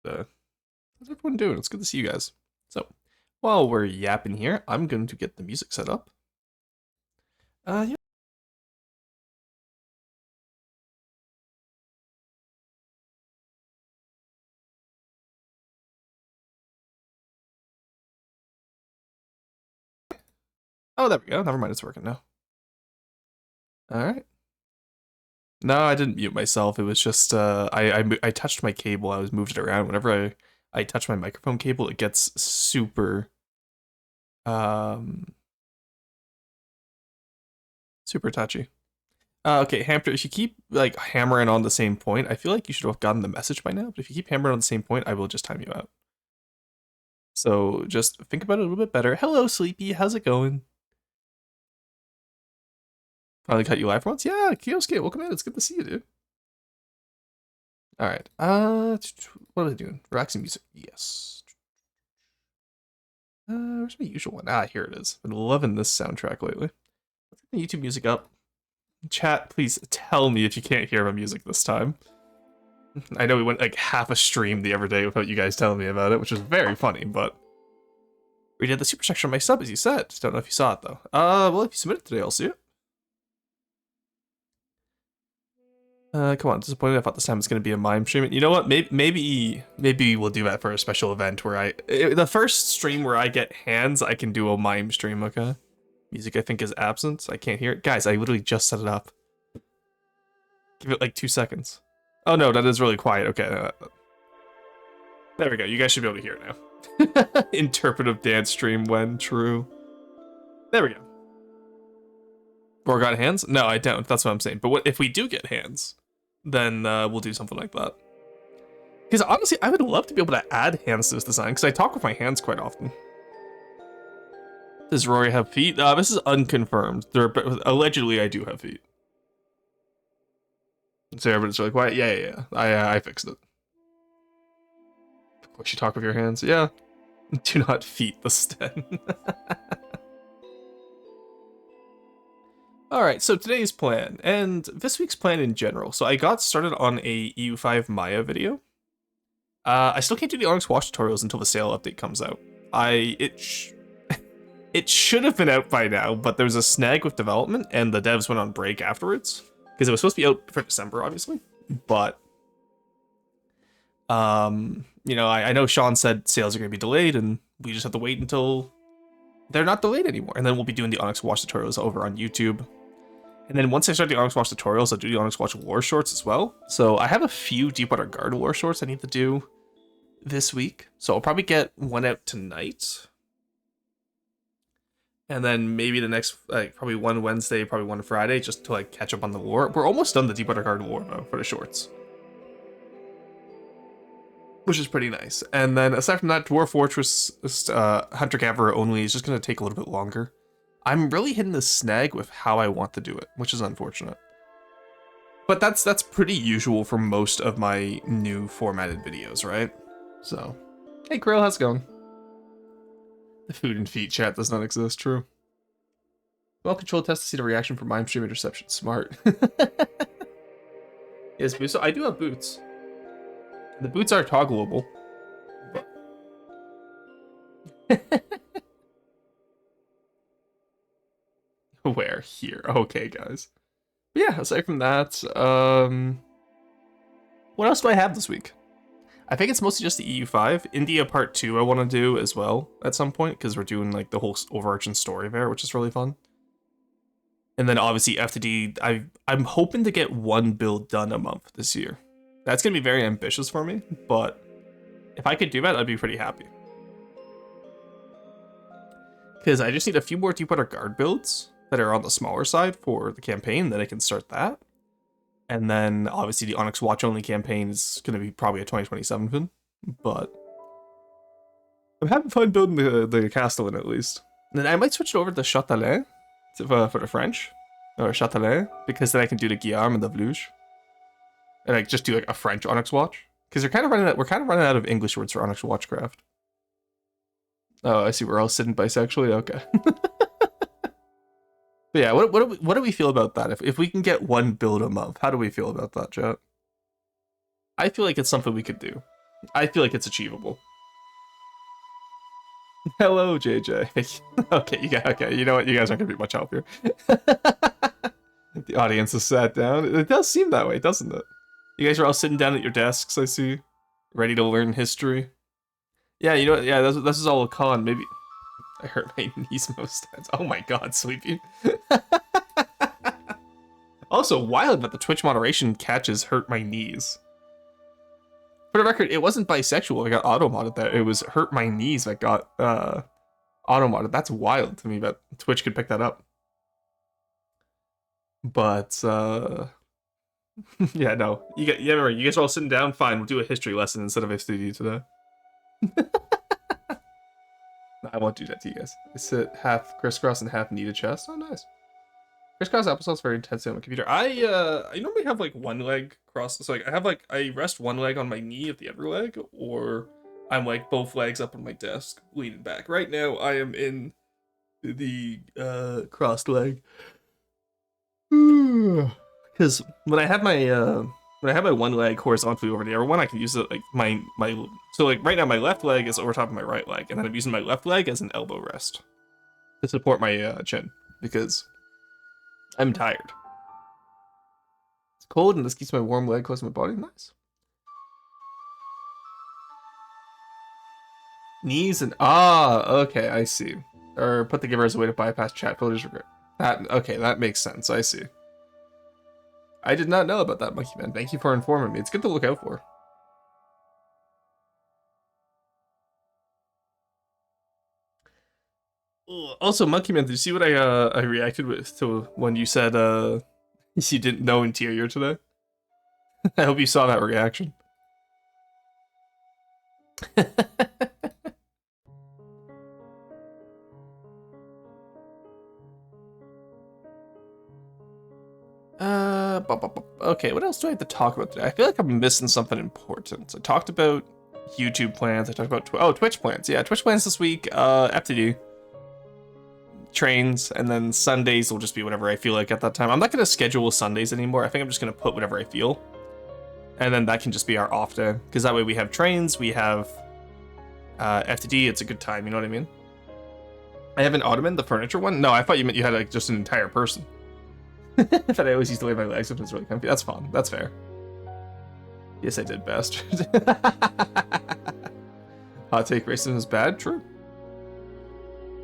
How's everyone doing? It's good to see you guys. So, while we're yapping here, I'm going to get the music set up. Yeah. Oh, there we go. Never mind, it's working now. All right. No, I didn't mute myself. It was just I touched my cable. I was moved it around. Whenever I touch my microphone cable, it gets um super touchy. Okay, Hamster, if you keep like hammering on the same point, I feel like you should have gotten the message by now. But if you keep hammering on the same point, I will just time you out. So just think about it a little bit better. Hello, Sleepy. How's it going? Finally cut you live for once? Yeah, Kioske, welcome in. It's good to see you, dude. All right. What are they doing? Relaxing music. Yes. Where's my usual one? Ah, here it is. Been loving this soundtrack lately. Let's get the YouTube music up. Chat, please tell me if you can't hear my music this time. I know we went like half a stream the other day without you guys telling me about it, which is very funny, but we did the super section on my sub, as you said. Don't know if you saw it though. Well, if you submit it today, I'll see it. Come on, disappointed. I thought this time it's gonna be a mime stream. You know what? Maybe we'll do that for a special event where the first stream where I get hands, I can do a mime stream. Okay. Music I think is absent. I can't hear it, guys. I literally just set it up. Give it like 2 seconds. Oh no, that is really quiet. Okay. There we go. You guys should be able to hear it now. Interpretive dance stream when true. There we go. Or got hands? No, I don't. That's what I'm saying. But what if we do get hands? Then we'll do something like that. Because honestly, I would love to be able to add hands to this design, because I talk with my hands quite often. Does Rory have feet? This is unconfirmed. Allegedly, I do have feet. So everybody's really quiet. Yeah. I fixed it. Of course, you talk with your hands. Yeah. Do not feet the stem. Alright, so today's plan, and this week's plan in general. So I got started on a EU5 Maya video. I still can't do the Onyx Watch tutorials until the sale update comes out. It should have been out by now, but there was a snag with development, and the devs went on break afterwards. Because it was supposed to be out for December, obviously. But, you know, I know Sean said sales are going to be delayed, and we just have to wait until they're not delayed anymore. And then we'll be doing the Onyx Watch tutorials over on YouTube. And then once I start the Onyx Watch tutorials, I'll do the Onyx Watch War Shorts as well. So I have a few Deepwater Guard War Shorts I need to do this week. So I'll probably get one out tonight. And then maybe the next, like, probably one Wednesday, probably one Friday, just to, like, catch up on the war. We're almost done the Deepwater Guard War, though, for the shorts. Which is pretty nice. And then, aside from that, Dwarf Fortress Hunter-Gatherer only is just going to take a little bit longer. I'm really hitting the snag with how I want to do it, which is unfortunate. But that's pretty usual for most of my new formatted videos, right? So, hey Krill, how's it going? The food and feet chat does not exist, true. Well controlled test to see the reaction for mime stream interception. Smart. Yes, boots. So I do have boots. The boots are toggleable. Where? Here. Okay, guys. But yeah, aside from that, what else do I have this week? I think it's mostly just the EU5. India Part 2 I want to do as well at some point, because we're doing like the whole overarching story there, which is really fun. And then obviously FTD, I'm hoping to get one build done a month this year. That's going to be very ambitious for me, but if I could do that, I'd be pretty happy. Because I just need a few more Deepwater Guard builds that are on the smaller side for the campaign, then I can start that. And then, obviously, the Onyx Watch only campaign is going to be probably a 2027 fin, but I'm having fun building the Castellan, at least. And then I might switch it over to Châtelet for the French, or Châtelet, because then I can do the Guillaume and the Vluge. And like just do like a French Onyx Watch. Because we're kind of running out of English words for Onyx Watchcraft. Oh, I see, we're all sitting bisexually, okay. But yeah, what do we feel about that? If we can get one build a month, how do we feel about that, chat? I feel like it's something we could do. I feel like it's achievable. Hello, JJ. Okay, you know what? You guys aren't gonna be much help here. The audience is sat down. It does seem that way, doesn't it? You guys are all sitting down at your desks, I see. Ready to learn history. Yeah, you know what? Yeah, this is all a con. Maybe I hurt my knees most times. Oh my god, Sleepy. Also, wild that the Twitch moderation catches hurt my knees. For the record, it wasn't bisexual. I got auto-modded there. It was hurt my knees that got auto-modded. That's wild to me that Twitch could pick that up. But yeah, no. You guys are all sitting down. Fine, we'll do a history lesson instead of FTD today. No, I won't do that to you guys. I sit half crisscross and half knee to chest. Oh, nice. Crisscross applesauce very intensely on my computer. I normally have like one leg crossed. So like I rest one leg on my knee of the other leg, or I'm like both legs up on my desk, leaning back. Right now, I am in the crossed leg. Because when I have my one leg horizontally over the other one, I can use it like my so like right now my left leg is over top of my right leg, and then I'm using my left leg as an elbow rest to support my chin because I'm tired. It's cold and this keeps my warm leg close to my body. Nice. Knees and okay, I see. Or put the giver as a way to bypass chat filters. Okay, that makes sense. I see. I did not know about that, Monkey Man. Thank you for informing me. It's good to look out for. Also, Monkey Man, did you see what I reacted with to when you said you didn't know interior today? I hope you saw that reaction. Okay, what else do I have to talk about today? I feel like I'm missing something important. I talked about YouTube plans. I talked about Twitch plans. Yeah, Twitch plans this week. FTD. Trains, and then Sundays will just be whatever I feel like at that time. I'm not gonna schedule Sundays anymore. I think I'm just gonna put whatever I feel, and then that can just be our off day. Because that way we have trains, we have FTD. It's a good time. You know what I mean? I have an ottoman, the furniture one. No, I thought you meant you had like just an entire person. That I always used to lay my legs up. It's really comfy. That's fun. That's fair. Yes, I did, bastard. Hot take: racism is bad. True.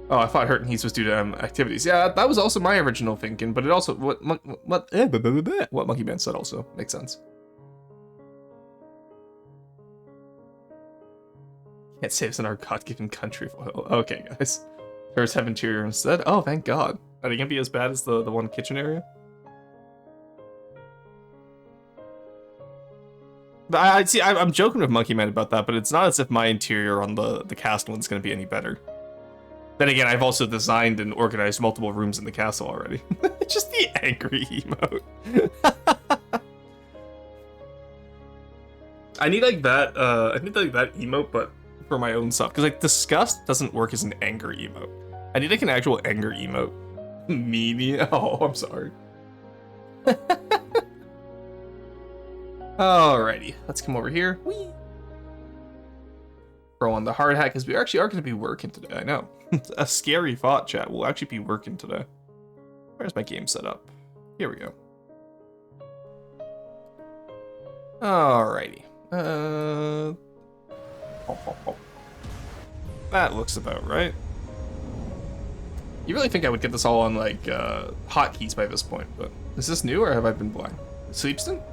Oh, I thought hurt and heat was due to activities. Yeah, that was also my original thinking, but it also what Monkey Man said also makes sense. Can't say it's in our God-given country. Okay, guys. Hers have interior instead. Oh, thank God. Are they gonna be as bad as the one kitchen area? But I'm joking with Monkey Man about that, but it's not as if my interior on the cast one's gonna be any better. Then again, I've also designed and organized multiple rooms in the castle already. Just the angry emote. I need like that. I need like that emote, but for my own stuff. Because like disgust doesn't work as an anger emote. I need like an actual anger emote. Meanie. Oh, I'm sorry. Alrighty, let's come over here. Whee! Throw on the hard hat because we actually are going to be working today. I know. A scary thought, chat. We'll actually be working today. Where's my game set up? Here we go. Alrighty. That looks about right. You really think I would get this all on like hotkeys by this point, but is this new or have I been blind? Sleepston?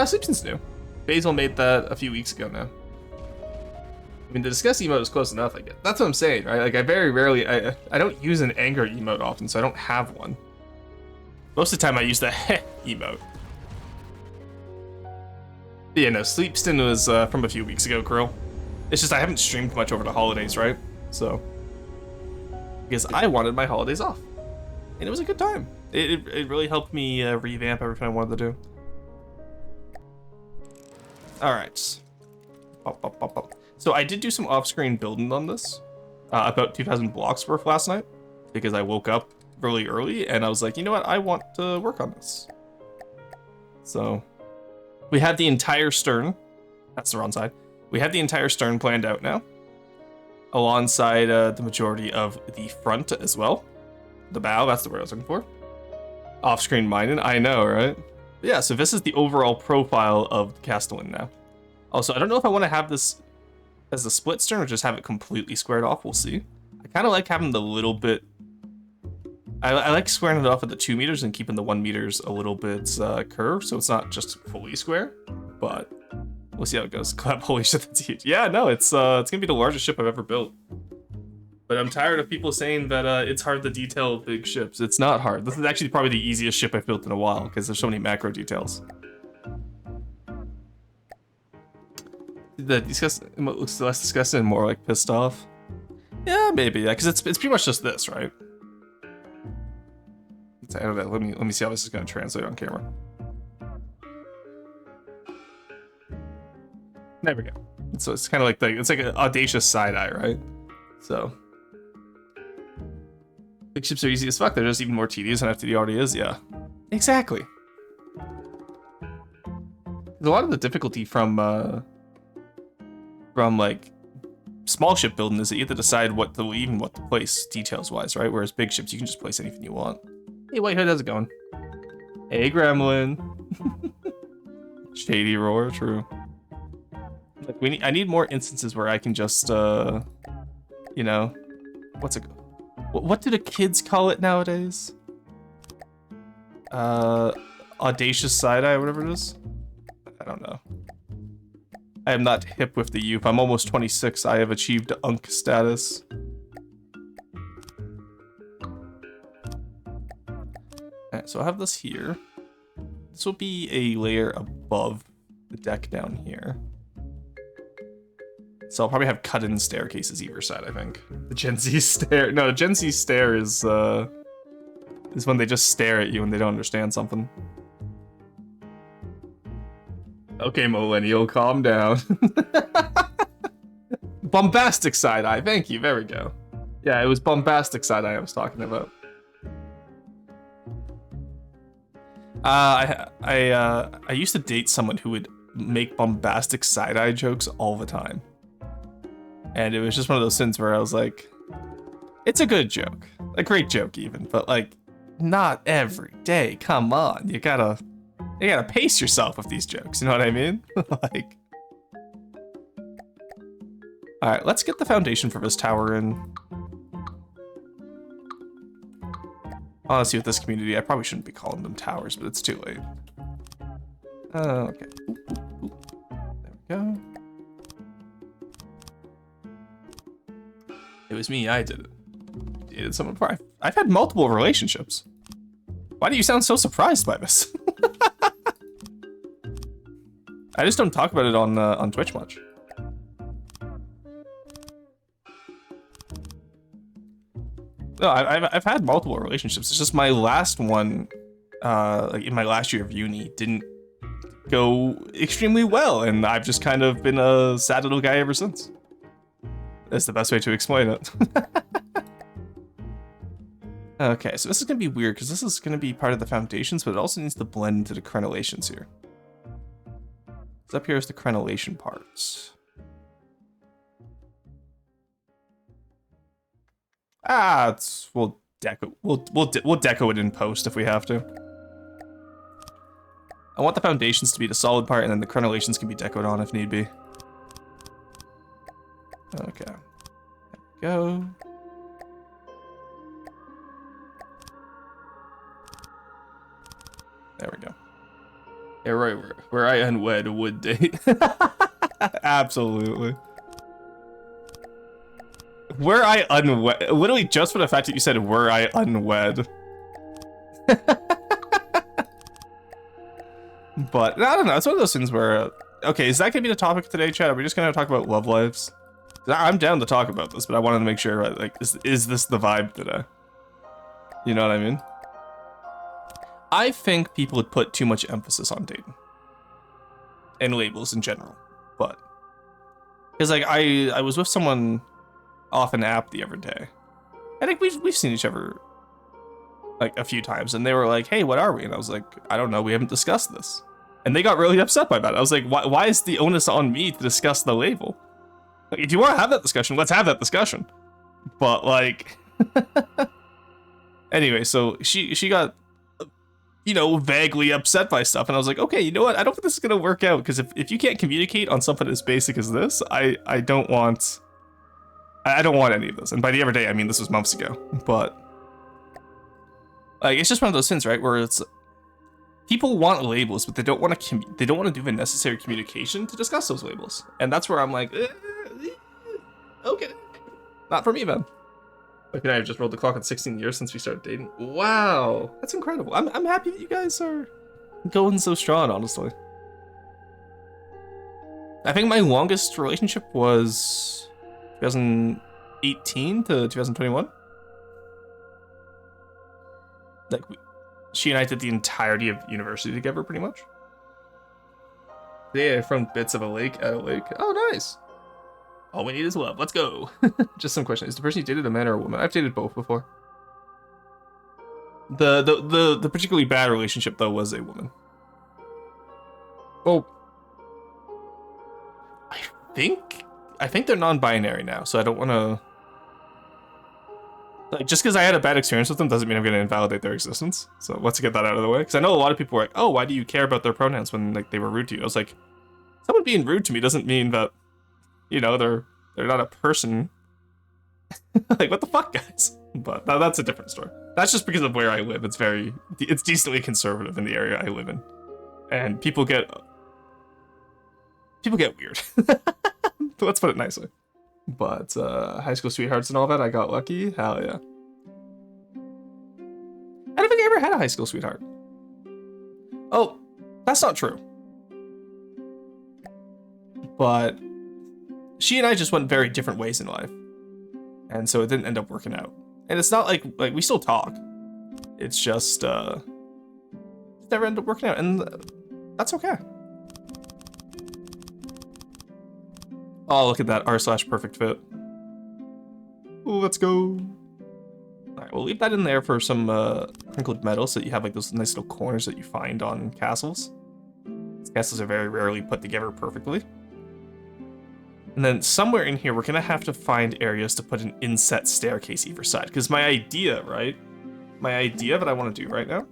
Sleepston's new. Basil made that a few weeks ago now. I mean, the disgust emote is close enough, I guess. That's what I'm saying, right? Like, I very rarely... I don't use an anger emote often, so I don't have one. Most of the time, I use the heh emote. But yeah, no, Sleepston was from a few weeks ago, Krill. It's just I haven't streamed much over the holidays, right? So... because I wanted my holidays off. And it was a good time. It really helped me revamp everything I wanted to do. Alright. So I did do some off-screen building on this. About 2,000 blocks worth last night. Because I woke up really early and I was like, you know what? I want to work on this. So we have the entire stern. That's the wrong side. We have the entire stern planned out now, alongside the majority of the front as well. The bow, that's the word I was looking for. Off-screen mining, I know, right? But yeah, so this is the overall profile of the Castellan now. Also, I don't know if I want to have this as a split stern or just have it completely squared off. We'll see. I kind of like having the little bit... I like squaring it off at the 2 meters and keeping the 1 meters a little bit curved, so it's not just fully square. But we'll see how it goes. Clap, holy shit, that's huge. Yeah, no, it's gonna be the largest ship I've ever built. But I'm tired of people saying that it's hard to detail big ships. It's not hard. This is actually probably the easiest ship I've built in a while because there's so many macro details. The looks less disgusting and more like pissed off. Yeah, maybe. Yeah, because it's pretty much just this, right? I don't know. Let me see how this is going to translate on camera. There we go. So it's kind of like it's like an audacious side eye, right? So big ships are easy as fuck. They're just even more tedious than FTD already is. Yeah, exactly. There's a lot of the difficulty from like small ship building is that you have to decide what to place details wise, right? Whereas big ships, you can just place anything you want. Hey, White Hood, how's it going? Hey, Gremlin. Shady roar, true. Like I need more instances where I can just, you know, what do the kids call it nowadays? Audacious side eye, whatever it is. I don't know. I am not hip with the youth. I'm almost 26. I have achieved UNC status. Alright, so I have this here. This will be a layer above the deck down here. So I'll probably have cut-in staircases either side, I think. The Gen Z stare. No, the Gen Z stare is when they just stare at you and they don't understand something. Okay, millennial, calm down. Bombastic side eye. Thank you. There we go. Yeah, it was bombastic side eye I was talking about. I used to date someone who would make bombastic side eye jokes all the time. And it was just one of those things where I was like, it's a good joke. A great joke even, but like not every day. Come on. You gotta pace yourself with these jokes, you know what I mean? Like, all right, let's get the foundation for this tower in. Honestly, with this community, I probably shouldn't be calling them towers, but it's too late. Okay. There we go. It was me, I did it. Dated someone before. I've had multiple relationships. Why do you sound so surprised by this? I just don't talk about it on Twitch much. No, I've had multiple relationships. It's just my last one, like in my last year of uni, didn't go extremely well, and I've just kind of been a sad little guy ever since. That's the best way to explain it. Okay, so this is gonna be weird because this is gonna be part of the foundations, but it also needs to blend into the crenellations here. So up here is the crenellation parts. We'll deco it in post if we have to. I want the foundations to be the solid part, and then the crenellations can be decoed on if need be. Okay. There we go. There we go. Yeah, right, where I unwed would date. Absolutely. Were I unwed? Literally just for the fact that you said, were I unwed? But, I don't know, it's one of those things where... okay, is that gonna be the topic today, chat? Are we just gonna talk about love lives? I'm down to talk about this, but I wanted to make sure, like, is this the vibe today? You know what I mean? I think people would put too much emphasis on dating. And labels in general, but... because, like, I was with someone off an app the other day. I think we've seen each other, like, a few times, and they were like, hey, what are we? And I was like, I don't know, we haven't discussed this. And they got really upset by that. I was like, why is the onus on me to discuss the label? Like, if you want to have that discussion, let's have that discussion. But, like... Anyway, so she got, you know, vaguely upset by stuff. And I was like, okay, you know what? I don't think this is going to work out. Because if you can't communicate on something as basic as this, I don't want... I don't want any of this. And by the other day, I mean, this was months ago. But... like, it's just one of those things, right? Where it's... people want labels, but they don't want to do the necessary communication to discuss those labels. And that's where I'm like, okay. Not for me, man. Look, I've just rolled the clock at 16 years since we started dating. Wow, that's incredible. I'm happy that you guys are going so strong, honestly. I think my longest relationship was 2018 to 2021. Like, she and I did the entirety of university together, pretty much. Yeah, from bits of a lake at a lake. Oh, nice. All we need is love. Let's go. Just some question. Is the person you dated a man or a woman? I've dated both before. The particularly bad relationship, though, was a woman. Oh. I think they're non-binary now, so I don't want to... like, just because I had a bad experience with them doesn't mean I'm going to invalidate their existence. So let's get that out of the way. Because I know a lot of people were like, oh, why do you care about their pronouns when, like, they were rude to you? I was like, someone being rude to me doesn't mean that, you know, they're not a person. Like, what the fuck, guys? But that's a different story. That's just because of where I live. It's decently conservative in the area I live in. And people get weird. Let's put it nicely. But high school sweethearts and all that, I got lucky. Hell yeah. I don't think I ever had a high school sweetheart. Oh, that's not true. But she and I just went very different ways in life. And so it didn't end up working out. And it's not like we still talk. It's just it never ended up working out, and that's okay. Oh, look at that r/perfect fit. Ooh, let's go. Alright, we'll leave that in there for some crinkled metal so that you have like those nice little corners that you find on castles. These castles are very rarely put together perfectly. And then somewhere in here, we're gonna have to find areas to put an inset staircase either side. Because my idea, right? My idea that I want to do right now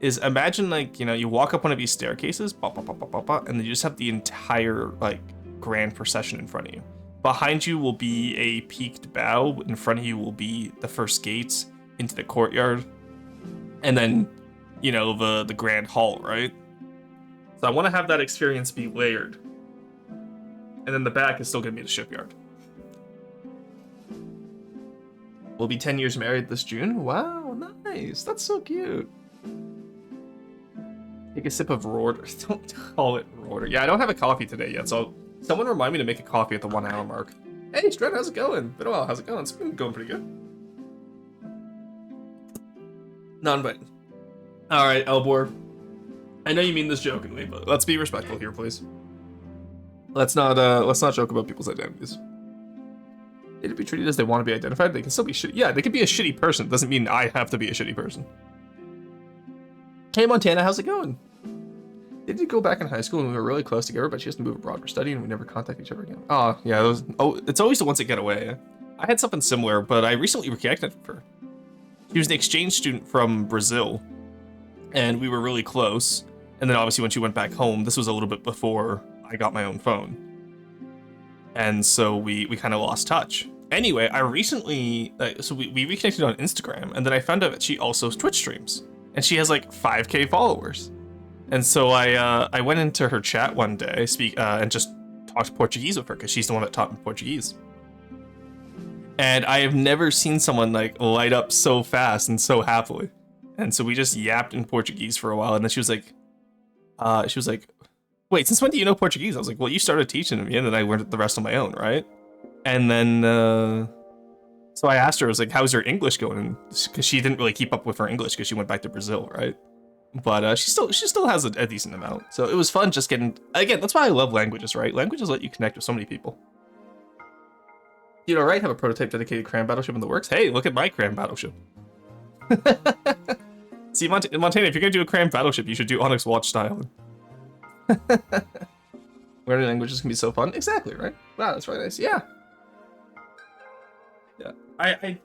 is imagine, like, you know, you walk up one of these staircases, and then you just have the entire, like, grand procession in front of you. Behind you will be a peaked bow. In front of you will be the first gates into the courtyard. And then, you know, the grand hall, right? So I want to have that experience be layered. And then the back is still going to be the shipyard. We'll be 10 years married this June. Wow, nice. That's so cute. Take a sip of Roarder. Don't call it Roarder. Yeah, I don't have a coffee today yet, so someone remind me to make a coffee at the 1 hour mark. Hey, Stred, how's it going? Been a while. How's it going? It's been going pretty good. Non-button. All right, Elbor. I know you mean this jokingly, but let's be respectful here, please. Let's not joke about people's identities. They to be treated as they want to be identified. They can still be shitty. Yeah, they could be a shitty person. It doesn't mean I have to be a shitty person. Hey, Montana, how's it going? Did you go back in high school and we were really close together, but she has to move abroad for study and we never contact each other again? Oh, yeah. It's always the ones that get away. I had something similar, but I recently reconnected with her. She was an exchange student from Brazil, and we were really close. And then obviously when she went back home, this was a little bit before I got my own phone. And so we kind of lost touch. Anyway, I recently, so we reconnected on Instagram, and then I found out that she also Twitch streams. And she has like 5K followers. And so I went into her chat one day and just talked Portuguese with her, because she's the one that taught me Portuguese. And I have never seen someone like light up so fast and so happily. And so we just yapped in Portuguese for a while, and then she was like, wait, since when do you know Portuguese? I was like, well, you started teaching me, and then I learned the rest on my own, right? And then, so I asked her, I was like, how's your English going? Because she didn't really keep up with her English because she went back to Brazil, right? But she still has a decent amount. So it was fun just getting, again, that's why I love languages, right? Languages let you connect with so many people. You know, right? Have a prototype dedicated cram battleship in the works. Hey, look at my cram battleship. See, Montana, if you're gonna do a cramped battleship, you should do Onyx Watchstyle. Learning languages can be so fun. Exactly, right? Wow, that's really nice. Yeah. Yeah. I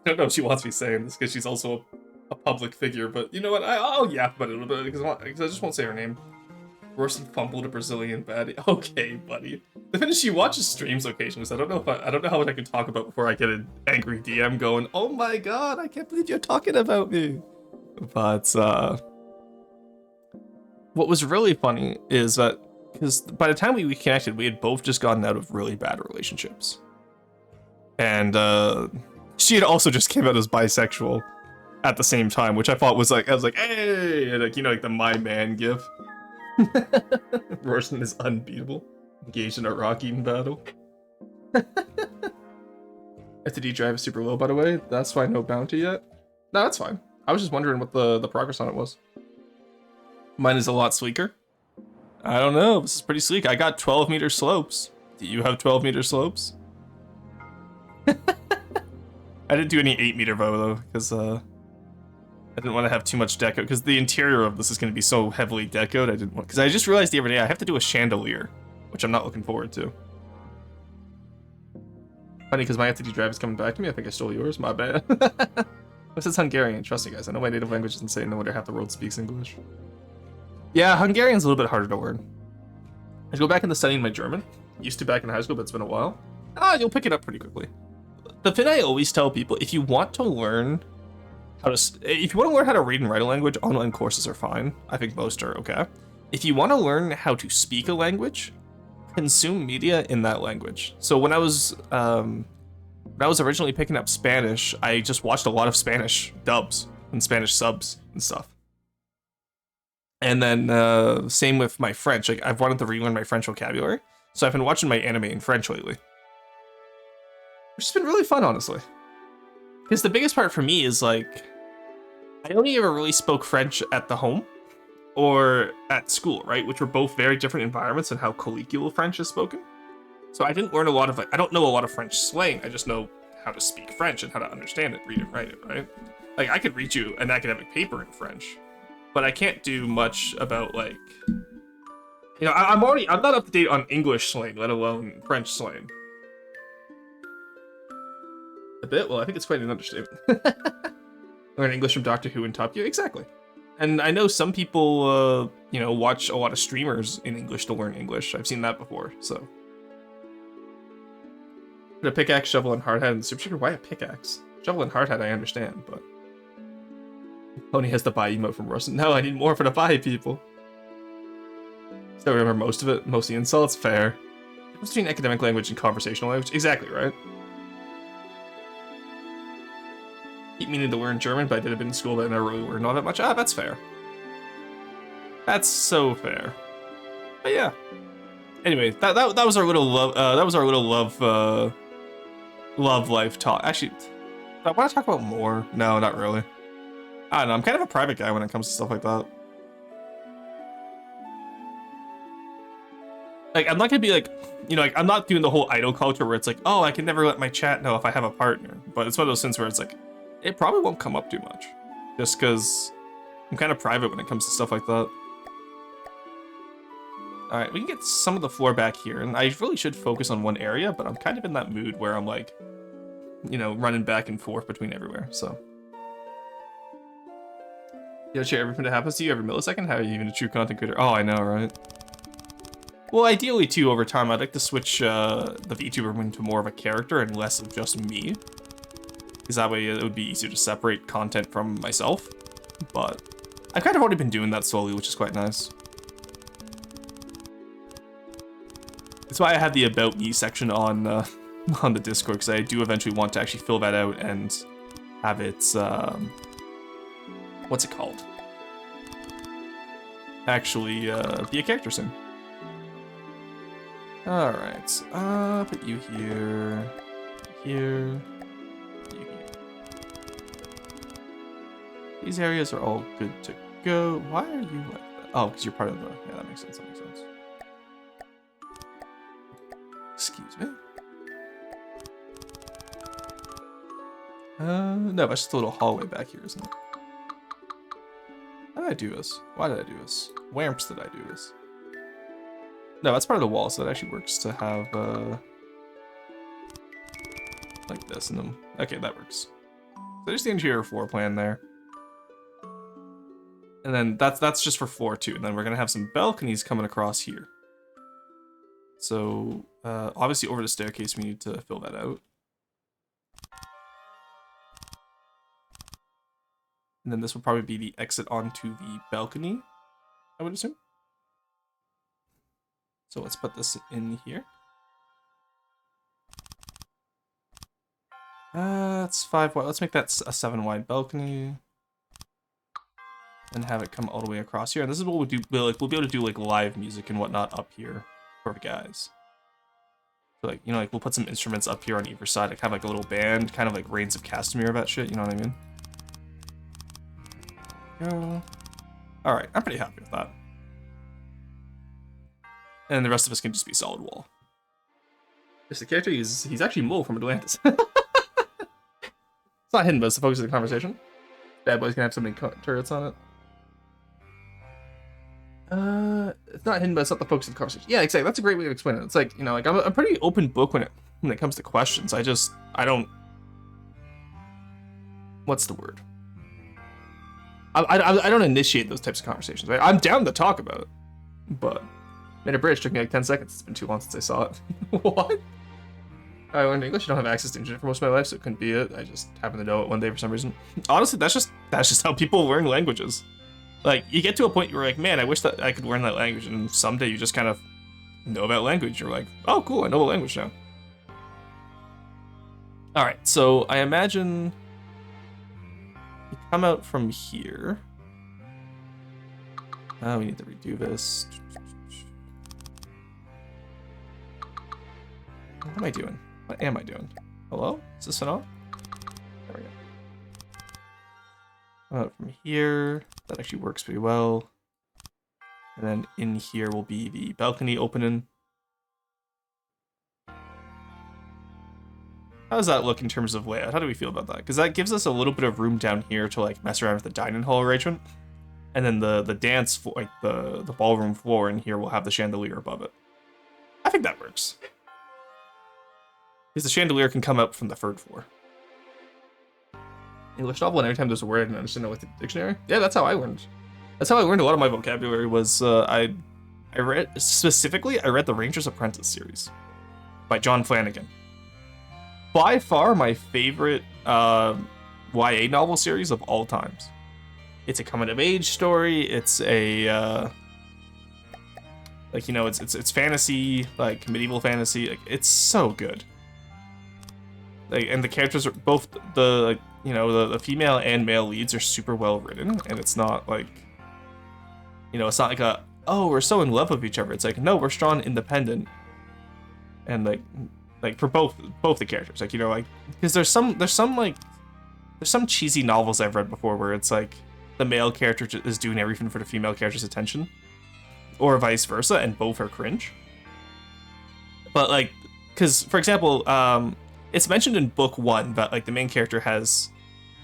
don't know if she wants me saying this because she's also a public figure, but you know what? I'll yap about it a little bit because I just won't say her name. Rorston fumbled a Brazilian baddie. Okay, buddy. The thing is, she watches streams occasionally, so I don't know how much I can talk about before I get an angry DM going, "Oh my god, I can't believe you're talking about me." But what was really funny is that because by the time we reconnected, we had both just gotten out of really bad relationships, and she had also just came out as bisexual at the same time, which I thought was like, I was like, hey, and like, you know, like the my man gif. Rorston is unbeatable. Engaged in a rock-eating battle. FTD drive is super low, by the way. That's why no bounty yet. No, that's fine. I was just wondering what the progress on it was. Mine is a lot sleeker. I don't know. This is pretty sleek. I got 12-meter slopes. Do you have 12-meter slopes? I didn't do any 8-meter though, because I didn't want to have too much deco, because the interior of this is going to be so heavily decoed. I didn't want, because I just realized the other day I have to do a chandelier, which I'm not looking forward to. Funny, because my FTD drive is coming back to me. I think I stole yours. My bad. This is Hungarian. Trust me, guys. I know my native language is insane. No wonder half the world speaks English. Yeah, Hungarian's a little bit harder to learn. I go back into studying my German. Used to back in high school, but it's been a while. You'll pick it up pretty quickly. The thing I always tell people, if you want to learn how to read and write a language, online courses are fine. I think most are okay. If you want to learn how to speak a language, consume media in that language. So when I was originally picking up Spanish, I just watched a lot of Spanish dubs and Spanish subs and stuff. And then same with my French. Like, I've wanted to relearn my French vocabulary, so I've been watching my anime in French lately, which has been really fun, honestly. Because the biggest part for me is, like, I only ever really spoke French at the home or at school, right? Which were both very different environments and how colloquial French is spoken. So I didn't learn a lot of, like, I don't know a lot of French slang. I just know how to speak French and how to understand it, read it, write it, right? Like, I could read you an academic paper in French, but I can't do much about, like, you know, I'm not up to date on English slang, let alone French slang. A bit? Well, I think it's quite an understatement. Learn English from Doctor Who and Top Gear? Exactly. And I know some people, you know, watch a lot of streamers in English to learn English. I've seen that before, so. Put a pickaxe, shovel, and hard hat in the super secret. Why a pickaxe? Shovel and hard hat, I understand, but. Pony has the buy emote from Rorston. No, I need more for the buy, people. So I remember most of it, most of the insults. Fair. What's between academic language and conversational language? Exactly, right? Keep meaning to learn German, but I did a bit in school, but I never really learned all that much. That's fair. That's so fair. But yeah. Anyway, that was our little love. That was our little love life talk. Actually, do I want to talk about more? No, not really. I don't know. I'm kind of a private guy when it comes to stuff like that. Like, I'm not gonna be like, you know, like, I'm not doing the whole idol culture where it's like, oh, I can never let my chat know if I have a partner. But it's one of those things where it's like, it probably won't come up too much, just because I'm kind of private when it comes to stuff like that. All right, we can get some of the floor back here, and I really should focus on one area, but I'm kind of in that mood where I'm like, you know, running back and forth between everywhere, so. You know, share everything that happens to you every millisecond? How are you even a true content creator? Oh, I know, right? Well, ideally, too, over time, I'd like to switch the VTuber into more of a character and less of just me. Because that way it would be easier to separate content from myself. But I've kind of already been doing that slowly, which is quite nice. That's why I have the About Me section on the Discord, because I do eventually want to actually fill that out and have it, what's it called? Actually, be a character soon. Alright, put you here, here, you here. These areas are all good to go. Why are you like that? Oh, because you're part of the, yeah, that makes sense, that makes sense. Excuse me. No, that's just a little hallway back here, isn't it? How did I do this? Why did I do this? Whamps did I do this? No, that's part of the wall, so it actually works to have, like this and then, okay, that works. So there's the interior floor plan there. And then that's just for floor 2, and then we're gonna have some balconies coming across here. So, obviously over the staircase we need to fill that out. And then this will probably be the exit onto the balcony, I would assume. So let's put this in here. That's 5 wide. Let's make that a 7 wide balcony. And have it come all the way across here. And this is what we'll do. We'll be able to do like live music and whatnot up here for the guys. So like, you know, like we'll put some instruments up here on either side, like have like a little band, kind of like Reigns of Castamere, that shit, you know what I mean? Go. Alright, I'm pretty happy with that. And the rest of us can just be solid wall. There's the character, he's actually Mole from Atlantis. It's not hidden, but it's the focus of the conversation. Bad Boy's gonna have so many turrets on it. It's not hidden, but it's not the focus of the conversation. Yeah, exactly. That's a great way to explain it. It's like, you know, like I'm a pretty open book when it comes to questions. I don't. What's the word? I don't initiate those types of conversations. Right? I'm down to talk about it, but made a bridge took me like 10 seconds. It's been too long since I saw it. What? I learned English. I don't have access to internet for most of my life, so it couldn't be it. I just happened to know it one day for some reason. Honestly, that's just how people learn languages. Like, you get to a point where you're like, man, I wish that I could learn that language, and someday you just kind of know that language. You're like, oh, cool, I know the language now. Alright, so I imagine you come out from here. We need to redo this. What am I doing? What am I doing? Hello? Is this it on? There we go. Come out from here. That actually works pretty well. And then in here will be the balcony opening. How does that look in terms of layout? How do we feel about that? Because that gives us a little bit of room down here to like mess around with the dining hall arrangement. And then the dance floor, like the ballroom floor in here will have the chandelier above it. I think that works. Because the chandelier can come up from the 3rd floor. English novel, and every time there's a word I didn't understand with the dictionary. Yeah, that's how I learned. That's how I learned a lot of my vocabulary. Was I read the Ranger's Apprentice series by John Flanagan. By far my favorite YA novel series of all times. It's a coming of age story. It's a like, you know, it's fantasy, like medieval fantasy. Like, it's so good. Like, and the characters are both the female and male leads are super well written, and it's not like, you know, it's not like oh, we're so in love with each other. It's like, no, we're strong, independent, and like for both the characters, like, you know, like, because there's some cheesy novels I've read before where it's like the male character is doing everything for the female character's attention, or vice versa, and both are cringe. But like, because for example, it's mentioned in book 1 that like the main character has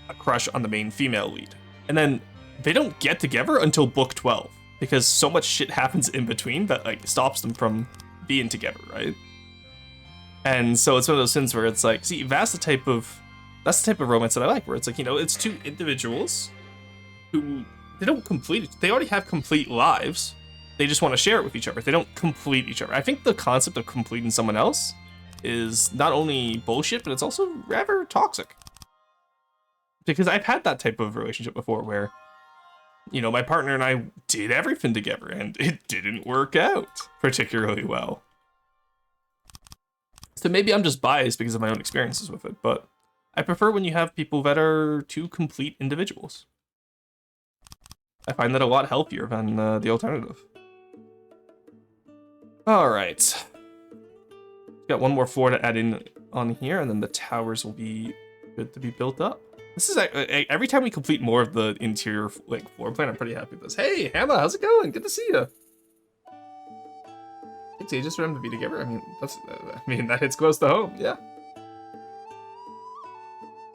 a crush on the main female lead, and then they don't get together until book 12 because so much shit happens in between that like stops them from being together, right? And so it's one of those things where it's like, see, that's the type of romance that I like, where it's like, you know, it's two individuals who they already have complete lives. They just want to share it with each other. They don't complete each other. I think the concept of completing someone else is not only bullshit, but it's also rather toxic. Because I've had that type of relationship before where, you know, my partner and I did everything together and it didn't work out particularly well. So maybe I'm just biased because of my own experiences with it, but I prefer when you have people that are two complete individuals. I find that a lot healthier than the alternative. Alright. Got one more floor to add in on here, and then the towers will be good to be built up. This is every time we complete more of the interior like floor plan, I'm pretty happy with this. Hey, Hannah, how's it going? Good to see you. Takes ages for them to be together. I mean, that hits close to home. Yeah.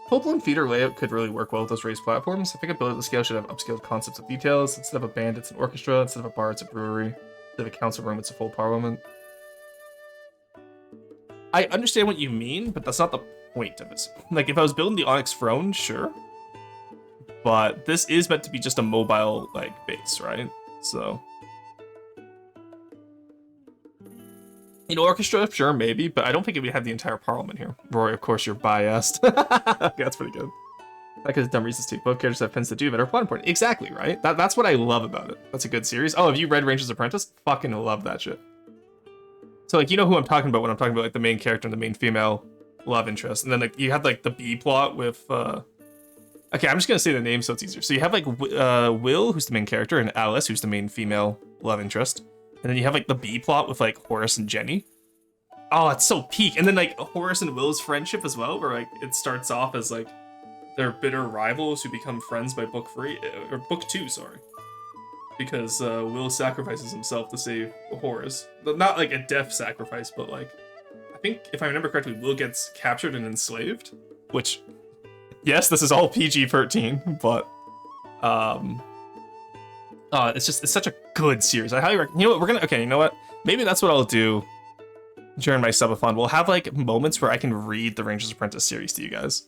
Full-blown feeder layout could really work well with those raised platforms. I think a build at the scale should have upscaled concepts of details. Instead of a band, it's an orchestra. Instead of a bar, it's a brewery. Instead of a council room, it's a full parliament. I understand what you mean, but that's not the point of it. Like, if I was building the Onyx Throne, sure. But this is meant to be just a mobile, like, base, right? So... You know, orchestra, sure, maybe, but I don't think it would have the entire parliament here. Rory, of course, you're biased. Okay, that's pretty good. Because dumb reasons too. Both characters have things to do that are plot important. Exactly, right? That's what I love about it. That's a good series. Oh, have you read Ranger's Apprentice? Fucking love that shit. So, like, you know who I'm talking about when I'm talking about, like, the main character and the main female love interest. And then, like, you have, like, the B plot with, Okay, I'm just gonna say the name so it's easier. So you have, like, Will, who's the main character, and Alice, who's the main female love interest. And then you have, like, the B plot with, like, Horace and Jenny. Oh, it's so peak. And then, like, Horace and Will's friendship as well, where, like, it starts off as, like, they're bitter rivals who become friends by book 3, or book 2, sorry. Because Will sacrifices himself to save Horace. Not, like, a death sacrifice, but, like, I think, if I remember correctly, Will gets captured and enslaved. Which, yes, this is all PG-13, but, it's such a good series. I highly recommend. You know what? Okay, you know what? Maybe that's what I'll do during my subathon. We'll have, like, moments where I can read the Ranger's Apprentice series to you guys.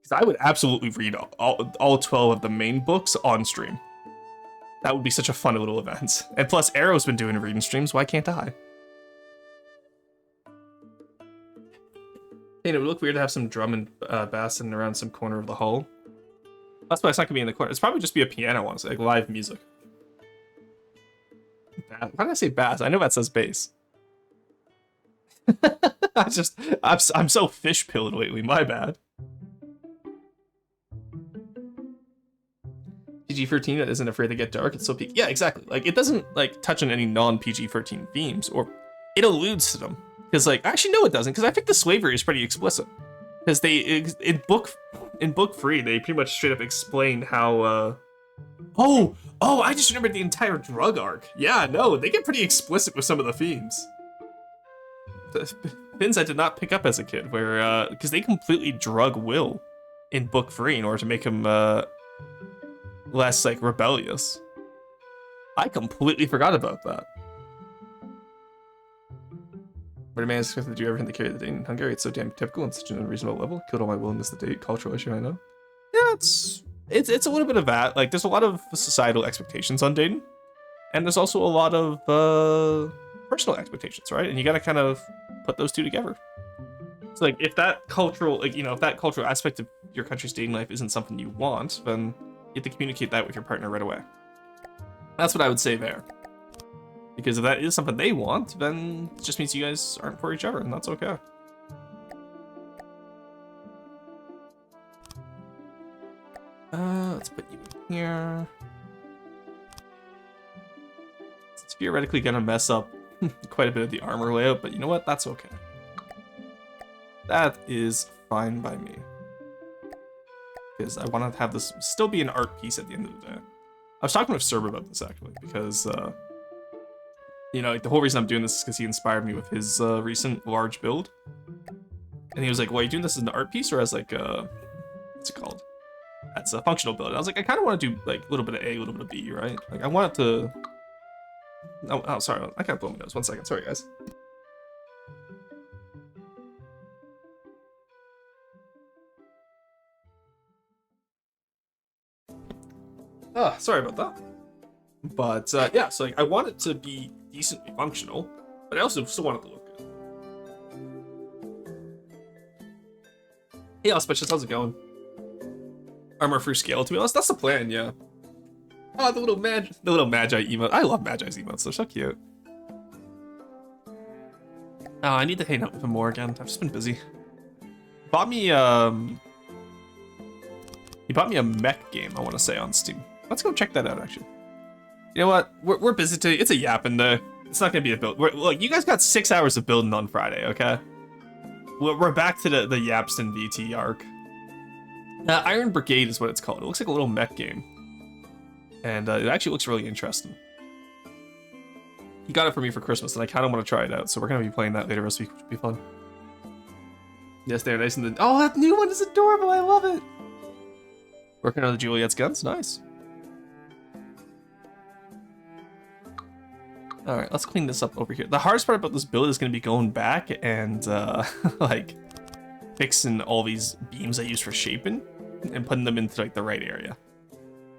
Because I would absolutely read all 12 of the main books on stream. That would be such a fun little event. And plus, Arrow's been doing reading streams. Why can't I? Hey, it would look weird to have some drum and bass sitting around some corner of the hall. That's why it's not going to be in the corner. It's probably just be a piano, honestly, like live music. Why did I say bass? I know that says bass. I'm so fish-pilled lately, my bad. PG-13 that isn't afraid to get dark, it's so peak. Yeah, exactly. Like, it doesn't, like, touch on any non-PG-13 themes, or it alludes to them. Because, like, actually, no, it doesn't, because I think the slavery is pretty explicit. Because they, in book 3, they pretty much straight up explain how, Oh, I just remembered the entire drug arc. Yeah, no, they get pretty explicit with some of the themes. The things I did not pick up as a kid, where, because they completely drug Will in book 3 in order to make him, less, like, rebellious. I completely forgot about that. But a man is expected to do everything to carry the date in Hungary. It's so damn typical and such an unreasonable level. Killed all my willingness to date. Cultural issue, I know. Yeah, it's a little bit of that. Like, there's a lot of societal expectations on dating. And there's also a lot of personal expectations, right? And you gotta kind of put those two together. So, like, if that cultural, like, you know, if that cultural aspect of your country's dating life isn't something you want, then you have to communicate that with your partner right away. That's what I would say there. Because if that is something they want, then it just means you guys aren't for each other, and that's okay. Let's put you in here. It's theoretically gonna mess up quite a bit of the armor layout, but you know what? That's okay. That is fine by me. Because I want to have this still be an art piece at the end of the day. I was talking with Serb about this, actually, because, you know, like, the whole reason I'm doing this is because he inspired me with his recent large build. And he was like, well, are you doing this as an art piece or as, like, what's it called? That's a functional build. And I was like, I kind of want to do, like, a little bit of A, a little bit of B, right? Like, I want it to... Oh, sorry, I can't blow my nose. 1 second, sorry, guys. Oh, sorry about that. But, yeah, so, like, I want it to be decently functional, but I also still want it to look good. Hey, Auspicious, how's it going? Armor through scale, to be honest, that's the plan, yeah. Oh, the little Magi emote. I love Magi's emotes, they're so cute. Oh, I need to hang out with him more again. I've just been busy. Bought me, he bought me a mech game, I want to say, on Steam. Let's go check that out, actually. You know what? We're busy today. It's a yapping day. It's not gonna be a build. Look, you guys got 6 hours of building on Friday, okay? We're back to the Yapston VT arc. Iron Brigade is what it's called. It looks like a little mech game. And it actually looks really interesting. He got it for me for Christmas, and I kind of want to try it out, so we're going to be playing that later this week, which will be fun. Yes, they're nice and oh, that new one is adorable. I love it. Working on the Juliet's guns, nice. All right, let's clean this up over here. The hardest part about this build is going to be going back and like fixing all these beams I use for shaping and putting them into like the right area.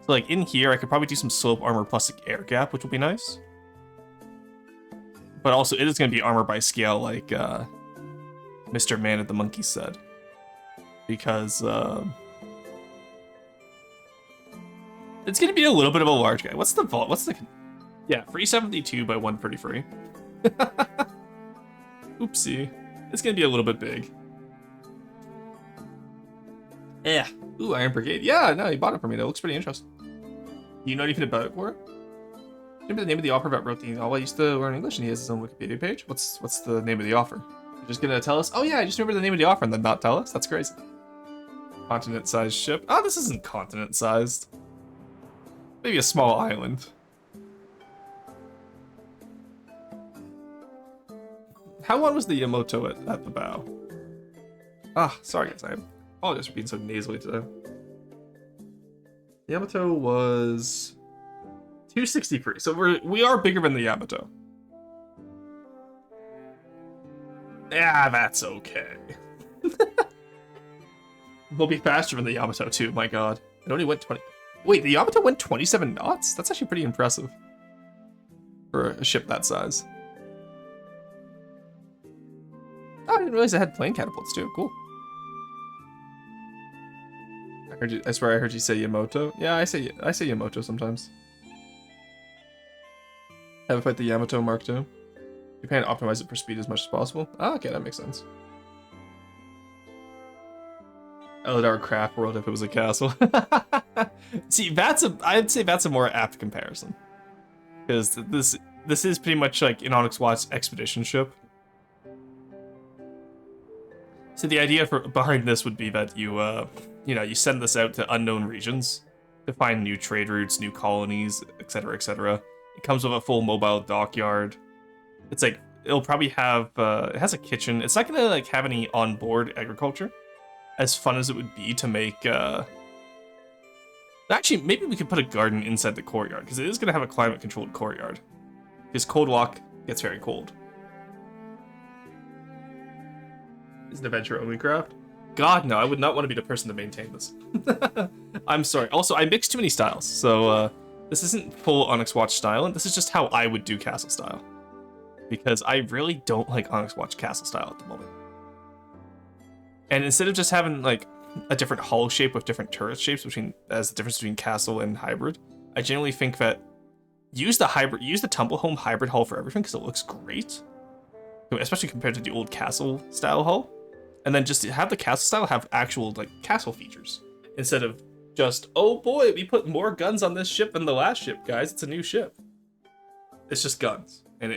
So like in here, I could probably do some slope armor plus like air gap, which will be nice. But also, it is going to be armor by scale, like Mr. Man at the Monkey said, because it's going to be a little bit of a large guy. What's the vault? What's the? Yeah, 372 by 133. Oopsie. It's going to be a little bit big. Yeah. Ooh, Iron Brigade. Yeah, no, he bought it for me. That looks pretty interesting. Do you know anything about it, War? Remember the name of the author that wrote the novel? I used to learn English, and he has his own Wikipedia page. What's the name of the author? You're just gonna tell us? Oh yeah, I just remember the name of the author and then not tell us? That's crazy. Continent-sized ship. Oh, this isn't continent-sized. Maybe a small island. How long was the Yamato at the bow? Ah, sorry guys, I apologize for being so nasally today. The Yamato was 263, so we are bigger than the Yamato. Yeah, that's okay. We'll be faster than the Yamato too, my god. It only went 20. Wait, the Yamato went 27 knots? That's actually pretty impressive for a ship that size. Oh, I didn't realize it had plane catapults too. Cool. I swear I heard you say Yamato. Yeah, I say Yamato sometimes. Have a fight the Yamato Mark II. Japan optimize it for speed as much as possible. Oh, okay, that makes sense. Eldar craft world if it was a castle. See, I'd say that's a more apt comparison. Because this is pretty much like an Onyx Watch expedition ship. So the idea behind this would be that you send this out to unknown regions to find new trade routes, new colonies, etc., etc. It comes with a full mobile dockyard. It's like it'll probably have it has a kitchen. It's not gonna like have any onboard agriculture. As fun as it would be to make actually maybe we could put a garden inside the courtyard because it is gonna have a climate controlled courtyard. Because Cold Walk gets very cold. Is an adventure only craft? God no, I would not want to be the person to maintain this. I'm sorry. Also, I mixed too many styles, so this isn't full Onyx Watch style, and this is just how I would do castle style. Because I really don't like Onyx Watch castle style at the moment. And instead of just having like a different hull shape with different turret shapes as the difference between castle and hybrid, I generally think that use the Tumblehome hybrid hull for everything because it looks great, especially compared to the old castle style hull. And then just have the castle style have actual like castle features instead of just, oh boy, we put more guns on this ship than the last ship, guys. It's a new ship. It's just guns, and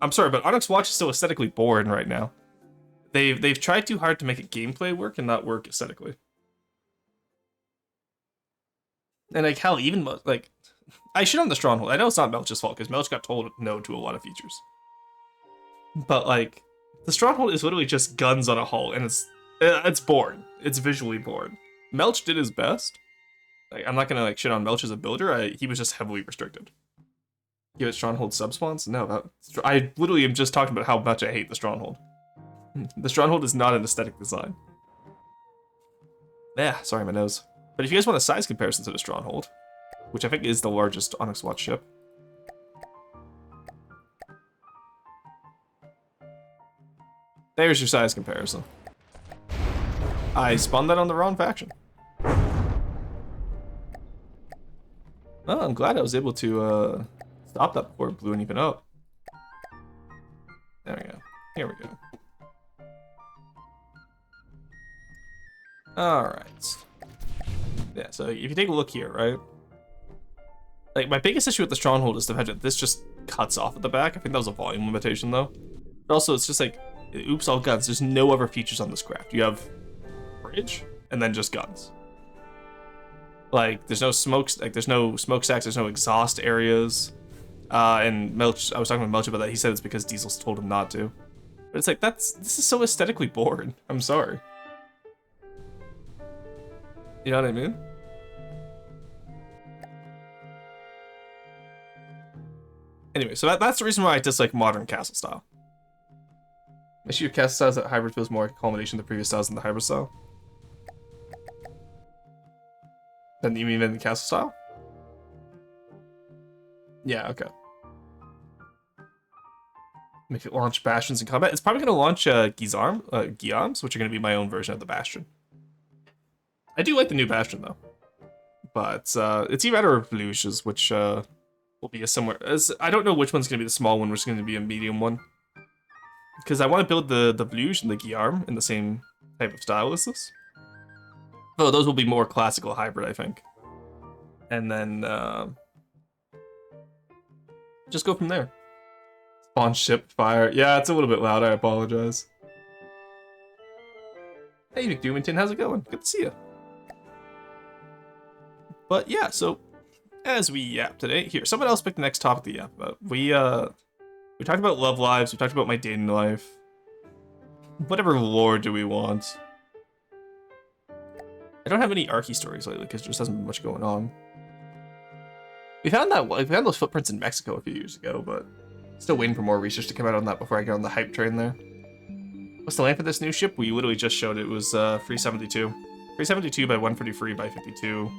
I'm sorry, but Onyx Watch is still aesthetically boring right now. They've tried too hard to make it gameplay work and not work aesthetically. And like hell, even like I shit on the Stronghold. I know it's not Melch's fault because Melch got told no to a lot of features. But like the Stronghold is literally just guns on a hull, and it's boring. It's visually boring. Melch did his best. Like I'm not gonna like shit on Melch as a builder. He was just heavily restricted. Give it Stronghold subspawns? No, I literally am just talking about how much I hate the Stronghold. The Stronghold is not an aesthetic design. Yeah, sorry, my nose. But if you guys want a size comparison to the Stronghold, which I think is the largest Onyx Watch ship. There's your size comparison. I spun that on the wrong faction. Oh, I'm glad I was able to stop that before it blew anything up. There we go. Here we go. Alright. Yeah, so if you take a look here, right? Like, my biggest issue with the Stronghold is the fact that this just cuts off at the back. I think that was a volume limitation, though. But also, it's just like, oops, all guns. There's no other features on this craft. You have bridge, and then just guns. Like, there's no there's no smokestacks, there's no exhaust areas. And Melch, I was talking with Melch about that. He said it's because Diesel's told him not to. But it's like, this is so aesthetically boring. I'm sorry. You know what I mean? Anyway, so that's the reason why I dislike modern castle style. My issue with castle style is that hybrid feels more like a culmination of the previous styles than the hybrid style. Then you mean in the castle style? Yeah, okay. Make it launch bastions in combat. It's probably going to launch Guillaumes, which are going to be my own version of the bastion. I do like the new bastion though, but it's either or Vluges, which will be a similar. I don't know which one's going to be the small one, which is going to be a medium one, because I want to build the Vluge and the Guillaume in the same type of style as this. Oh, those will be more classical hybrid, I think, and then just go from there. Spawn ship fire. Yeah, it's a little bit loud. I apologize. Hey, McDoomington, how's it going? Good to see you. But yeah, so as we yap today, here, someone else picked the next topic to yap about. We talked about love lives. We talked about my dating life. Whatever lore do we want? I don't have any Archie stories lately because there just hasn't been much going on. We found those footprints in Mexico a few years ago, but still waiting for more research to come out on that before I get on the hype train there. What's the land for this new ship? We literally just showed it was 372. 372 by 143 by 52.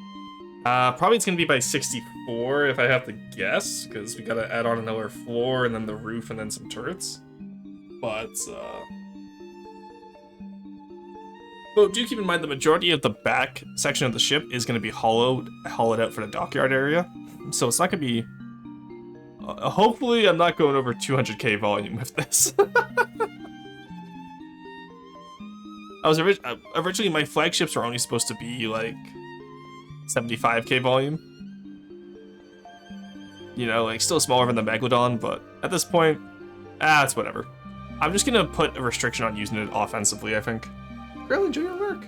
Probably it's gonna be by 64 if I have to guess, because we gotta add on another floor and then the roof and then some turrets. But do keep in mind the majority of the back section of the ship is gonna be hollowed out for the dockyard area, so it's not gonna be. Hopefully, I'm not going over 200k volume with this. I was originally my flagships were only supposed to be like 75k volume. You know, like still smaller than the Megalodon, but at this point, it's whatever. I'm just gonna put a restriction on using it offensively, I think. Girl, enjoy your work.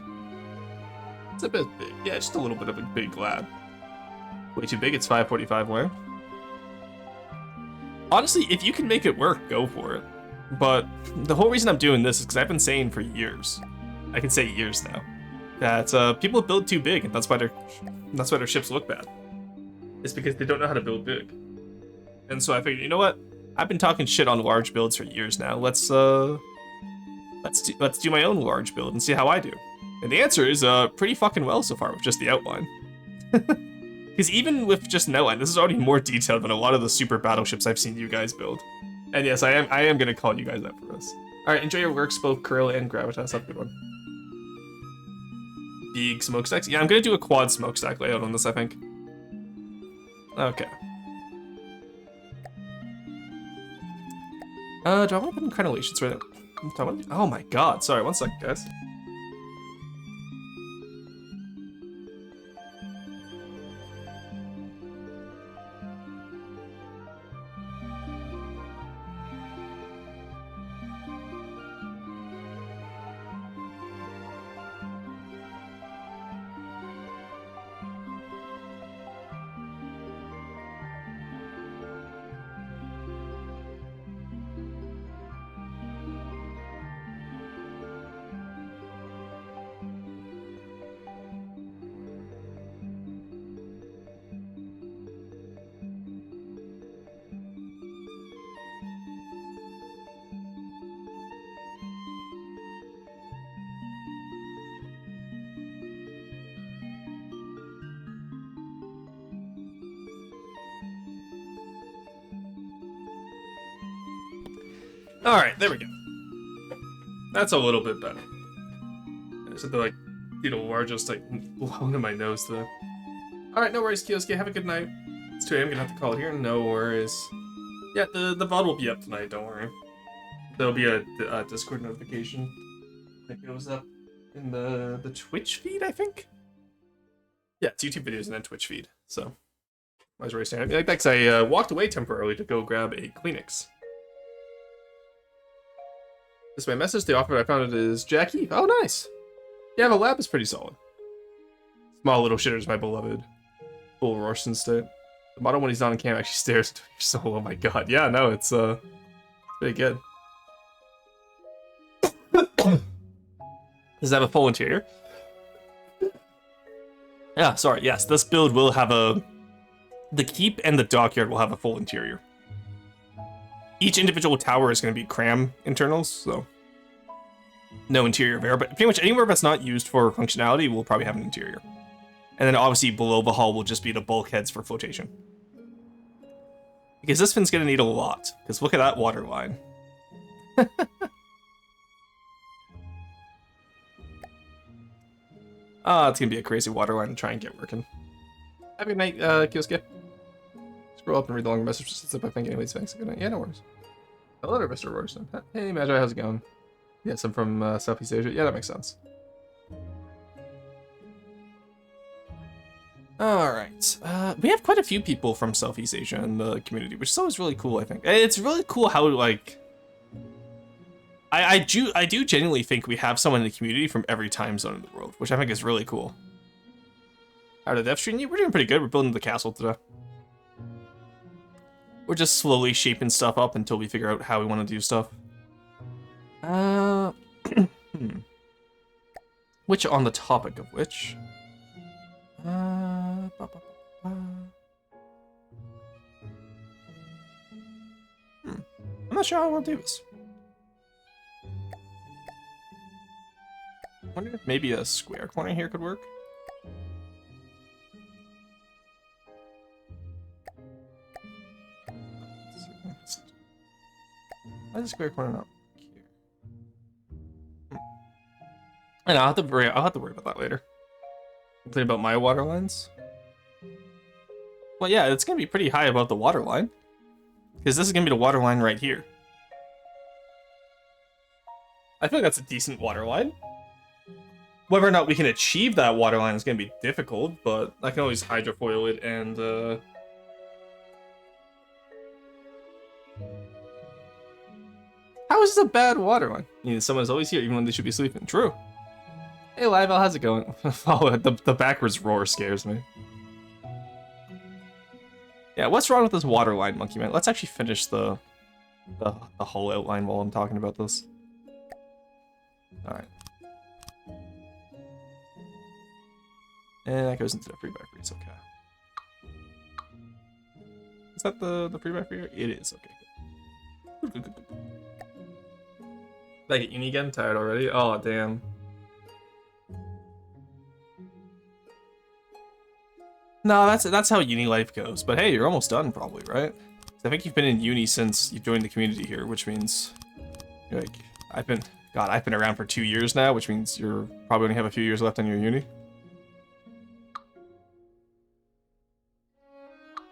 It's a bit big. Yeah, just a little bit of a big lad. Way too big, it's 545 where? Honestly, if you can make it work, go for it. But the whole reason I'm doing this is because I've been saying for years, I can say years now, that people build too big, and that's why their ships look bad. It's because they don't know how to build big. And so I figured, you know what? I've been talking shit on large builds for years now. Let's do my own large build and see how I do. And the answer is pretty fucking well so far with just the outline. Because even with just an outline, this is already more detailed than a lot of the super battleships I've seen you guys build. And yes, I am gonna call you guys out for this. Alright, enjoy your works, both Krill and Gravitas. Have a good one. Big smokestacks? Yeah, I'm gonna do a quad smokestack layout on this, I think. Okay. Do I want to put in crenellations right now? Oh my god, sorry, one second, guys. Alright, there we go. That's a little bit better. I just had to, like, you know, largest, like, blown in my nose there. Alright, no worries, Kioski. Have a good night. It's 2 a.m. I'm gonna have to call it here. No worries. Yeah, the VOD will be up tonight, don't worry. There'll be a Discord notification that goes up in the Twitch feed, I think? Yeah, it's YouTube videos and then Twitch feed, so. I was already saying, like, because I walked away temporarily to go grab a Kleenex. This is my message. The offer I found it is Jackie. Oh, nice. Yeah, the lab is pretty solid. Small little shitters, my beloved. Full Rorschach state. The model when he's not on cam actually stares into your soul. Oh my god. Yeah, no, it's pretty good. Does it have a full interior? Yeah, sorry, yes, this build will have a... The keep and the dockyard will have a full interior. Each individual tower is going to be cram internals, so... No interior there, but pretty much anywhere that's not used for functionality will probably have an interior. And then obviously below the hull will just be the bulkheads for flotation. Because this thing's going to need a lot, because look at that water line. Ah, it's going to be a crazy water line to try and get working. Have a good night, Kyosuke. Scroll up and read the longer message since I think anyways, thanks. Good night. Yeah, no worries. Hello there, Mr. Royston. Hey, Magi, how's it going? Yes, I'm from Southeast Asia. Yeah, that makes sense. Alright. We have quite a few people from Southeast Asia in the community, which is always really cool, I think. It's really cool how, like... I do genuinely think we have someone in the community from every time zone in the world, which I think is really cool. How did Dev treating you? We're doing pretty good. We're building the castle today. We're just slowly shaping stuff up until we figure out how we want to do stuff. Which, on the topic of which... I'm not sure how I want to do this. I wonder if maybe a square corner here could work. Why is the square corner not here? I know, I'll have to worry about that later. Complain about my water lines? Well, yeah, it's gonna be pretty high above the water line. Because this is gonna be the water line right here. I feel like that's a decent water line. Whether or not we can achieve that water line is gonna be difficult, but I can always hydrofoil it and How is this a bad water line? You know, someone's always here even when they should be sleeping. True. Hey Livel, how's it going? Oh, the backwards roar scares me. Yeah, what's wrong with this water line, Monkey Man? Let's actually finish the whole outline while I'm talking about this. Alright. And that goes into the 3x3, it's okay. Is that the 3x3? It is, okay. Good. Did I get uni again? Tired already? Oh, damn. No, that's how uni life goes. But hey, you're almost done probably, right? I think you've been in uni since you joined the community here, which means you're like I've been around for 2 years now, which means you're probably only have a few years left on your uni.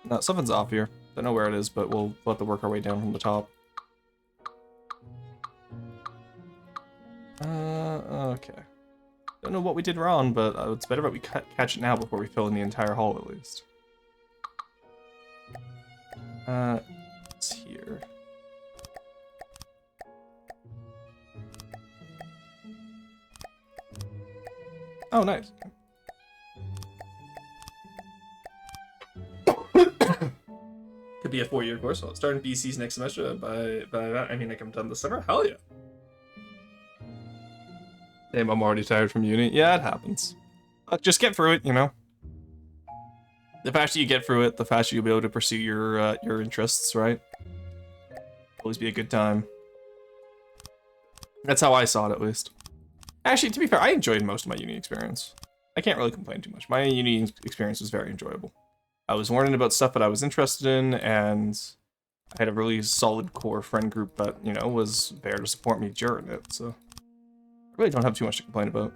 No, something's off here. Don't know where it is, but we'll have to work our way down from the top. Okay. Don't know what we did wrong, but it's better that we catch it now before we fill in the entire hall at least. It's here. Oh, nice. Could be a 4-year course. I'll start in BC's next semester. By that, I mean like I'm done this summer. Hell yeah. Damn, I'm already tired from uni. Yeah, it happens. Just get through it, you know. The faster you get through it, the faster you'll be able to pursue your interests, right? Always be a good time. That's how I saw it, at least. Actually, to be fair, I enjoyed most of my uni experience. I can't really complain too much. My uni experience was very enjoyable. I was learning about stuff that I was interested in, and I had a really solid core friend group that, you know, was there to support me during it, so... I really don't have too much to complain about.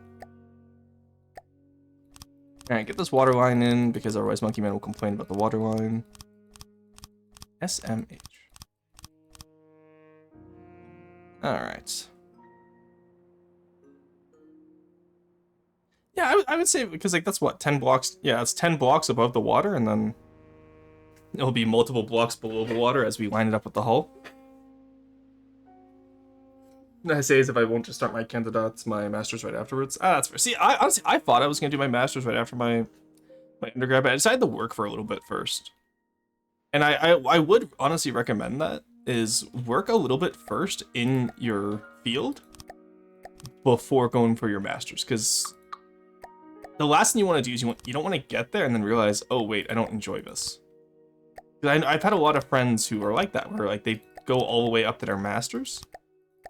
Alright, get this water line in, because otherwise Monkey Man will complain about the water line. SMH. Alright. Yeah, I would say, because like that's what, 10 blocks? Yeah, it's 10 blocks above the water, and then it'll be multiple blocks below the water as we line it up with the hull. I say as if I won't just start my candidates, my master's right afterwards. Ah, that's fair. See, honestly, I thought I was going to do my master's right after my undergrad, but I decided to work for a little bit first. And I would honestly recommend that, is work a little bit first in your field. before going for your master's, because the last thing you want to do is you don't want to get there and then realize, oh wait, I don't enjoy this. I've had a lot of friends who are like that, where like they go all the way up to their master's,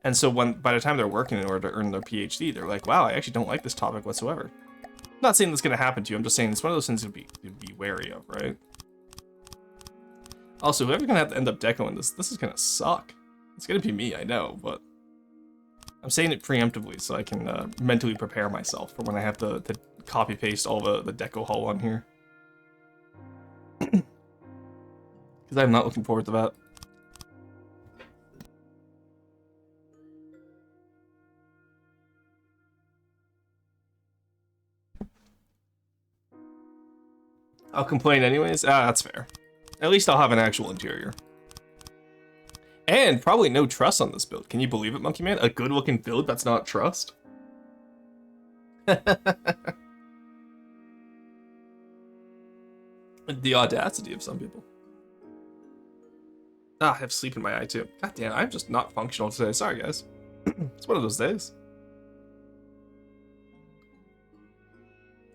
and so by the time they're working in order to earn their PhD, they're like, wow, I actually don't like this topic whatsoever. I'm not saying that's going to happen to you. I'm just saying it's one of those things to be wary of, right? Also, whoever's going to have to end up decoing this is going to suck. It's going to be me, I know, but I'm saying it preemptively so I can mentally prepare myself for when I have to copy paste all the deco hull on here. Because I'm not looking forward to that. I'll complain anyways. Ah, that's fair. At least I'll have an actual interior. And probably no truss on this build. Can you believe it, Monkey Man? A good-looking build that's not trussed? The audacity of some people. Ah, I have sleep in my eye too. God damn, I'm just not functional today. Sorry, guys. It's one of those days.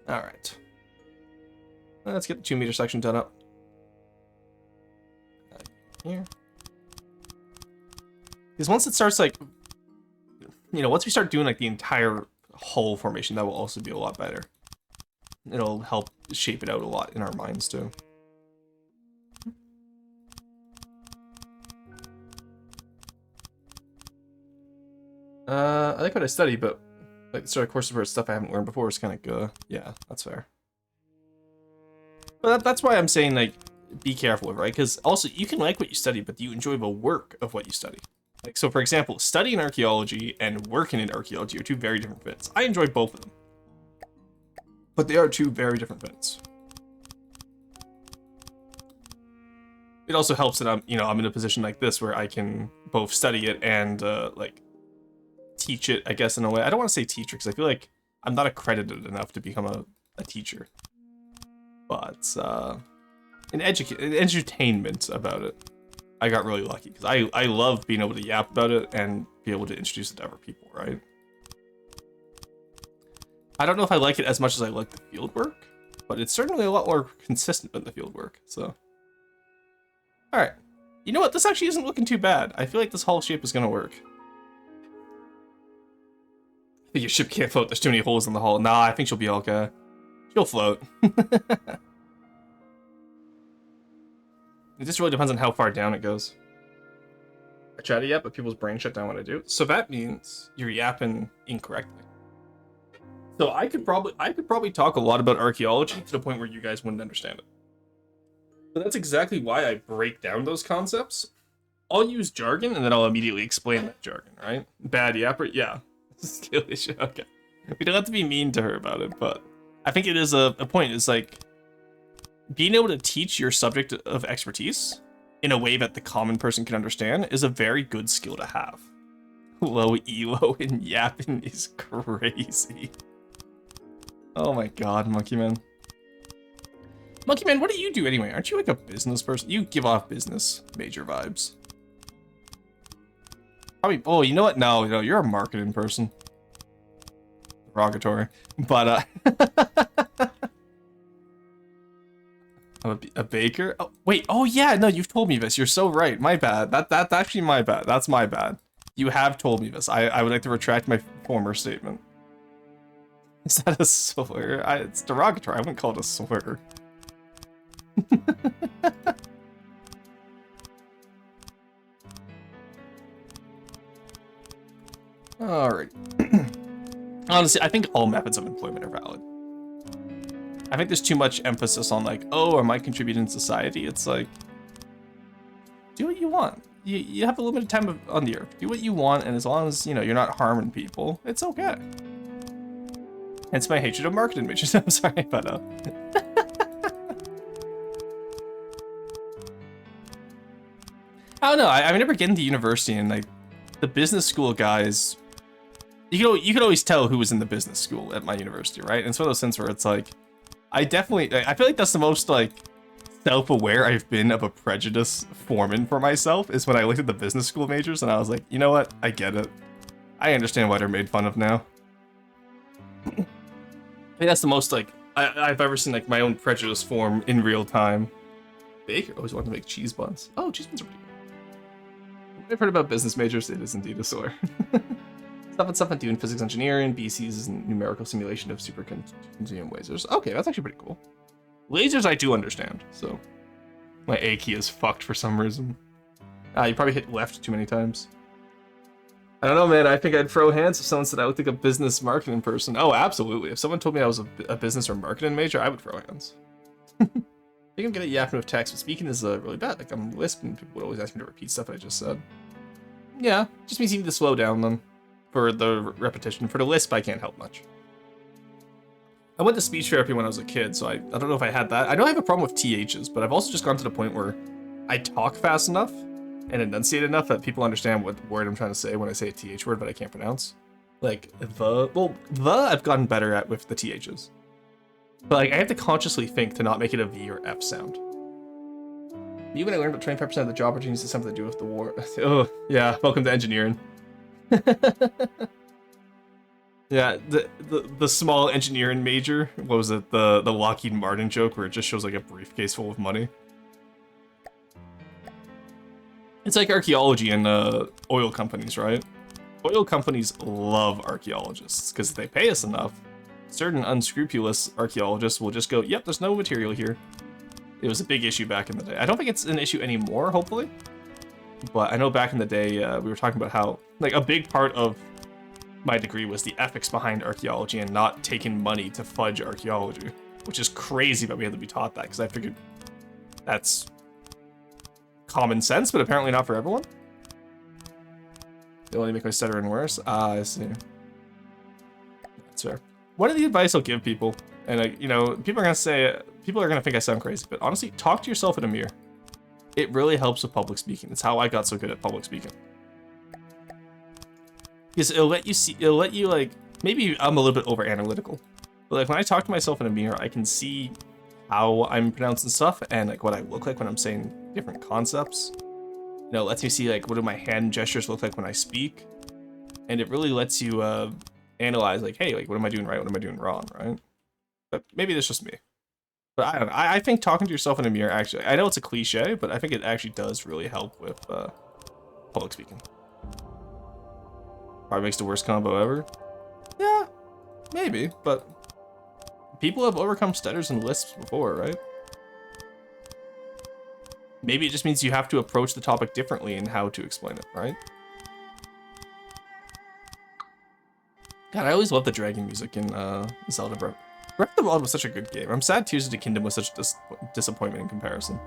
Alright. Let's get the 2 meter section done up. Here. Because once it starts, like, you know, once we start doing, like, the entire hull formation, that will also be a lot better. It'll help shape it out a lot in our minds, too. I like what I study, but, like, the sort of courses where it's stuff I haven't learned before is kind of good. Yeah, that's fair. But that's why I'm saying, like, be careful, right? Because also, you can like what you study, but do you enjoy the work of what you study? Like, so for example, studying archaeology and working in archaeology are 2 very different fits. I enjoy both of them, but they are 2 very different fits. It also helps that I'm in a position like this where I can both study it and like teach it, I guess, in a way. I don't want to say teacher because I feel like I'm not accredited enough to become a teacher, but an edutainment about it. I got really lucky because I love being able to yap about it and be able to introduce it to other people, right? I don't know if I like it as much as I like the field work, but it's certainly a lot more consistent than the field work, so. Alright. You know what? This actually isn't looking too bad. I feel like this hull shape is going to work. I think your ship can't float. There's too many holes in the hull. Nah, I think she'll be okay. She'll float. It just really depends on how far down it goes. I try to yap, but people's brains shut down when I do. So that means you're yapping incorrectly. So I could probably talk a lot about archaeology to the point where you guys wouldn't understand it. But that's exactly why I break down those concepts. I'll use jargon and then I'll immediately explain that jargon, right? Bad yapper, yeah. Skill issue, okay. We don't have to be mean to her about it, but I think it is a point. It's like being able to teach your subject of expertise in a way that the common person can understand is a very good skill to have. Low elo and yapping is crazy. Oh my god, Monkey Man. Monkey Man, what do you do anyway? Aren't you like a business person? You give off business major vibes. Probably. Oh, you know what? No, you're a marketing person. Derogatory, but I'm a baker. Oh wait. Oh yeah. No, you've told me this. You're so right. My bad. That's actually my bad. That's my bad. You have told me this. I would like to retract my former statement. Is that a slur? It's derogatory. I wouldn't call it a slur. Alright. Honestly, I think all methods of employment are valid. I think there's too much emphasis on like, oh, am I contributing to society? It's like, do what you want. You have a limited time on the earth. Do what you want, and as long as, you're not harming people, it's okay. Hence my hatred of marketing majors. I'm sorry, but I don't know. I remember getting to university and like the business school guys. You could always tell who was in the business school at my university, right? And it's one of those things where it's like, I feel like that's the most like self-aware I've been of a prejudice forming for myself is when I looked at the business school majors and I was like, you know what? I get it. I understand why they're made fun of now. I think that's the most, like, I've ever seen, like, my own prejudice form in real time. Baker always wanted to make cheese buns. Oh, cheese buns are pretty good. I've heard about business majors. It is indeed a slur. Stuff I'm doing physics engineering, BCs is numerical simulation of super continuum lasers. Okay, that's actually pretty cool. Lasers I do understand, so my A key is fucked for some reason. You probably hit left too many times. I don't know, man. I think I'd throw hands if someone said I looked like a business marketing person. Oh, absolutely. If someone told me I was a business or marketing major, I would throw hands. I think I'm good at yapping with text, but speaking is really bad. Like, I'm lisping. People would always ask me to repeat stuff I just said. Yeah, just means you need to slow down then. For the repetition. For the lisp, I can't help much. I went to speech therapy when I was a kid, so I don't know if I had that. I know I have a problem with THs, but I've also just gone to the point where I talk fast enough and enunciate enough that people understand what word I'm trying to say when I say a TH word, but I can't pronounce. Like, the I've gotten better at with the THs. But, like, I have to consciously think to not make it a V or F sound. Even I learned that 25% of the job opportunities has something to do with the war. Oh, yeah, welcome to engineering. Yeah, the small engineering major, what was it, the Lockheed Martin joke where it just shows like a briefcase full of money? It's like archaeology and oil companies, right? Oil companies love archaeologists because if they pay us enough, certain unscrupulous archaeologists will just go, yep, there's no material here. It was a big issue back in the day. I don't think it's an issue anymore, hopefully. But I know back in the day, we were talking about how, like, a big part of my degree was the ethics behind archaeology and not taking money to fudge archaeology, which is crazy that we had to be taught that, because I figured that's common sense, but apparently not for everyone. They only make my stuttering worse. I see. That's fair. One of the advice I'll give people, and you know, people are gonna think I sound crazy, but honestly, talk to yourself in a mirror. It really helps with public speaking. It's how I got so good at public speaking. Because it'll let you like, maybe I'm a little bit over analytical, but like when I talk to myself in a mirror, I can see how I'm pronouncing stuff and like what I look like when I'm saying different concepts. You know, it lets me see like what do my hand gestures look like when I speak, and it really lets you analyze like, hey, like what am I doing right, what am I doing wrong, right? But maybe that's just me. But I don't know. I think talking to yourself in a mirror actually, I know it's a cliche, but I think it actually does really help with public speaking. Probably makes the worst combo ever. Yeah, maybe, but people have overcome stutters and lisps before, right? Maybe it just means you have to approach the topic differently in how to explain it, right? God, I always love the dragon music in Zelda Breath of the Wild was such a good game. I'm sad Tears of the Kingdom was such a disappointment in comparison.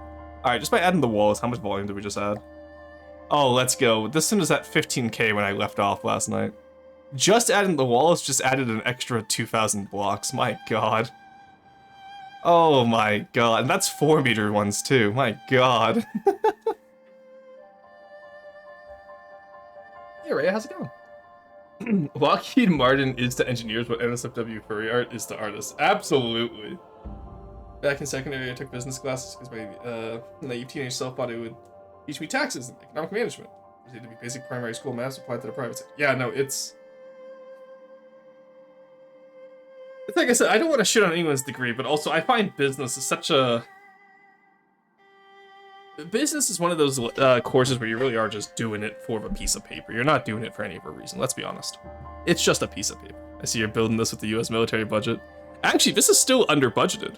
Alright, just by adding the walls, how much volume did we just add? Oh, let's go. This one was at 15k when I left off last night. Just adding the walls just added an extra 2,000 blocks. My god. Oh my god. And that's 4-meter ones too. My god. Hey Ray, how's it going? Lockheed Martin is to engineers what NSFW furry art is to artists. Absolutely. Back in secondary, I took business classes because my naive teenage self thought it would teach me taxes and economic management. It had to be basic primary school math applied to the private sector. Yeah, no, it's like I said, I don't want to shit on anyone's degree, but also I find business is such a... Business is one of those courses where you really are just doing it for a piece of paper. You're not doing it for any other reason, let's be honest. It's just a piece of paper. I see you're building this with the US military budget. Actually, this is still under budgeted.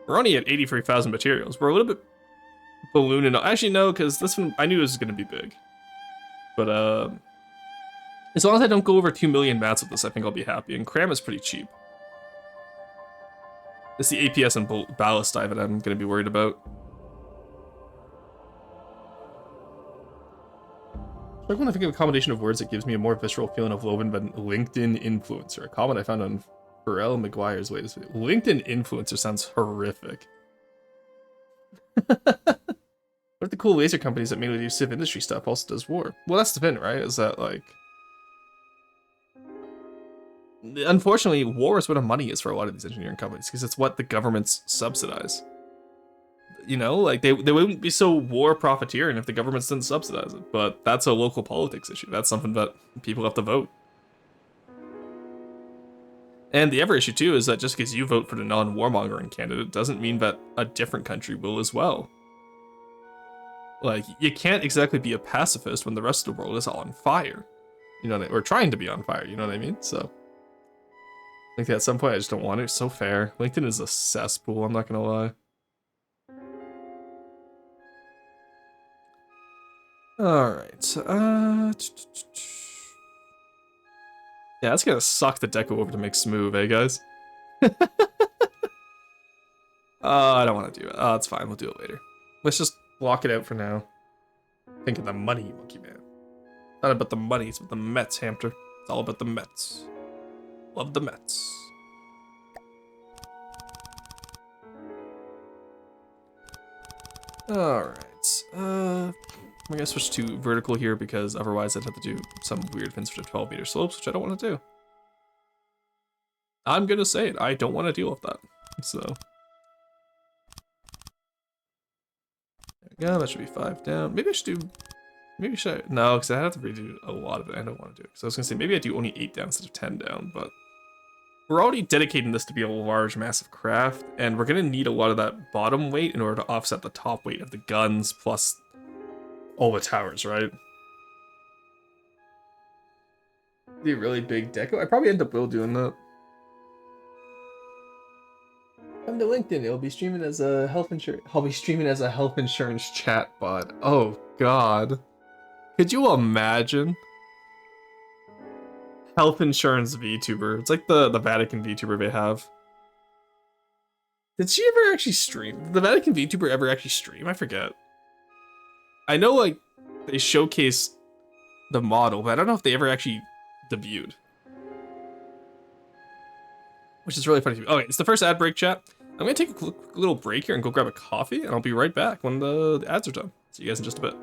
We're only at 83,000 materials. We're a little bit ballooning. Actually, no, because this one, I knew this was going to be big. But, as long as I don't go over 2 million mats with this, I think I'll be happy. And cram is pretty cheap. It's the APS and ballast die that I'm going to be worried about. I want to think of a combination of words that gives me a more visceral feeling of Loven than LinkedIn influencer. A comment I found on Pharrell McGuire's latest video. LinkedIn influencer sounds horrific. What if the cool laser companies that mainly do civ industry stuff also does war? Well, that's the thing, right? Is that like... Unfortunately, war is where the money is for a lot of these engineering companies, because it's what the governments subsidize. You know, like they wouldn't be so war profiteering if the governments didn't subsidize it. But that's a local politics issue. That's something that people have to vote. And the other issue too is that just because you vote for the non-warmongering candidate doesn't mean that a different country will as well. Like, you can't exactly be a pacifist when the rest of the world is on fire. You know what I mean? Or trying to be on fire, you know what I mean? So, I think at some point I just don't want it. It's so fair. LinkedIn is a cesspool, I'm not gonna lie. Alright, yeah, it's gonna suck the deco over to make smooth, eh, guys? I don't want to do it. It's fine, we'll do it later. Let's just block it out for now. Think of the money, monkey man. Not about the money, it's about the Mets, Hamster. It's all about the Mets. Love the Mets. Alright. We're gonna switch to vertical here because otherwise I'd have to do some weird things for 12-meter slopes, which I don't want to do. I'm gonna say it, I don't want to deal with that. So. There we go, that should be 5 down. Maybe I should do. Maybe should I? No, because I have to redo a lot of it. I don't want to do it. So I was gonna say maybe I do only 8 down instead of 10 down, but we're already dedicating this to be a large, massive craft, and we're gonna need a lot of that bottom weight in order to offset the top weight of the guns plus all the towers, right? Be a really big deco. I probably end up will doing that. Come to LinkedIn. It'll be streaming as a health insurance. I'll be streaming as a health insurance chat bot. Oh God, could you imagine? Health insurance VTuber. It's like the Vatican VTuber they have. Did she ever actually stream? Did the Vatican VTuber ever actually stream? I forget. I know like they showcased the model, but I don't know if they ever actually debuted. Which is really funny to me. Okay, it's the first ad break, chat. I'm gonna take a little break here and go grab a coffee, and I'll be right back when the ads are done. See you guys in just a bit.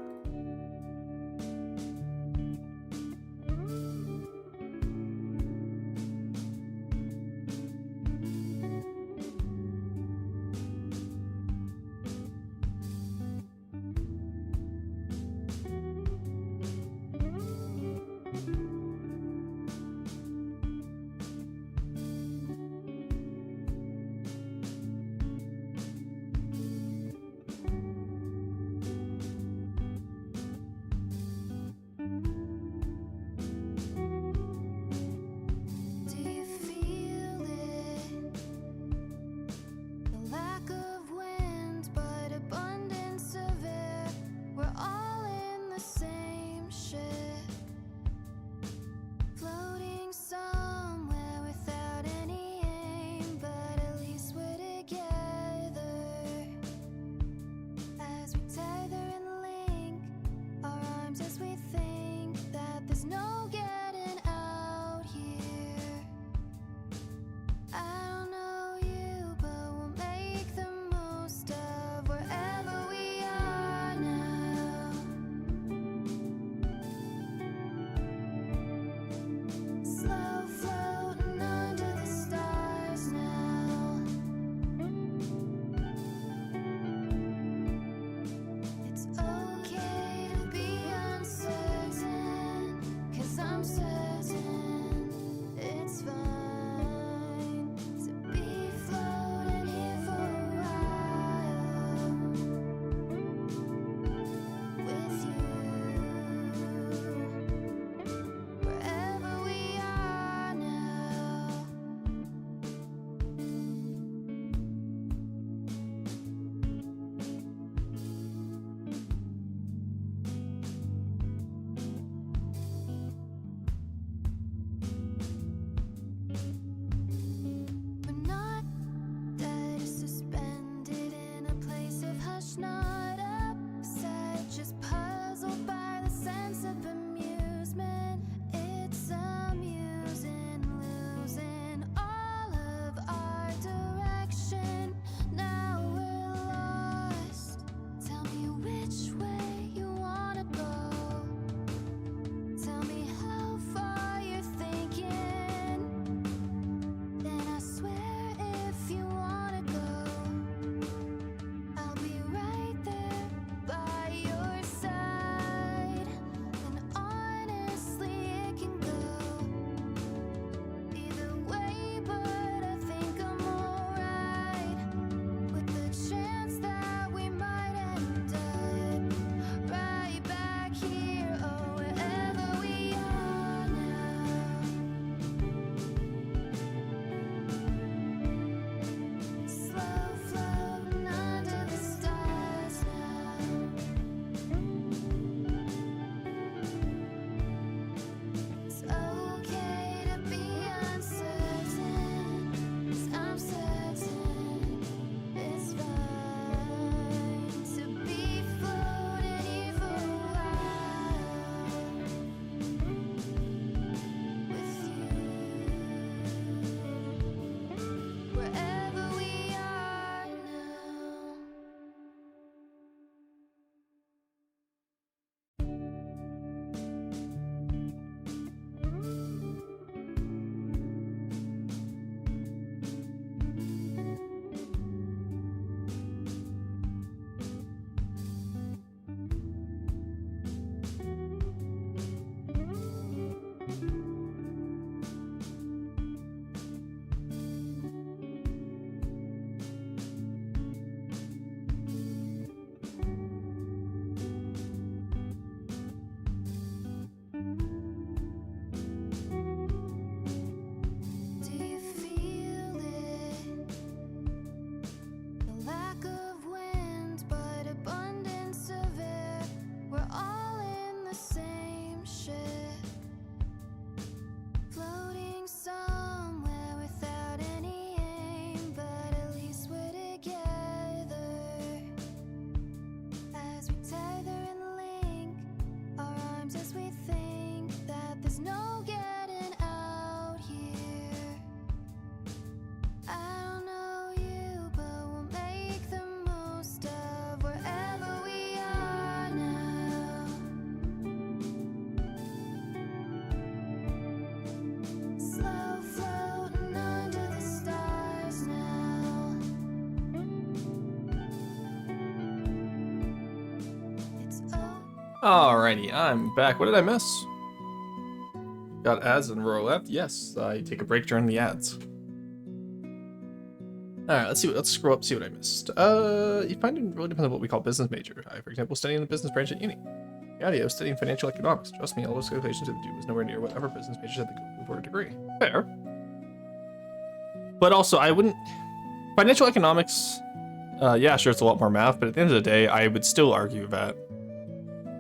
Alrighty, I'm back. What did I miss? Got ads in row left. Yes, I take a break during the ads. Alright, let's scroll up, see what I missed. You find it really depends on what we call business major. I, for example, studying the business branch at uni. The idea of studying financial economics. Trust me, all those calculations had to do was nowhere near whatever business majors had to go for a degree. Fair. But also, I wouldn't... Financial economics, yeah, sure, it's a lot more math, but at the end of the day, I would still argue that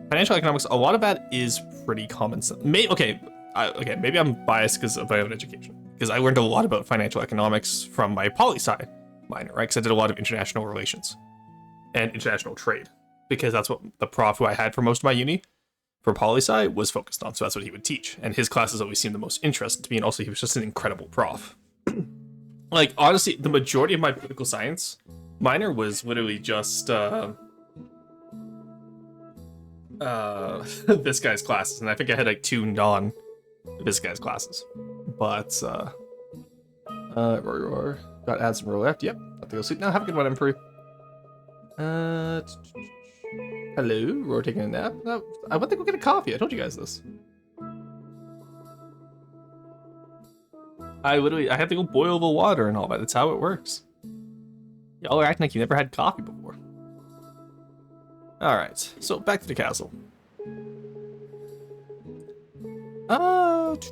financial economics, a lot of that is pretty common sense. Okay, maybe I'm biased because of my own education. Because I learned a lot about financial economics from my poli-sci minor, right? Because I did a lot of international relations and international trade. Because that's what the prof who I had for most of my uni for poli-sci was focused on. So that's what he would teach. And his classes always seemed the most interesting to me. And also, he was just an incredible prof. Like, honestly, the majority of my political science minor was literally just this guy's classes. And I think I had like 2 non-this guy's classes. But, roar. Got ads from row left. Yep. Have to go sleep now. Have a good one, Emperor. Hello, Roar taking a nap. No, I went to go get a coffee. I told you guys this. I had to go boil the water and all that. That's how it works. Y'all are acting like you never had coffee before. Alright, so back to the castle. God,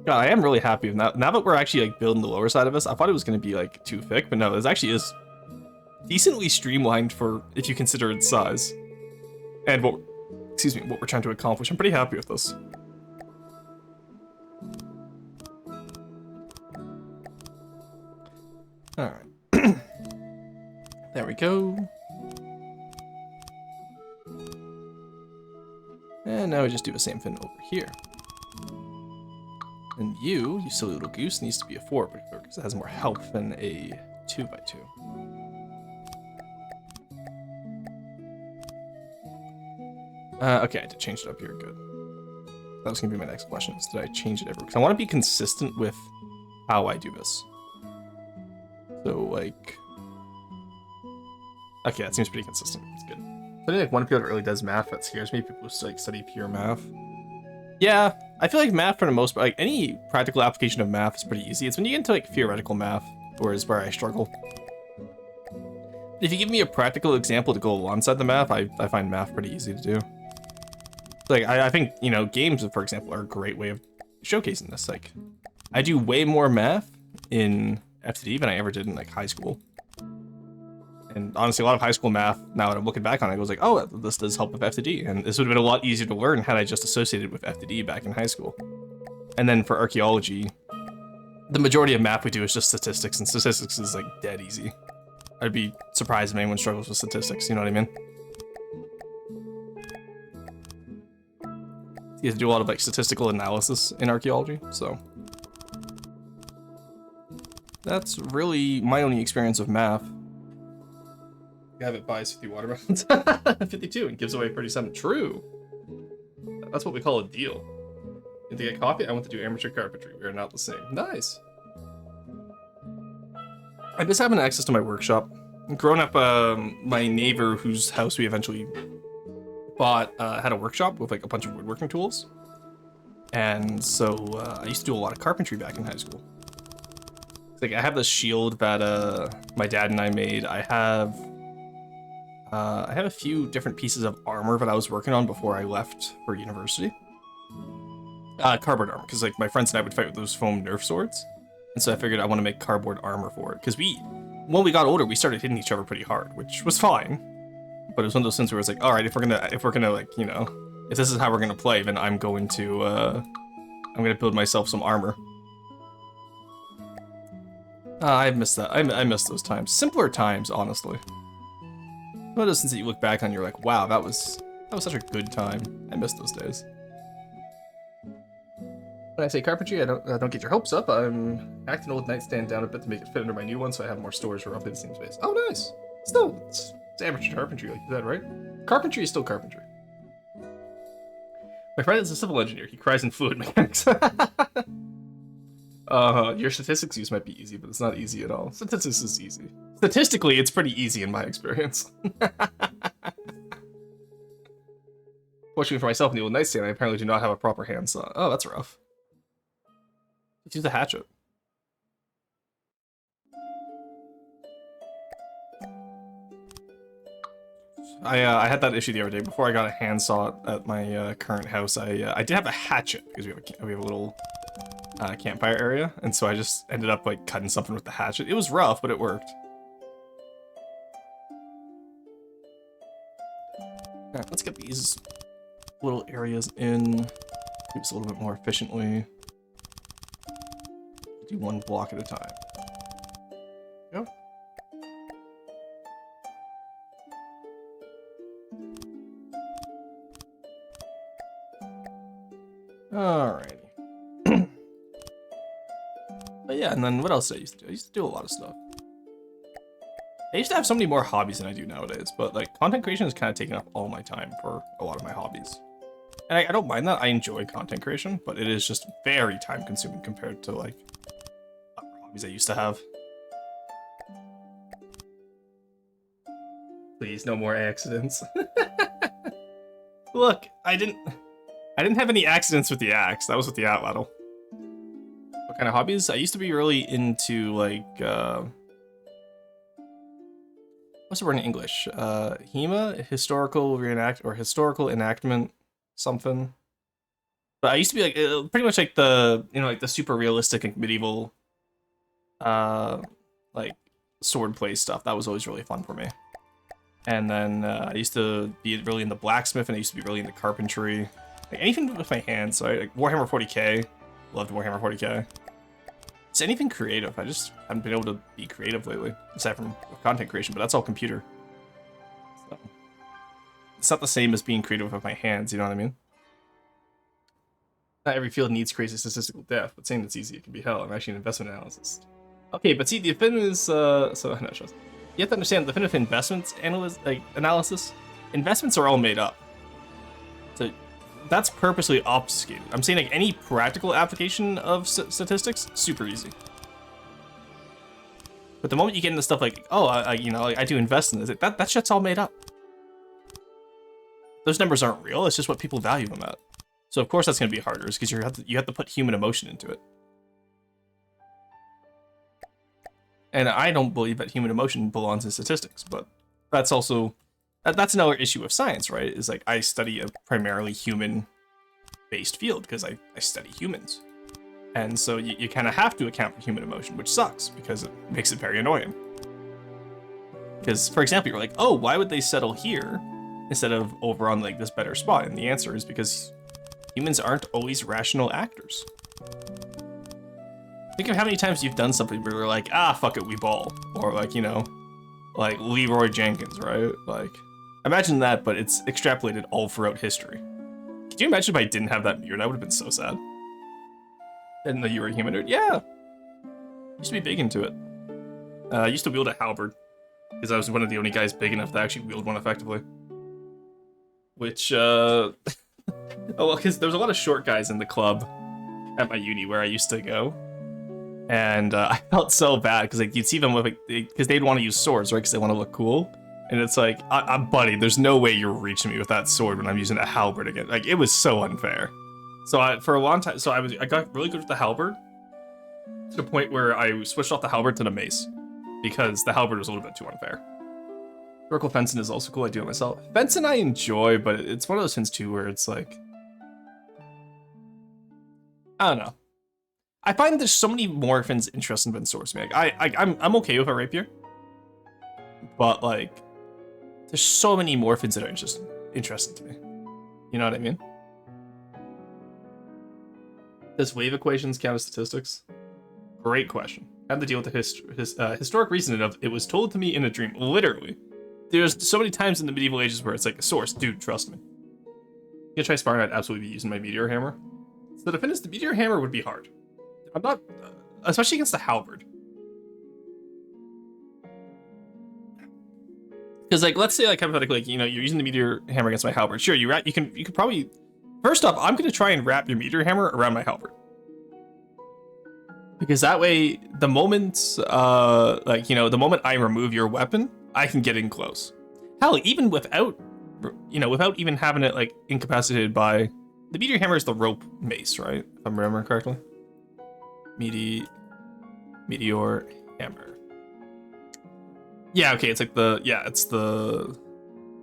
I am really happy with now that we're actually like building the lower side of this. I thought it was going to be like too thick, but no, it actually is decently streamlined for if you consider its size and what we're trying to accomplish. I'm pretty happy with this. All right, there we go. And now we just do the same thing over here. And you silly little goose, needs to be a 4 because it has more health than a 2x2. Okay, I did change it up here. Good. That was gonna be my next question. Is did I change it ever? Because I want to be consistent with how I do this. So like, okay, that seems pretty consistent. It's good. I think like one people that really does math that scares me. People who like study pure math. Yeah, I feel like math for the most part, like any practical application of math is pretty easy. It's when you get into like theoretical math, where I struggle. If you give me a practical example to go alongside the math, I find math pretty easy to do. Like I think, you know, games, for example, are a great way of showcasing this. Like, I do way more math in FTD than I ever did in like high school. And honestly, a lot of high school math, now that I'm looking back on it, I was like, oh, this does help with FTD. And this would have been a lot easier to learn had I just associated with FTD back in high school. And then for archaeology, the majority of math we do is just statistics, and statistics is like dead easy. I'd be surprised if anyone struggles with statistics, you know what I mean? You have to do a lot of like statistical analysis in archaeology, so. That's really my only experience of math. It buys 50 watermelons. 52 and gives away 37. True. That's what we call a deal. And to get coffee, I want to do amateur carpentry. We are not the same. Nice. I miss having access to my workshop. Growing up, my neighbor whose house we eventually bought had a workshop with like a bunch of woodworking tools. And so I used to do a lot of carpentry back in high school. Like I have this shield that my dad and I made. I have a few different pieces of armor that I was working on before I left for university. Cardboard armor, because like my friends and I would fight with those foam Nerf swords, and so I figured I want to make cardboard armor for it. Because when we got older, we started hitting each other pretty hard, which was fine. But it was one of those things where it's like, all right, if we're gonna like, you know, if this is how we're gonna play, then I'm gonna build myself some armor. I miss that. I miss those times. Simpler times, honestly. One of those things that you look back on, you're like, wow, that was such a good time. I miss those days. When I say carpentry, I don't get your hopes up. I'm acting old nightstand down a bit to make it fit under my new one, so I have more storage for roughly the same space. Oh, nice. Still, it's amateur carpentry, like you said, right? Carpentry is still carpentry. My friend is a civil engineer. He cries in fluid mechanics. Your statistics use might be easy, but it's not easy at all. Statistics is easy. Statistically, it's pretty easy in my experience. Fortunately for myself in the old nightstand, I apparently do not have a proper handsaw. Oh, that's rough. Let's use the hatchet. I had that issue the other day. Before I got a handsaw at my current house, I did have a hatchet because we have a little campfire area, and so I just ended up like cutting something with the hatchet. It was rough, but it worked. Alright, let's get these little areas in. Do this a little bit more efficiently. Do one block at a time. Go. Alrighty. But yeah, and then what else did I used to do? I used to do a lot of stuff. I used to have so many more hobbies than I do nowadays, but like content creation is kind of taking up all my time for a lot of my hobbies. And I don't mind that. I enjoy content creation, but it is just very time consuming compared to like other hobbies I used to have. Please, no more accidents. Look, I didn't have any accidents with the axe. That was with the atlatl. What kind of hobbies? I used to be really into like what's the word in English? HEMA, historical enactment, something. But I used to be like pretty much like the like the super realistic and medieval like sword play stuff. That was always really fun for me. And then I used to be really into blacksmith, and I used to be really into carpentry. Like anything with my hands. So like Warhammer 40k, loved Warhammer 40k. It's anything creative. I just haven't been able to be creative lately, aside from content creation. But that's all computer. So, it's not the same as being creative with my hands. You know what I mean? Not every field needs crazy statistical depth, but saying it's easy, it can be hell. I'm actually an investment analyst. Okay, but see, the definitive is so no, you have to understand the definitive investments analysis. Investments are all made up. So that's purposely obfuscated. I'm saying like any practical application of statistics, super easy. But the moment you get into stuff like, oh, I do invest in this, that shit's all made up. Those numbers aren't real. It's just what people value them at. So of course that's going to be harder, because you have to put human emotion into it. And I don't believe that human emotion belongs in statistics, but that's also that's another issue of science, right? Is like I study a primarily human-based field because I study humans. And so you kind of have to account for human emotion, which sucks because it makes it very annoying. Because, for example, you're like, oh, why would they settle here instead of over on like this better spot? And the answer is because humans aren't always rational actors. Think of how many times you've done something where you're like, ah, fuck it, we ball. Or like, like Leroy Jenkins, right? Like, imagine that, but it's extrapolated all throughout history. Could you imagine if I didn't have that beard? I would have been so sad. Didn't know you were a human nerd. Yeah. Used to be big into it. I used to wield a halberd because I was one of the only guys big enough to actually wield one effectively. Which, oh, well, because there was a lot of short guys in the club at my uni where I used to go. And I felt so bad because like you'd see them with because they'd want to use swords, right? Because they want to look cool. And it's like, I'm buddy, there's no way you're reaching me with that sword when I'm using a halberd again. Like it was so unfair. So for a long time, I got really good with the halberd to the point where I switched off the halberd to the mace because the halberd was a little bit too unfair. Circle fencing is also cool. I do it myself. Fencing I enjoy, but it's one of those things too where it's like, I don't know. I find there's so many morphins interesting than swords. Like I'm okay with a rapier, but like there's so many morphins that are interesting to me. You know what I mean? Does wave equations count as statistics? Great question. I had to deal with the historic reasoning of it was told to me in a dream. Literally, there's so many times in the medieval ages where it's like a source, dude. Trust me. You gonna try sparring? I'd absolutely be using my meteor hammer. So to finish, the meteor hammer would be hard. I'm not, especially against the halberd. Because like, let's say like hypothetically, like, you're using the meteor hammer against my halberd. Sure, you can probably. First off, I'm gonna try and wrap your meteor hammer around my halberd. Because that way, the moment, the moment I remove your weapon, I can get in close. Hell, even without you know, without even having it like incapacitated by the meteor hammer is the rope mace, right? If I'm remembering correctly. Meteor hammer. Yeah, okay, it's like it's the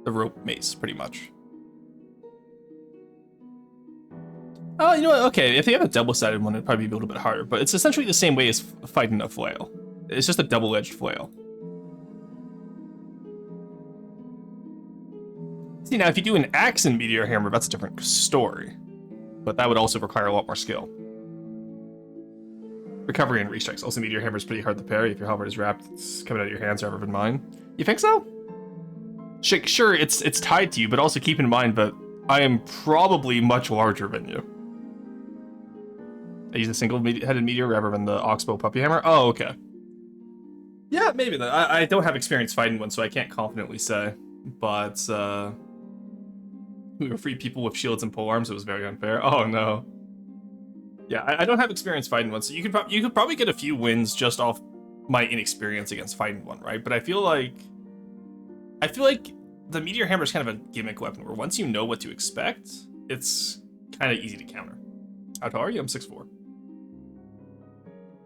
rope mace, pretty much. Oh, you know what? Okay, if they have a double-sided one, it'd probably be a little bit harder, but it's essentially the same way as fighting a flail. It's just a double-edged flail. See, now if you do an axe and meteor hammer, that's a different story. But that would also require a lot more skill. Recovery and restrikes. Also, meteor hammer is pretty hard to parry. If your halberd is wrapped, it's coming out of your hands rather than mine. You think so? Sure, it's tied to you, but also keep in mind that I am probably much larger than you. I use a single-headed meteor rather than the oxbow puppy hammer. Oh, okay. Yeah, maybe then. I don't have experience fighting one, so I can't confidently say. But we were free people with shields and polearms. It was very unfair. Oh no. Yeah, I don't have experience fighting one, so you could probably get a few wins just off my inexperience against fighting one, right? But I feel like the meteor hammer is kind of a gimmick weapon where once you know what to expect, it's kind of easy to counter. How tall are you? I'm 6'4".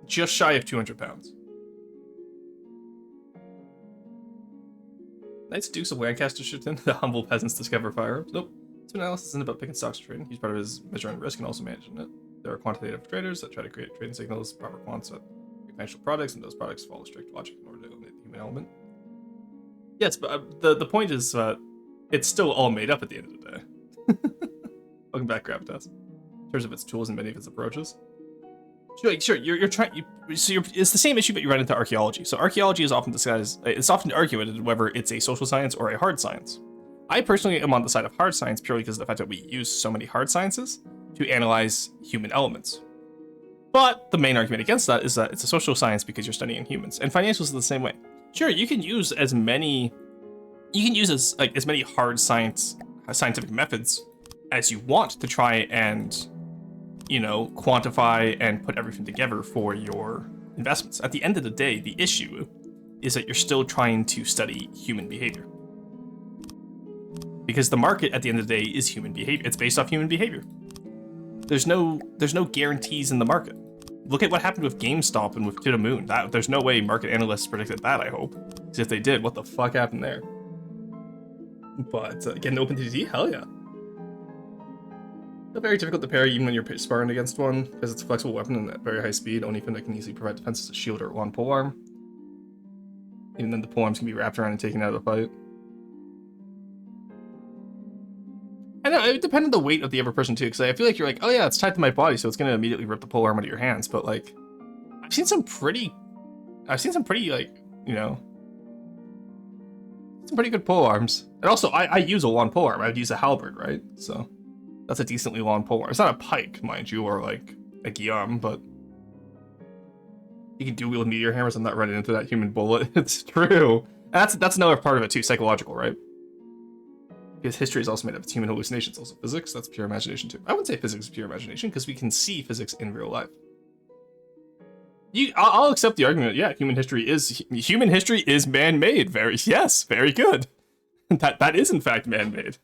Just shy of 200 pounds. Knights Dukes of Lancaster shoot in. The humble peasants discover firearms. Nope. This analysis isn't about picking stocks or trading. He's part of his measuring risk and also managing it. There are quantitative traders that try to create trading signals, proper quants at financial products, and those products follow strict logic in order to eliminate the human element. Yes, but the point is that it's still all made up at the end of the day. Welcome back, Gravitas. In terms of its tools and many of its approaches. Sure. You're trying. It's the same issue that you run into archaeology. So archaeology is often disguised. It's often argued whether it's a social science or a hard science. I personally am on the side of hard science purely because of the fact that we use so many hard sciences to analyze human elements. But the main argument against that is that it's a social science because you're studying humans, and financials is the same way. Sure, you can use as many hard scientific methods as you want to try and, you know, quantify and put everything together for your investments. At the end of the day, the issue is that you're still trying to study human behavior. Because the market at the end of the day is human behavior. It's based off human behavior. There's no guarantees in the market. Look at what happened with GameStop and with To the Moon. There's no way market analysts predicted that, I hope. Because if they did, what the fuck happened there? But getting open TDT? Hell yeah. It's very difficult to parry even when you're sparring against one, because it's a flexible weapon and at very high speed. Only thing that can easily provide defense is a shield or one polearm. Even then, the polearms can be wrapped around and taken out of the fight. I know, it depends on the weight of the other person too, because I feel like you're like, oh yeah, it's tied to my body, so it's gonna immediately rip the polearm out of your hands. But like, I've seen some pretty like, you know, some pretty good polearms. And also, I use a long polearm. I would use a halberd, right? So that's a decently long polearm. It's not a pike, mind you, or like a guillaume, but you can dual wield meteor hammers. I'm not running into that human bullet. It's true. And that's another part of it too, psychological, right? Because history is also made up of human hallucinations. Also physics, that's pure imagination too. I wouldn't say physics is pure imagination because we can see physics in real life. I'll accept the argument. Yeah, human history is man-made. Very good. That is in fact man-made.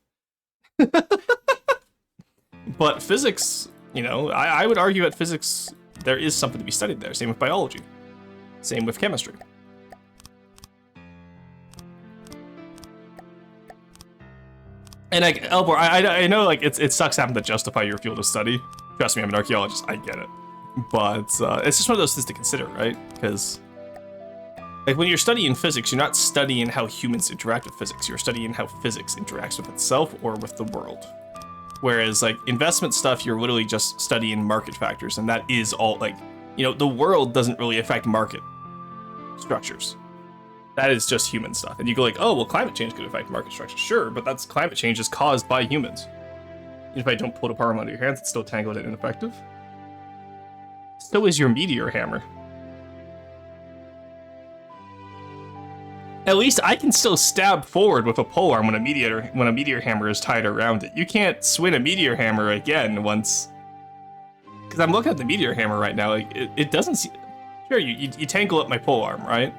But physics, you know, I would argue at physics there is something to be studied there. Same with biology. Same with chemistry. And like Elbor, I know like it sucks having to justify your field of study. Trust me, I'm an archaeologist. I get it, but it's just one of those things to consider, right? Because like when you're studying physics, you're not studying how humans interact with physics. You're studying how physics interacts with itself or with the world. Whereas like investment stuff, you're literally just studying market factors, and that is all like, you know, the world doesn't really affect market structures. That is just human stuff. And you go like, oh, well, climate change could affect market structure. Sure, but that's climate change is caused by humans. If I don't pull the power out of your hands, it's still tangled and ineffective. So is your meteor hammer. At least I can still stab forward with a polearm when a meteor hammer is tied around it. You can't swing a meteor hammer again once. Because I'm looking at the meteor hammer right now. Like it doesn't see. Sure, you tangle up my polearm, right?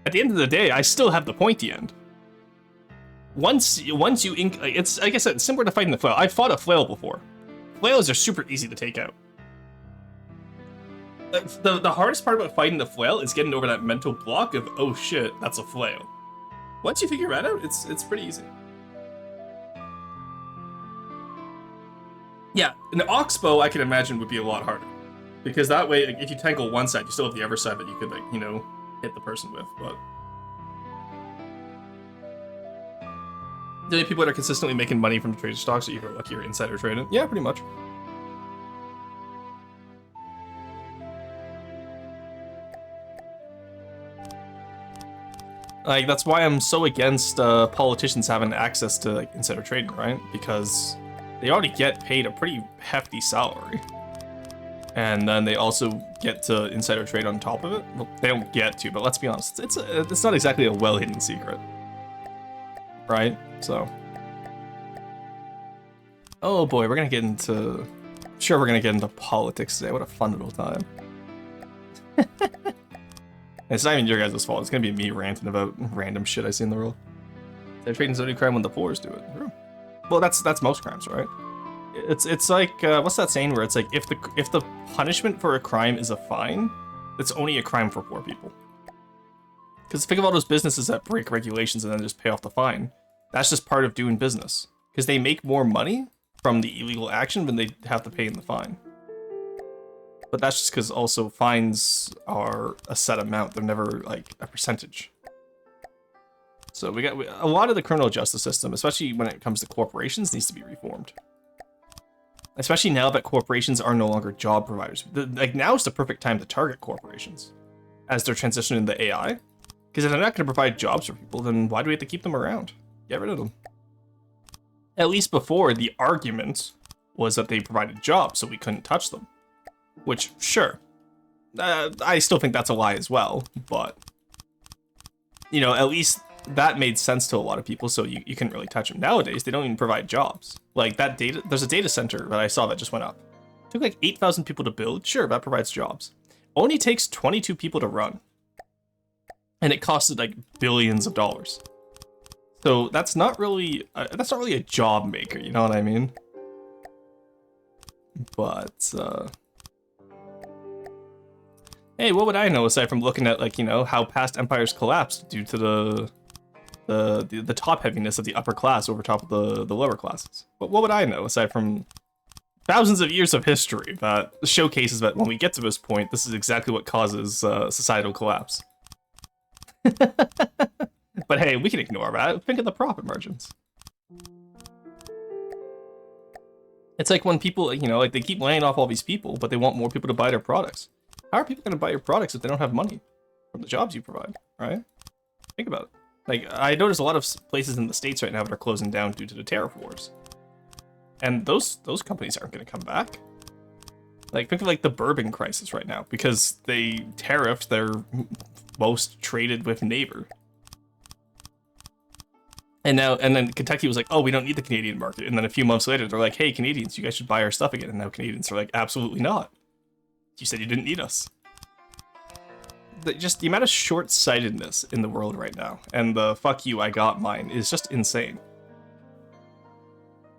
At the end of the day, I still have the pointy end. once you it's like I said, it's similar to fighting the flail. I fought a flail before. Flails are super easy to take out. The hardest part about fighting the flail is getting over that mental block of, oh shit, that's a flail. Once you figure that out, it's pretty easy. Yeah, an oxbow I can imagine would be a lot harder, because that way, like, if you tangle one side, you still have the other side that you could, like, you know, hit the person with. But the only people that are consistently making money from trader stocks are either lucky or insider trading. Yeah, pretty much. Like, that's why I'm so against politicians having access to, like, insider trading, right? Because they already get paid a pretty hefty salary. And then they also get to insider trade on top of it. Well, they don't get to, but let's be honest, it's not exactly a well-hidden secret. Right? So. Oh boy, we're gonna get into... Sure, we're gonna get into politics today. What a fun little time. It's not even your guys' fault. It's gonna be me ranting about random shit I see in the world. They're trading's the only crime when the poor do it. Well, that's most crimes, right? It's like what's that saying where it's like if the punishment for a crime is a fine, it's only a crime for poor people. Because think of all those businesses that break regulations and then just pay off the fine. That's just part of doing business. Because they make more money from the illegal action than they have to pay in the fine. But that's just because also fines are a set amount. They're never like a percentage. So we got a lot of the criminal justice system, especially when it comes to corporations, needs to be reformed. Especially now that corporations are no longer job providers. Like now is the perfect time to target corporations as they're transitioning into AI. Because if they're not going to provide jobs for people, then why do we have to keep them around? Get rid of them. At least before, the argument was that they provided jobs, so we couldn't touch them. Which, sure, I still think that's a lie as well, but, you know, at least that made sense to a lot of people, so you couldn't really touch them. Nowadays, they don't even provide jobs. Like, there's a data center that I saw that just went up. It took like 8,000 people to build. Sure, that provides jobs. Only takes 22 people to run. And it costed like billions of dollars. So that's not really a job maker, you know what I mean? But, hey, what would I know aside from looking at, like, you know, how past empires collapsed due to the top heaviness of the upper class over top of the lower classes? But what would I know aside from thousands of years of history that showcases that when we get to this point, this is exactly what causes societal collapse? But hey, we can ignore that. Think of the profit margins. It's like when people, you know, like they keep laying off all these people, but they want more people to buy their products. How are people going to buy your products if they don't have money from the jobs you provide, right? Think about it. Like, I notice a lot of places in the States right now that are closing down due to the tariff wars. And those companies aren't going to come back. Like, think of like the bourbon crisis right now, because they tariffed their most traded with neighbor. And then Kentucky was like, oh, we don't need the Canadian market. And then a few months later, they're like, hey, Canadians, you guys should buy our stuff again. And now Canadians are like, absolutely not. You said you didn't need us. Just the amount of short-sightedness in the world right now, and the fuck you, I got mine, is just insane.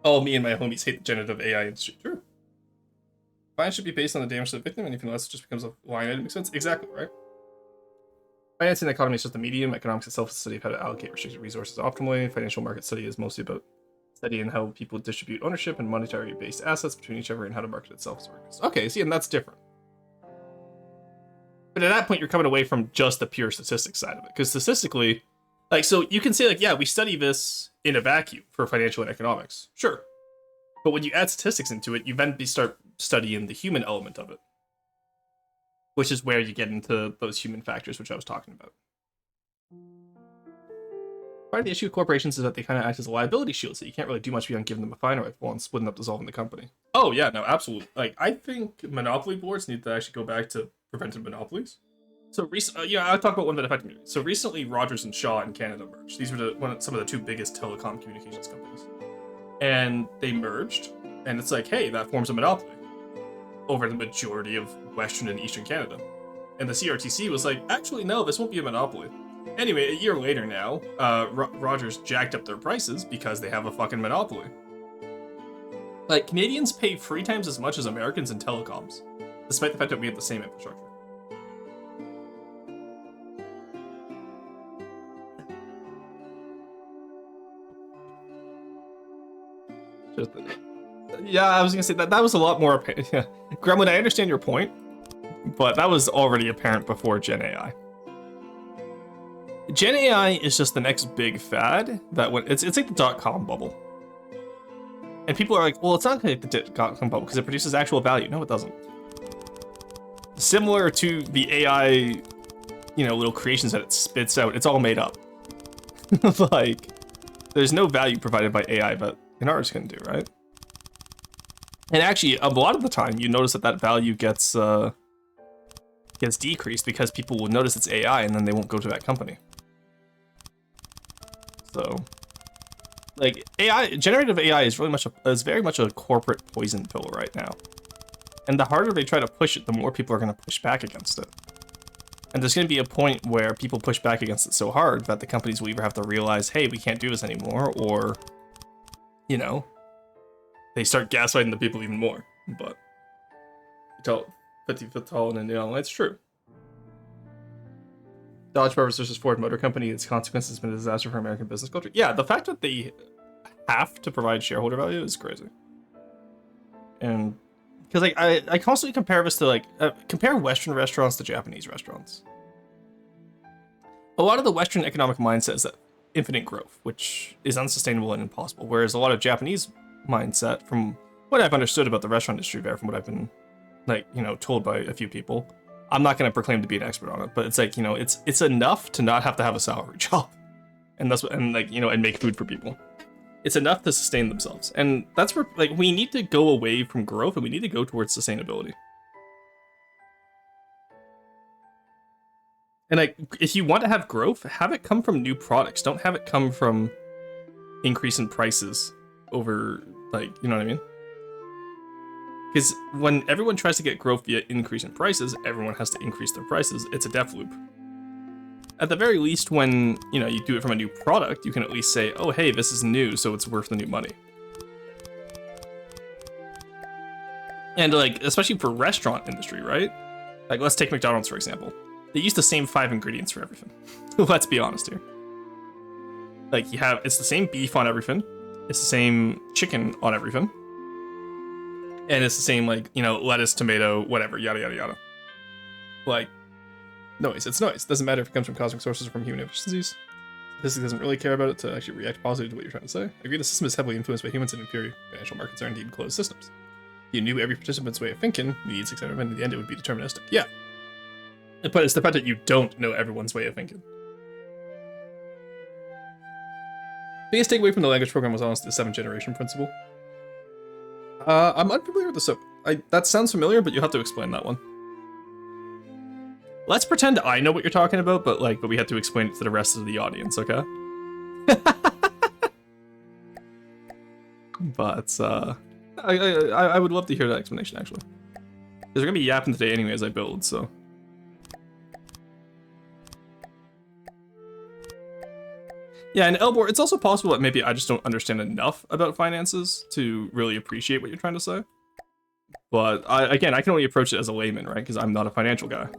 Oh, me and my homies hate the generative AI industry. True. Finance should be based on the damage to the victim, anything less just becomes a line item. Makes sense? Exactly, right? Financing the economy is just a medium. Economics itself is a study of how to allocate restricted resources optimally. Financial market study is mostly about studying how people distribute ownership and monetary-based assets between each other and how the market itself is organized. Okay, see, and that's different. But at that point, you're coming away from just the pure statistics side of it. Because statistically, like, so you can say, like, yeah, we study this in a vacuum for financial and economics. Sure. But when you add statistics into it, you then start studying the human element of it. Which is where you get into those human factors, which I was talking about. Part of the issue with corporations is that they kind of act as a liability shield, so you can't really do much beyond giving them a fine or and splitting up dissolving the company. Oh, yeah, no, absolutely. Like, I think monopoly boards need to actually go back to preventive monopolies. So, I'll talk about one that affected me. So, recently, Rogers and Shaw in Canada merged. These were some of the two biggest telecom communications companies. And they merged, and it's like, hey, that forms a monopoly over the majority of Western and Eastern Canada. And the CRTC was like, actually, no, this won't be a monopoly. Anyway, a year later now, Rogers jacked up their prices because they have a fucking monopoly. Like, Canadians pay 3 times as much as Americans in telecoms, despite the fact that we have the same infrastructure. Yeah, I was gonna say that was a lot more apparent. Yeah. Gremlin, I understand your point, but that was already apparent before Gen AI. Gen AI is just the next big fad that when it's like the .com bubble. And people are like, well, it's not like the .com bubble because it produces actual value. No, it doesn't. Similar to the AI, little creations that it spits out, it's all made up. Like, there's no value provided by AI that an artist can do, right? And actually, a lot of the time, you notice that value gets decreased because people will notice it's AI and then they won't go to that company. So, like, generative AI is very much a corporate poison pill right now. And the harder they try to push it, the more people are going to push back against it. And there's going to be a point where people push back against it so hard that the companies will either have to realize, hey, we can't do this anymore, or, they start gaslighting the people even more. But, 50 foot tall and it's true. Dodge Brothers versus Ford Motor Company, its consequences has been a disaster for American business culture. Yeah, the fact that they have to provide shareholder value is crazy. And because like I constantly compare this to compare Western restaurants to Japanese restaurants. A lot of the Western economic mindset is that infinite growth, which is unsustainable and impossible. Whereas a lot of Japanese mindset, from what I've understood about the restaurant industry there, from what I've been told by a few people, I'm not going to proclaim to be an expert on it, but it's like, it's enough to not have to have a salary job, and make food for people. It's enough to sustain themselves, and that's where we need to go away from growth and we need to go towards sustainability. And if you want to have growth, have it come from new products. Don't have it come from increase in prices over, you know what I mean? Because when everyone tries to get growth via increase in prices, everyone has to increase their prices. It's a death loop. At the very least, when you do it from a new product, you can at least say, oh, hey, this is new, so it's worth the new money. And especially for restaurant industry, right? Let's take McDonald's, for example. They use the same 5 ingredients for everything. Let's be honest here. It's the same beef on everything. It's the same chicken on everything. And it's the same, lettuce, tomato, whatever, yada, yada, yada. Noise. It's noise. Doesn't matter if it comes from cosmic sources or from human efficiencies. Statistics doesn't really care about it to actually react positively to what you're trying to say. I agree the system is heavily influenced by humans and inferior financial markets are indeed closed systems. You knew every participant's way of thinking, needs, etc., and in the end it would be deterministic. Yeah. But it's the fact that you don't know everyone's way of thinking. Biggest takeaway from the language program was honestly the 7th generation principle. I'm unfamiliar with the that sounds familiar, but you'll have to explain that one. Let's pretend I know what you're talking about, but we have to explain it to the rest of the audience, okay? But I would love to hear that explanation actually. Because we're gonna be yapping today anyway as I build, so. Yeah, and Elbor, it's also possible that maybe I just don't understand enough about finances to really appreciate what you're trying to say. But I can only approach it as a layman, right? Because I'm not a financial guy.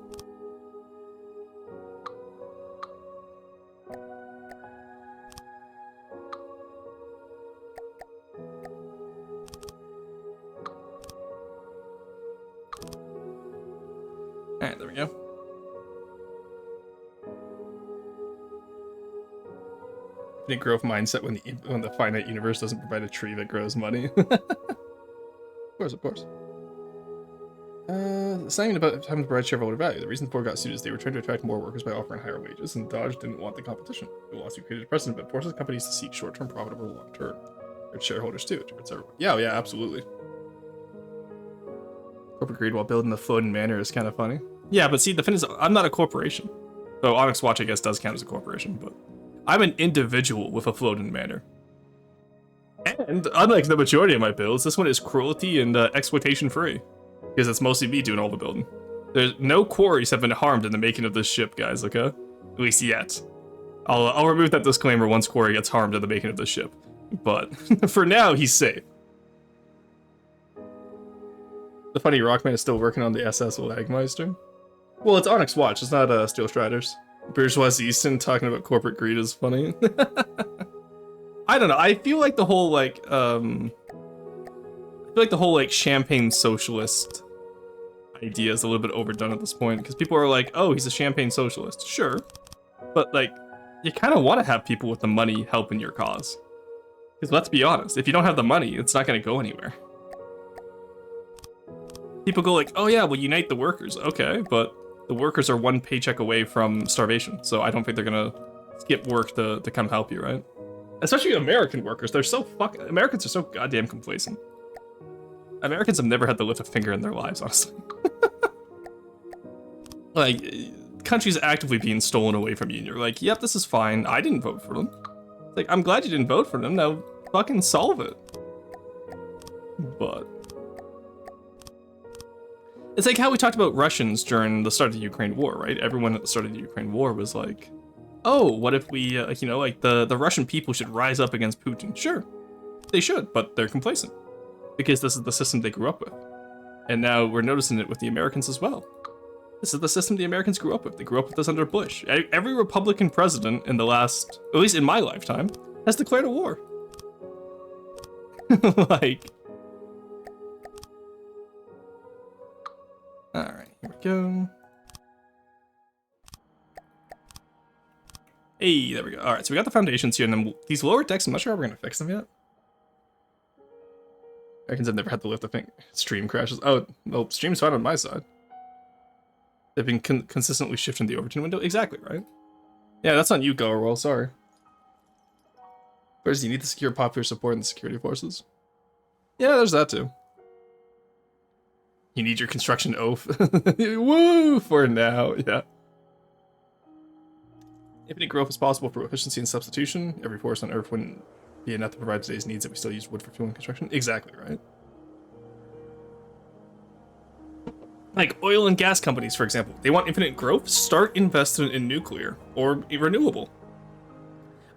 Alright, there we go. Infinite growth mindset when the finite universe doesn't provide a tree that grows money. Of course. It's not even about having to provide shareholder value. The reason Ford got sued is they were trying to attract more workers by offering higher wages, and Dodge didn't want the competition. The lawsuit created a precedent that forces companies to seek short-term profit over long-term. Their shareholders too. Yeah, absolutely. Corporate greed while building the floating manor is kind of funny. Yeah, but see, the thing is, I'm not a corporation. So Onyx Watch, I guess, does count as a corporation, but I'm an individual with a floating manor. And unlike the majority of my builds, this one is cruelty and exploitation free. Because it's mostly me doing all the building. There's no quarries have been harmed in the making of this ship, guys, okay? At least yet. I'll remove that disclaimer once Corey gets harmed in the making of the ship. But for now, he's safe. The funny Rockman is still working on the SS Lagmeister. Well, it's Onyx Watch, it's not Steel Striders. Bourgeoisie Easton talking about corporate greed is funny. I don't know, I feel like the whole, champagne socialist idea is a little bit overdone at this point, because people are like, oh, he's a champagne socialist. Sure. But, like, you kind of want to have people with the money helping your cause. Because let's be honest, if you don't have the money, it's not going to go anywhere. People go like, oh yeah, we'll unite the workers. Okay, but the workers are one paycheck away from starvation, so I don't think they're gonna skip work to come help you, right? Especially American workers, Americans are so goddamn complacent. Americans have never had to lift a finger in their lives, honestly. Like, countries actively being stolen away from you, and you're like, yep, this is fine, I didn't vote for them. Like, I'm glad you didn't vote for them, now fucking solve it. But it's like how we talked about Russians during the start of the Ukraine war, right? Everyone at the start of the Ukraine war was like, oh, what if we, the Russian people should rise up against Putin? Sure, they should, but they're complacent. Because this is the system they grew up with. And now we're noticing it with the Americans as well. This is the system the Americans grew up with. They grew up with this under Bush. Every Republican president in the last, at least in my lifetime, has declared a war. Like... Alright, here we go. Hey, there we go. Alright, so we got the foundations here, and then these lower decks, I'm not sure how we're gonna fix them yet. Americans have never had to lift a thing. Stream crashes. Oh, well, stream's fine on my side. They've been consistently shifting the overton window. Exactly, right? Yeah, that's on you, Goerwell, sorry. Whereas you need to secure popular support in the security forces. Yeah, there's that too. You need your construction oath. Woo! For now, yeah. Infinite growth is possible for efficiency and substitution. Every forest on Earth wouldn't be enough to provide today's needs if we still use wood for fuel and construction. Exactly, right? Like oil and gas companies, for example. They want infinite growth? Start investing in nuclear or renewable.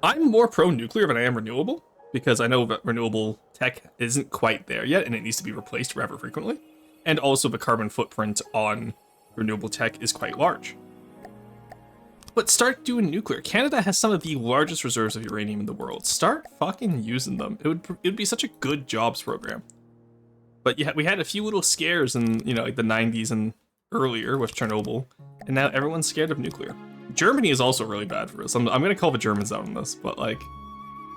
I'm more pro-nuclear than I am renewable, because I know that renewable tech isn't quite there yet, and it needs to be replaced rather frequently. And also the carbon footprint on renewable tech is quite large. But start doing nuclear. Canada has some of the largest reserves of uranium in the world. Start fucking using them. It would be such a good jobs program. But yeah, we had a few little scares in, like the 90s and earlier with Chernobyl, and now everyone's scared of nuclear. Germany is also really bad for us. I'm gonna call the Germans out on this, but like,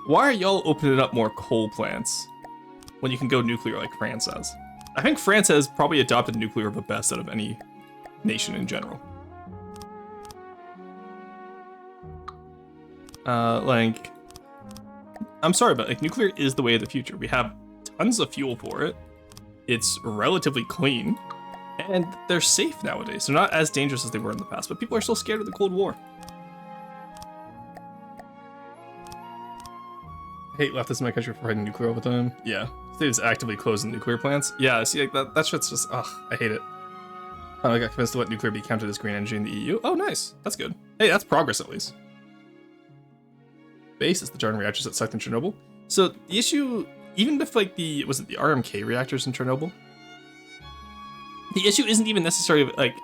why are y'all opening up more coal plants when you can go nuclear like France has? I think France has probably adopted nuclear the best out of any nation in general. I'm sorry, but like nuclear is the way of the future. We have tons of fuel for it. It's relatively clean, and they're safe nowadays. They're not as dangerous as they were in the past, but people are still scared of the Cold War. I hate leftists in my country for hiding nuclear all the time. Yeah, states actively closing nuclear plants. Yeah, see, like that shit's just, ugh, I hate it. I got convinced to let nuclear be counted as green energy in the EU. Oh, nice. That's good. Hey, that's progress at least. Base is the Jarn reactors that sucked in Chernobyl. So the issue, even with like the RMK reactors in Chernobyl? The issue isn't even necessarily like,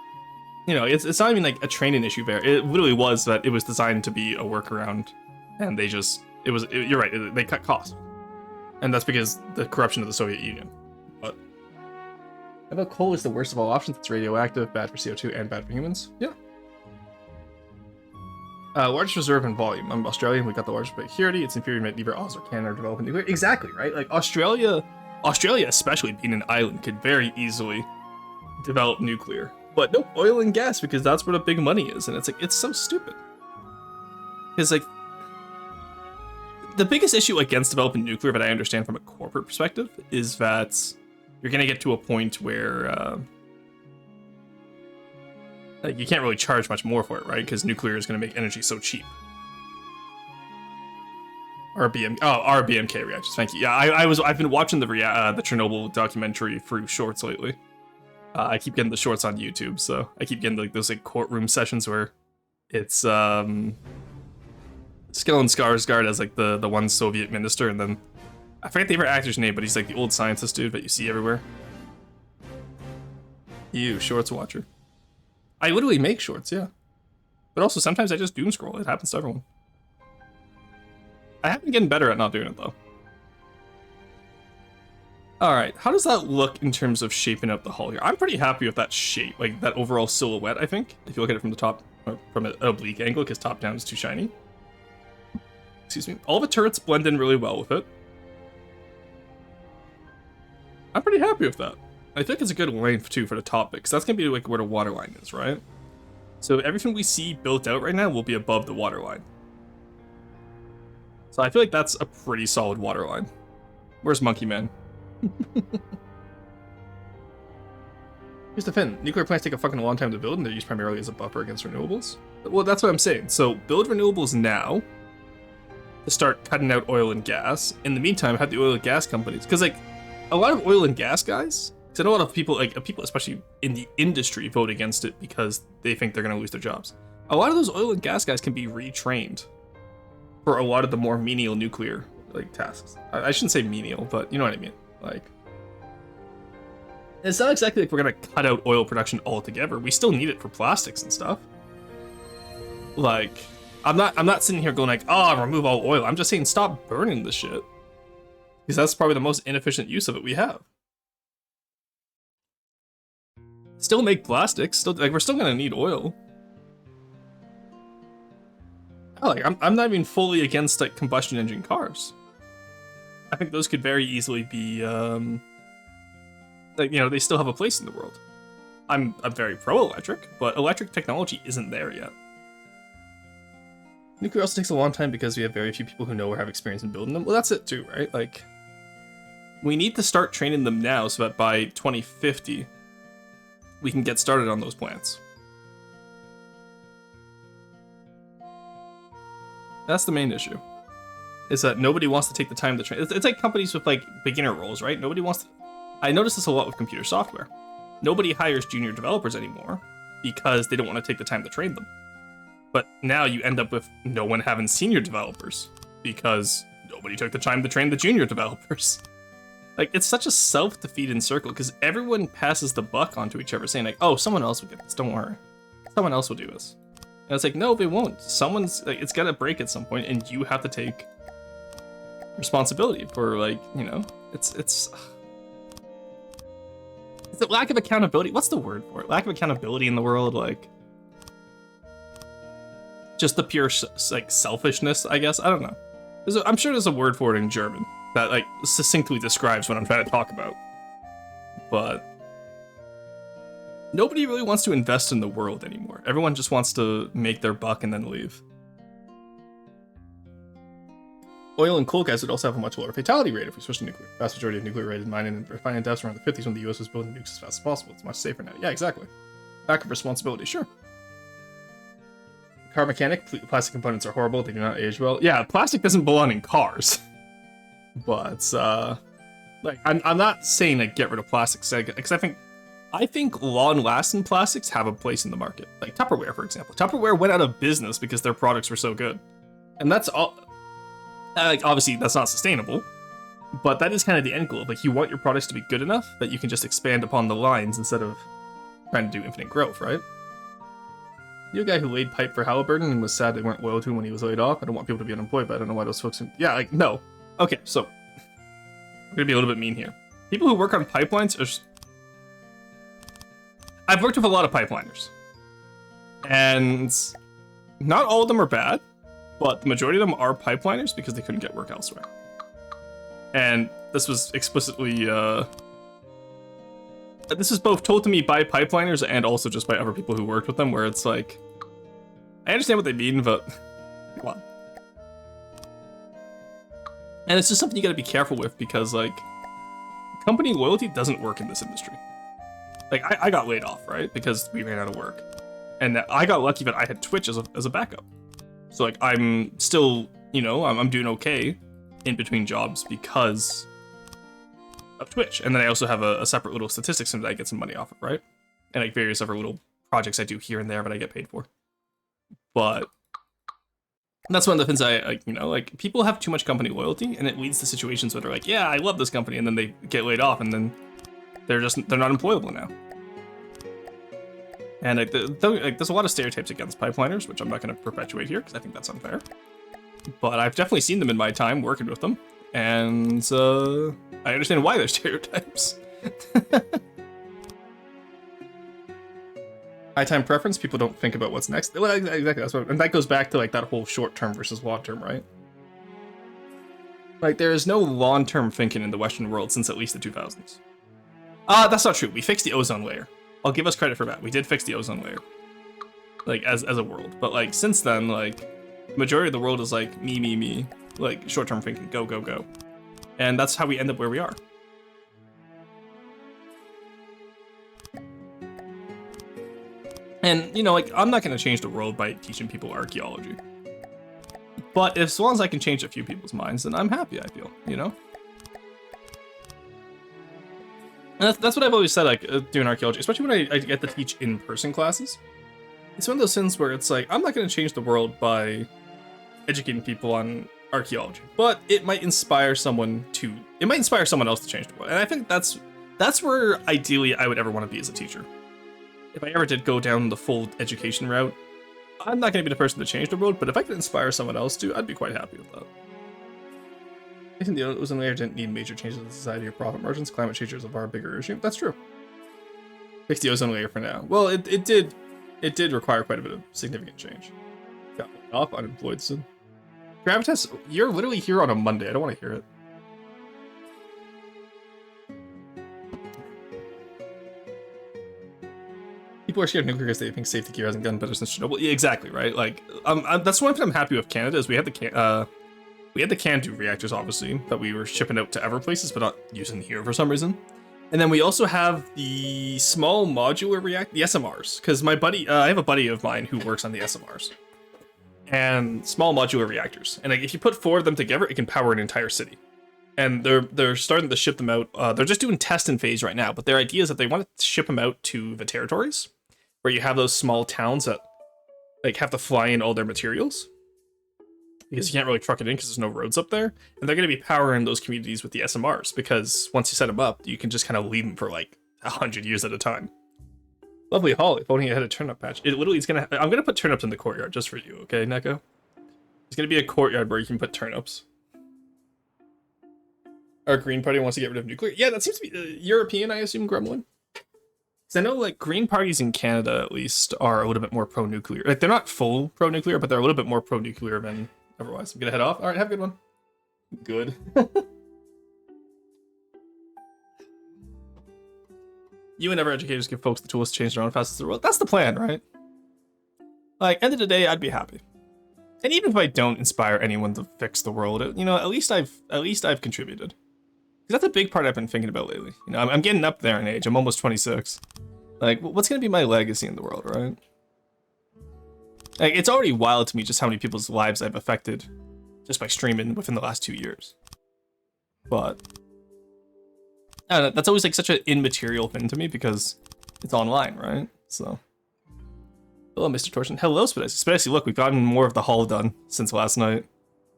it's not even like a training issue there. It literally was that it was designed to be a workaround, and they just, you're right, they cut costs. And that's because the corruption of the Soviet Union. But I thought coal is the worst of all options. It's radioactive, bad for CO2, and bad for humans. Yeah. Largest reserve in volume. I'm Australian, we got the largest security. It's inferior to neither Oz or Canada developing nuclear. Exactly, right? Like Australia especially being an island, could very easily develop nuclear. But nope, oil and gas, because that's where the big money is. And it's like, it's so stupid. Because like, the biggest issue against developing nuclear that I understand from a corporate perspective is that you're going to get to a point where like you can't really charge much more for it, right? Because nuclear is going to make energy so cheap. RBMK reactors. Thank you. Yeah, I've been watching the Chernobyl documentary through shorts lately. I keep getting the shorts on YouTube, so I keep getting like those like courtroom sessions where it's Stellan Skarsgård as like the one Soviet minister, and then I forget the other actor's name, but he's like the old scientist dude that you see everywhere. You shorts watcher. I literally make shorts, yeah. But also sometimes I just doom scroll. It happens to everyone. I have been getting better at not doing it though. Alright, how does that look in terms of shaping up the hull here? I'm pretty happy with that shape, like that overall silhouette, I think. If you look at it from the top, or from an oblique angle, because top down is too shiny. Excuse me. All the turrets blend in really well with it. I'm pretty happy with that. I think it's a good length too for the top bit, because that's going to be like where the water line is, right? So everything we see built out right now will be above the water line. So I feel like that's a pretty solid water line. Where's Monkey Man? Here's the thing. Nuclear plants take a fucking long time to build, and they're used primarily as a buffer against renewables. Well, that's what I'm saying. So build renewables now to start cutting out oil and gas. In the meantime, have the oil and gas companies, because like a lot of oil and gas guys, because I know a lot of people, like people especially in the industry, vote against it because they think they're going to lose their jobs. A lot of those oil and gas guys can be retrained for a lot of the more menial nuclear like tasks. I shouldn't say menial, but you know what I mean. Like, it's not exactly like we're gonna cut out oil production altogether. We still need it for plastics and stuff. Like, I'm not sitting here going like, oh, remove all oil. I'm just saying stop burning the shit, because that's probably the most inefficient use of it we have. Still make plastics. Still, like, we're still gonna need oil. Oh, like, I'm not even fully against like combustion engine cars. I think those could very easily be, like, you know, they still have a place in the world. I'm very pro-electric, but electric technology isn't there yet. Nuclear also takes a long time because we have very few people who know or have experience in building them. Well, that's it too, right? Like, we need to start training them now so that by 2050, we can get started on those plants. That's the main issue. Is that nobody wants to take the time to train. It's like companies with like beginner roles, right? Nobody wants to. I notice this a lot with computer software. Nobody hires junior developers anymore because they don't want to take the time to train them. But now you end up with no one having senior developers because nobody took the time to train the junior developers. Like, it's such a self-defeating circle because everyone passes the buck onto each other saying like, oh, someone else will get this, don't worry. Someone else will do this. And it's like, no, they won't. Someone's, like, it's gotta break at some point and you have to take responsibility for, like, you know, it's a lack of accountability. What's the word for it? Lack of accountability in the world, like, just the pure like selfishness, I guess. I don't know. I'm sure there's a word for it in German that like succinctly describes what I'm trying to talk about. But nobody really wants to invest in the world anymore. Everyone just wants to make their buck and then leave. Oil and coal guys would also have a much lower fatality rate if we switched to nuclear. Vast majority of nuclear-rated mining and refining deaths were in the 50s when the US was building nukes as fast as possible. It's much safer now. Yeah, exactly. Lack of responsibility, sure. Car mechanic, plastic components are horrible. They do not age well. Yeah, plastic doesn't belong in cars. But, like, I'm not saying like get rid of plastics, because I think long-lasting plastics have a place in the market. Like Tupperware, for example. Tupperware went out of business because their products were so good. And that's all. Like, obviously, that's not sustainable, but that is kind of the end goal. Like, you want your products to be good enough that you can just expand upon the lines instead of trying to do infinite growth, right? You a guy who laid pipe for Halliburton and was sad they weren't loyal to him when he was laid off. I don't want people to be unemployed, but I don't know why those folks... Yeah, like, no. Okay, so I'm gonna be a little bit mean here. People who work on pipelines are... I've worked with a lot of pipeliners, and not all of them are bad, but the majority of them are pipeliners because they couldn't get work elsewhere. And this was explicitly, this is both told to me by pipeliners and also just by other people who worked with them, where it's like, I understand what they mean, but come on. And it's just something you gotta be careful with because, like, company loyalty doesn't work in this industry. Like, I got laid off, right? Because we ran out of work. And I got lucky that I had Twitch as a backup. So, like, I'm still, you know, I'm doing okay in between jobs because of Twitch. And then I also have a separate little statistics that I get some money off of, right? And, like, various other little projects I do here and there that I get paid for. But And that's one of the things you know, like people have too much company loyalty, and it leads to situations where they're like, yeah, I love this company, and then they get laid off, and then they're not employable now. And like, there's a lot of stereotypes against pipeliners, which I'm not going to perpetuate here because I think that's unfair. But I've definitely seen them in my time working with them, and I understand why they're stereotypes. High time preference, people don't think about what's next. Well, exactly, that's what, and that goes back to like that whole short term versus long term, right? Like there is no long term thinking in the Western world since at least the 2000s. That's not true. We fixed the ozone layer. I'll give us credit for that. We did fix the ozone layer, like as a world. But like since then, like the majority of the world is like me, like short term thinking, go go go, and that's how we end up where we are. And, you know, like, I'm not going to change the world by teaching people archaeology. But as long as I can change a few people's minds, then I'm happy, I feel, you know? And that's what I've always said, like, doing archaeology, especially when I get to teach in-person classes. It's one of those things where it's like, I'm not going to change the world by educating people on archaeology. But it might inspire someone else to change the world. And I think that's where, ideally, I would ever want to be as a teacher. If I ever did go down the full education route, I'm not going to be the person to change the world, but if I could inspire someone else to, I'd be quite happy with that. I think the ozone layer didn't need major changes in society or profit margins. Climate change is a far bigger issue. That's true. Fix the ozone layer for now. Well, it did require quite a bit of significant change. Got off, unemployed soon. Gravitas, you're literally here on a Monday. I don't want to hear it. People are scared of nuclear because they think safety gear hasn't gotten better since Chernobyl. Yeah, exactly, right? Like, that's one thing I'm happy with Canada is we had the CANDU reactors, obviously, that we were shipping out to other places, but not using here for some reason. And then we also have the small modular reactor, the SMRs, because my buddy, I have a buddy of mine who works on the SMRs, and small modular reactors. And like, if you put 4 of them together, it can power an entire city. And they're starting to ship them out. They're just doing testing phase right now, but their idea is that they want to ship them out to the territories, where you have those small towns that like have to fly in all their materials because you can't really truck it in because there's no roads up there. And they're going to be powering those communities with the SMRs because once you set them up, you can just kind of leave them for like 100 years at a time. Lovely Holly, if only I had a turnip patch. It literally is I'm going to put turnips in the courtyard just for you, okay, Neko? There's going to be a courtyard where you can put turnips. Our Green Party wants to get rid of nuclear. Yeah, that seems to be European, I assume, Gremlin. Because I know, like, Green parties in Canada, at least, are a little bit more pro-nuclear. Like, they're not full pro-nuclear, but they're a little bit more pro-nuclear than otherwise. I'm gonna head off. All right, have a good one. Good. You and other educators give folks the tools to change their own facets of the world. That's the plan, right? Like, end of the day, I'd be happy. And even if I don't inspire anyone to fix the world, you know, at least I've contributed. That's a big part I've been thinking about lately. You know, I'm getting up there in age. I'm almost 26. Like, what's gonna be my legacy in the world, right? Like, it's already wild to me just how many people's lives I've affected just by streaming within the last 2 years. But I don't know, that's always like such an immaterial thing to me because it's online, right? So, hello, Mr. Torsion. Hello, Spidacy. Spidacy, look, we've gotten more of the haul done since last night.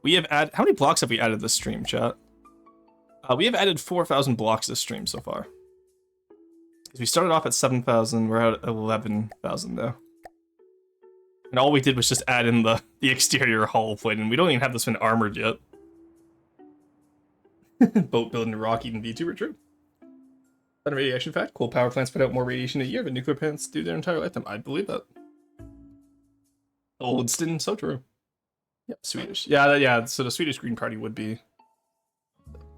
We have added, how many blocks have we added this stream, chat? We have added 4,000 blocks this stream so far. We started off at 7,000, we're at 11,000 now. And all we did was just add in the exterior hull plate, and we don't even have this one armored yet. Boat building rock eating VTuber, true. Better radiation fact, coal power plants put out more radiation a year than nuclear plants do their entire lifetime. I believe that. Oldston, so true. Yep, Swedish. Yeah, so the Swedish Green Party would be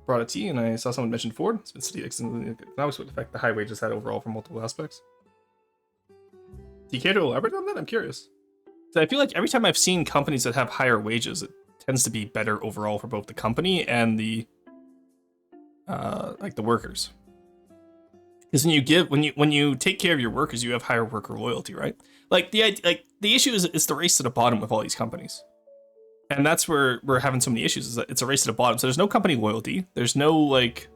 brought a tea, and I saw someone mention Ford. It's been city economics would affect the high wages had overall from multiple aspects. Do you care to elaborate on that? I'm curious. So I feel like every time I've seen companies that have higher wages, it tends to be better overall for both the company and the like the workers. Because when you take care of your workers, you have higher worker loyalty, right? Like the issue is the race to the bottom with all these companies. And that's where we're having so many issues, is that it's a race to the bottom. So there's no company loyalty. There's no, like,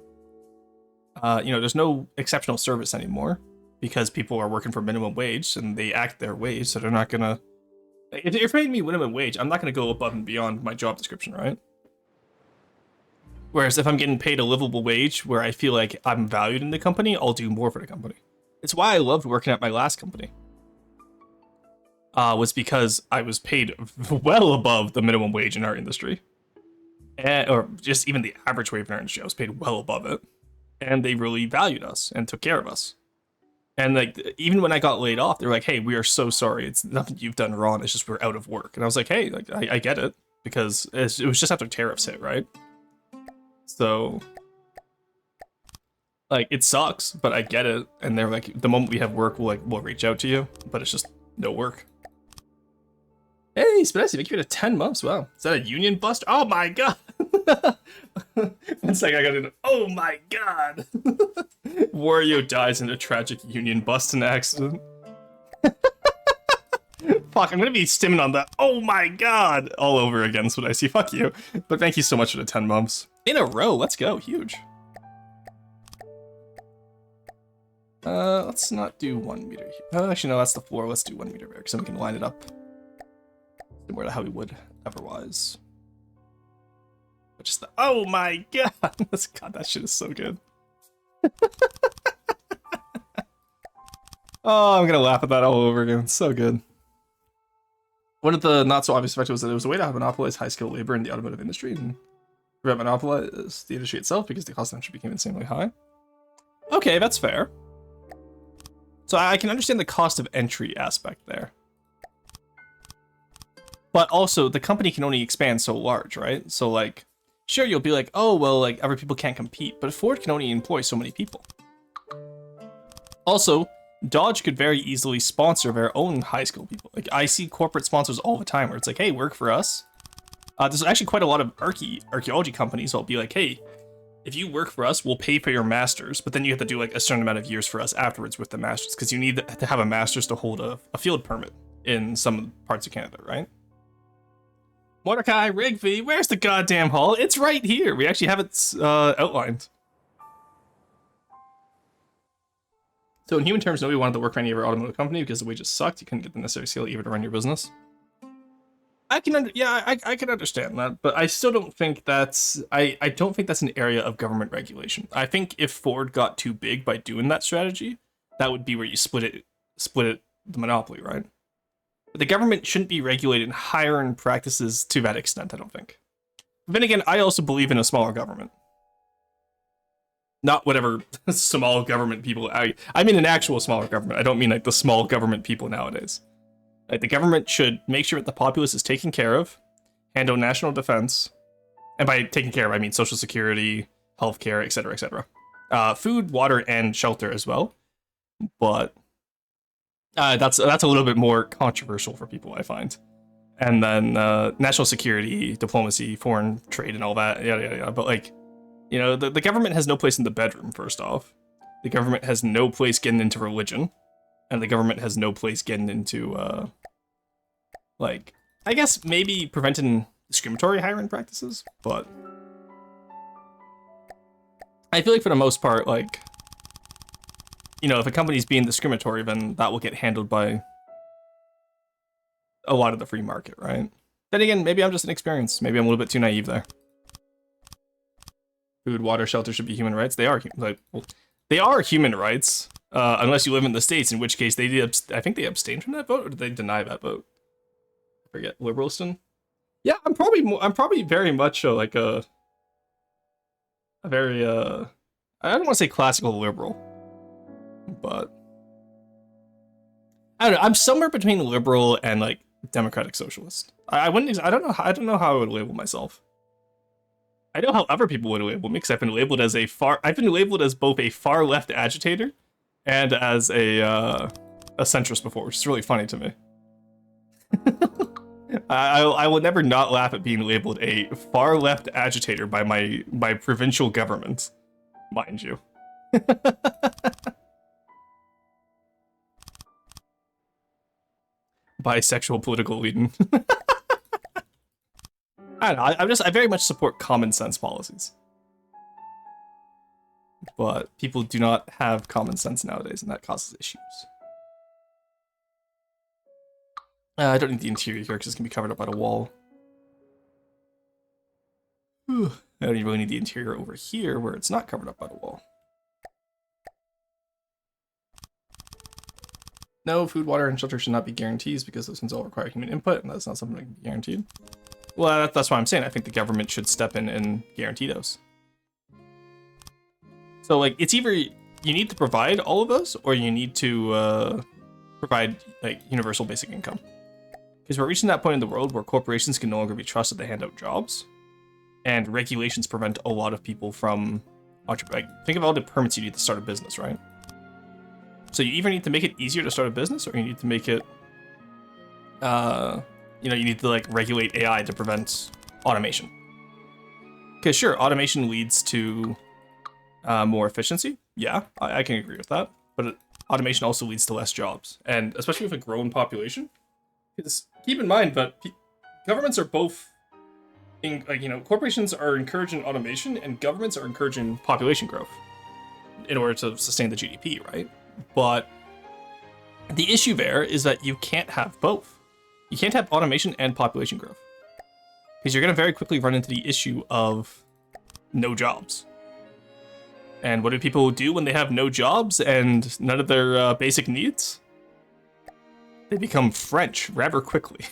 there's no exceptional service anymore because people are working for minimum wage and they act their wage. So they're not gonna, If you're paying me minimum wage, I'm not going to go above and beyond my job description, right? Whereas if I'm getting paid a livable wage where I feel like I'm valued in the company, I'll do more for the company. It's why I loved working at my last company. Was because I was paid well above the minimum wage in our industry. Or just even the average wage in our industry, I was paid well above it. And they really valued us and took care of us. And like, even when I got laid off, they're like, hey, we are so sorry. It's nothing you've done wrong. It's just we're out of work. And I was like, hey, like, I get it. Because it was just after tariffs hit, right? So, like, it sucks, but I get it. And they're like, the moment we have work, we'll reach out to you. But it's just no work. Hey, Spicy, thank you for 10 months. Wow. Is that a union bust? Oh my god. 1 second, I got it. Oh my god. Wario dies in a tragic union busting accident. Fuck, I'm gonna be stimming on that. Oh my god. All over again is what I see. Fuck you. But thank you so much for the 10 months. In a row, let's go. Huge. Let's not do 1 meter here. Actually, no, that's the floor. Let's do 1 meter there, so we can line it up similar to how we would otherwise. But just the, oh my god. God, that shit is so good. Oh, I'm gonna laugh at that all over again. It's so good. One of the not so obvious effects was that it was a way to have monopolize high-skilled labor in the automotive industry and prevent monopolize the industry itself because the cost of entry became insanely high. Okay, that's fair. So I can understand the cost of entry aspect there. But also, the company can only expand so large, right? So, like, sure, you'll be like, oh, well, like, other people can't compete, but Ford can only employ so many people. Also, Dodge could very easily sponsor their own high-skilled people. Like, I see corporate sponsors all the time where it's like, hey, work for us. There's actually quite a lot of archaeology companies that'll be like, hey, if you work for us, we'll pay for your masters, but then you have to do, like, a certain amount of years for us afterwards with the masters, because you need to have a master's to hold a field permit in some parts of Canada, right? Mordecai, Rigby, where's the goddamn hall? It's right here. We actually have it outlined. So in human terms, nobody wanted to work for any of our automotive company because the wages sucked. You couldn't get the necessary skill even to run your business. I can understand that, but I still don't think that's I don't think that's an area of government regulation. I think if Ford got too big by doing that strategy, that would be where you split the monopoly, right? But the government shouldn't be regulating hiring practices to that extent, I don't think. But then again, I also believe in a smaller government. Not whatever small government people... I mean an actual smaller government. I don't mean like the small government people nowadays. Like, the government should make sure that the populace is taken care of, handle national defense, and by taking care of, I mean social security, healthcare, etc., etc. Food, water, and shelter as well. But... that's a little bit more controversial for people, I find. And then national security, diplomacy, foreign trade, and all that, yada, yada, yada. But, like, you know, the government has no place in the bedroom, first off. The government has no place getting into religion. And the government has no place getting into, like, I guess maybe preventing discriminatory hiring practices, but I feel like for the most part, like, you know, if a company's being discriminatory, then that will get handled by a lot of the free market, right? Then again, maybe I'm just inexperienced. Maybe I'm a little bit too naive there. Food, water, shelter should be human rights. They are, like, well, they are human rights, unless you live in the States, in which case they did. I think they abstained from that vote, or did they deny that vote? I forget. Liberalston. Yeah, I'm probably very much like a very I don't want to say classical liberal, but I don't know. I'm somewhere between liberal and like democratic socialist. I wouldn't. I don't know how I would label myself. I know how other people would label me, because I've been labeled as both a far left agitator and as a centrist before, which is really funny to me. I will never not laugh at being labeled a far left agitator by my provincial government, mind you. Bisexual political leading. I don't know, I very much support common sense policies. But people do not have common sense nowadays, and that causes issues. I don't need the interior here because it's going to be covered up by the wall. Whew. I don't even really need the interior over here where it's not covered up by the wall. No, food, water, and shelter should not be guarantees because those things all require human input, and that's not something that can be guaranteed. Well, that's why I'm saying I think the government should step in and guarantee those. So, like, it's either you need to provide all of those, or you need to provide, like, universal basic income. Because we're reaching that point in the world where corporations can no longer be trusted to hand out jobs, and regulations prevent a lot of people from, like, think of all the permits you need to start a business, right? So you either need to make it easier to start a business, or you need to make it, you need to like regulate AI to prevent automation. Because sure, automation leads to more efficiency. Yeah, I can agree with that. But automation also leads to less jobs, and especially with a growing population. Because keep in mind that governments are both, corporations are encouraging automation, and governments are encouraging population growth in order to sustain the GDP, right? But the issue there is that you can't have both. You can't have automation and population growth. Because you're going to very quickly run into the issue of no jobs. And what do people do when they have no jobs and none of their basic needs? They become French rather quickly.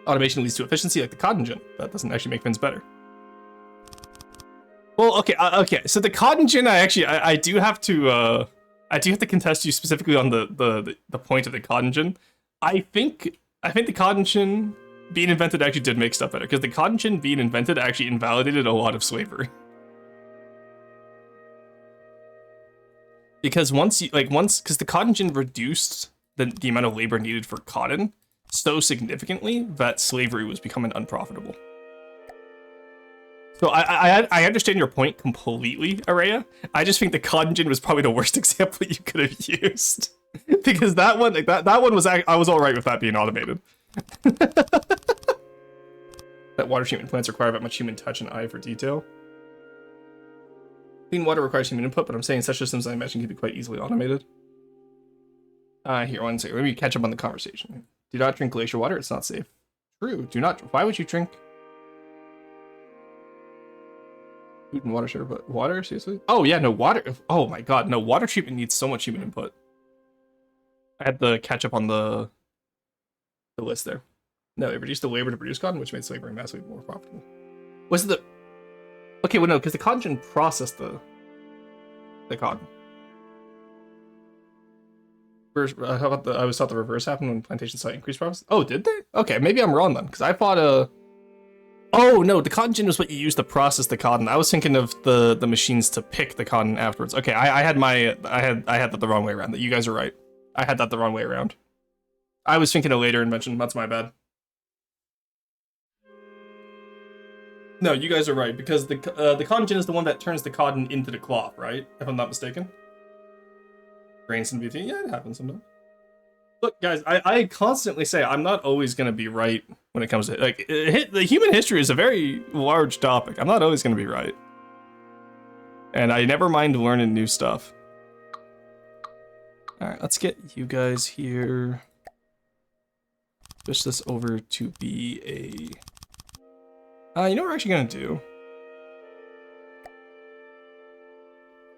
Automation leads to efficiency like the cotton gin. That doesn't actually make things better. Well, okay. So the cotton gin, I do have to contest you specifically on the point of the cotton gin. I think the cotton gin being invented actually did make stuff better, because the cotton gin being invented actually invalidated a lot of slavery. Because because the cotton gin reduced the amount of labor needed for cotton so significantly that slavery was becoming unprofitable. So I understand your point completely, Araya. I just think the cotton gin was probably the worst example you could have used. Because that one, that one was, I was alright with that being automated. That water treatment plants require that much human touch and eye for detail. Clean water requires human input, but I'm saying such systems I imagine can be quite easily automated. Here, one second. Let me catch up on the conversation. Do not drink glacier water, it's not safe. True, do not. Why would you drink food and water, sure, but water, seriously? Oh yeah, no, water. Oh my god, no, water treatment needs so much human input. I had to catch up on the list there. No, it reduced the labor to produce cotton, which made slavery massively more profitable. Was it the... Okay, well no, because the cotton gin processed the cotton. How about I was thought the reverse happened when plantations saw increased profits? Oh, did they? Okay, maybe I'm wrong then, because I thought oh no, the cotton gin was what you used to process the cotton. I was thinking of the machines to pick the cotton afterwards. Okay, I had that the wrong way around. You guys are right. I had that the wrong way around. I was thinking of later invention. That's my bad. No, you guys are right, because the cotton gin is the one that turns the cotton into the cloth, right? If I'm not mistaken. Grains and beauty, yeah, it happens sometimes. Look, guys, I constantly say I'm not always gonna be right when it comes to the human history is a very large topic. I'm not always gonna be right, and I never mind learning new stuff. All right, let's get you guys here. Switch this over to be a. You know what we're actually gonna do?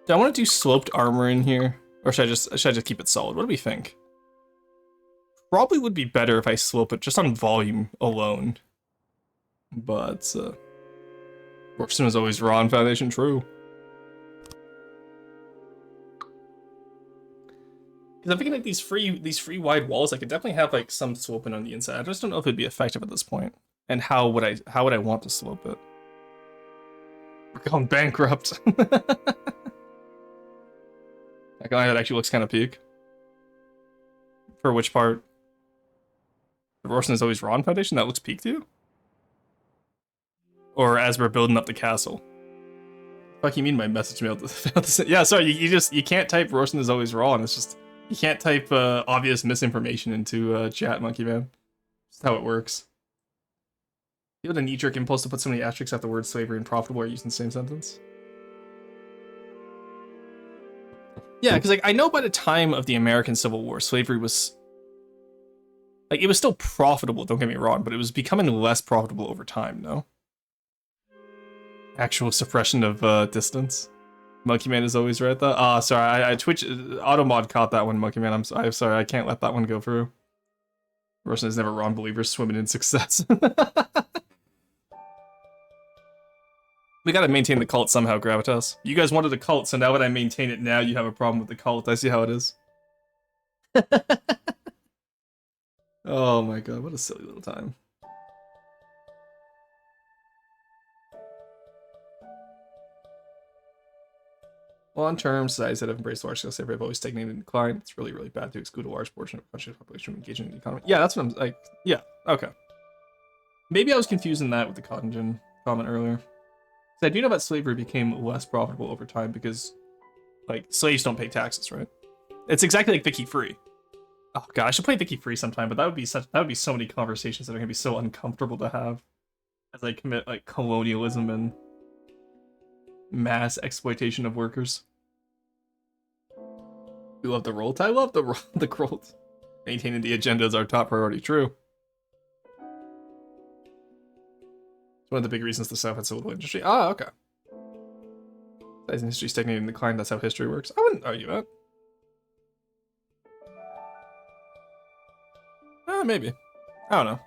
Do I want to do sloped armor in here, or should I just keep it solid? What do we think? Probably would be better if I slope it just on volume alone. But Workstone is always raw and foundation true. Because I'm thinking like these free wide walls, I could definitely have like some sloping on the inside. I just don't know if it'd be effective at this point. And how would I want to slope it? We're going bankrupt. That actually looks kind of peak. For which part? The Rorson is always raw on foundation? That looks peak to you? Or as we're building up the castle? Fuck you mean my message mail? Yeah, sorry, you can't type Rorson is always raw, and it's just you can't type obvious misinformation into chat, Monkey Man. That's how it works. You had a knee-jerk impulse to put so many asterisks after the word slavery and profitable are used in the same sentence. Yeah, because like I know by the time of the American Civil War, slavery was like it was still profitable. Don't get me wrong, but it was becoming less profitable over time. No, actual suppression of distance. Monkey Man is always right though. Ah, sorry, I Twitch Automod caught that one. Monkey Man, I'm sorry, I can't let that one go through. Russian is never wrong. Believers swimming in success. We gotta maintain the cult somehow, Gravitas. You guys wanted a cult, so now that I maintain it now, you have a problem with the cult. I see how it is. Oh my god, what a silly little time. Long term, societies that have embraced large-scale slavery have always stagnated and declined. It's really, really bad to exclude a large portion of the country's population from engaging in the economy. Yeah, that's what I'm like. Yeah, okay. Maybe I was confusing that with the cotton gin comment earlier. I do know that slavery became less profitable over time because, like, slaves don't pay taxes, right? It's exactly like Vicky Free. Oh god, I should play Vicky Free sometime, but that would be so many conversations that are gonna be so uncomfortable to have as I commit like colonialism and mass exploitation of workers. We love the Rolt. I love the Grolt. Maintaining the agenda is our top priority. True. It's one of the big reasons the South had so little industry. Ah, okay. As industry stagnated and declined, that's how history works. I wouldn't argue that. Maybe. I don't know.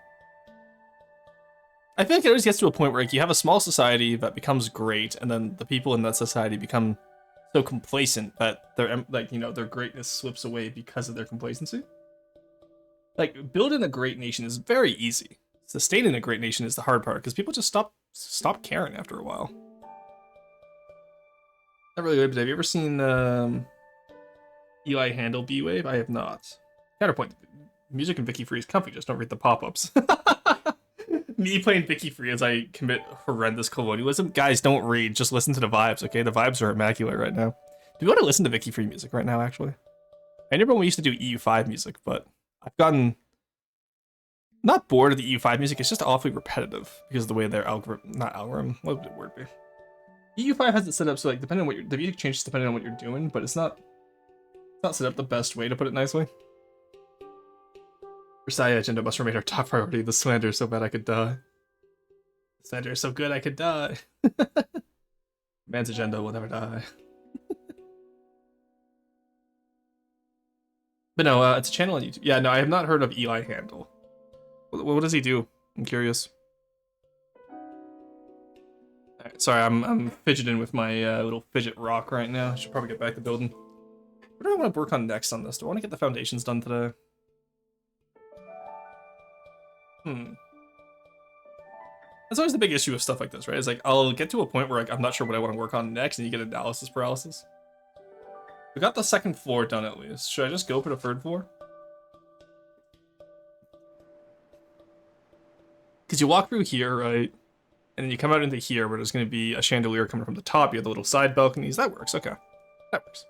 I feel like it always gets to a point where like, you have a small society that becomes great, and then the people in that society become so complacent that their like their greatness slips away because of their complacency. Like building a great nation is very easy. Sustaining a great nation is the hard part because people just stop caring after a while. Not really good, but have you ever seen Eli Handel B-Wave? I have not. Counterpoint: music and Vicky Free is comfy. Just don't read the pop-ups. Me playing Vicky Free as I commit horrendous colonialism. Guys, don't read. Just listen to the vibes, okay? The vibes are immaculate right now. Do you want to listen to Vicky Free music right now, actually? I remember when we used to do EU5 music, but I've gotten not bored of the EU5 music. It's just awfully repetitive because of the way their algorithm, not algorithm, what would the word be? EU5 has it set up so like depending on what the music changes depending on what you're doing, but it's not set up the best way, to put it nicely. Versailles agenda must remain our top priority. The slander is so bad I could die. The slander is so good I could die. Man's agenda will never die. But no, it's a channel on YouTube. Yeah, no, I have not heard of Eli Handel. What does he do? I'm curious. Right, sorry, I'm fidgeting with my little fidget rock right now. I should probably get back to building. What do I want to work on next on this? Do I want to get the foundations done today? That's always the big issue with stuff like this, right? It's like, I'll get to a point where like, I'm not sure what I want to work on next, and you get analysis paralysis. We got the second floor done at least. Should I just go for the third floor? Because you walk through here, right? And then you come out into here where there's going to be a chandelier coming from the top. You have the little side balconies. That works, okay. That works.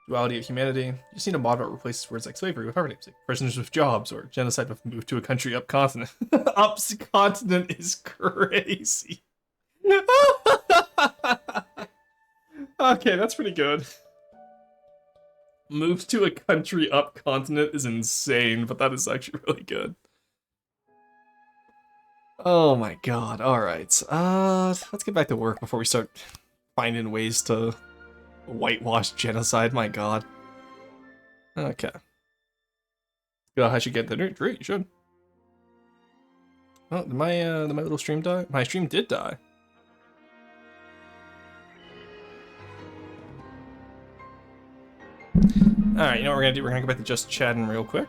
Duality of humanity. You just need a mod that replaces words like slavery with names, like prisoners with jobs, or genocide with move to a country up continent. Up continent is crazy. Okay, that's pretty good. Move to a country up continent is insane, but that is actually really good. Oh my god, alright. Let's get back to work before we start finding ways to whitewash genocide, my god. Okay. I should get the nerd. You should. Oh, did my little stream die? My stream did die. Alright, you know what we're gonna do? We're gonna go back to just chatting real quick.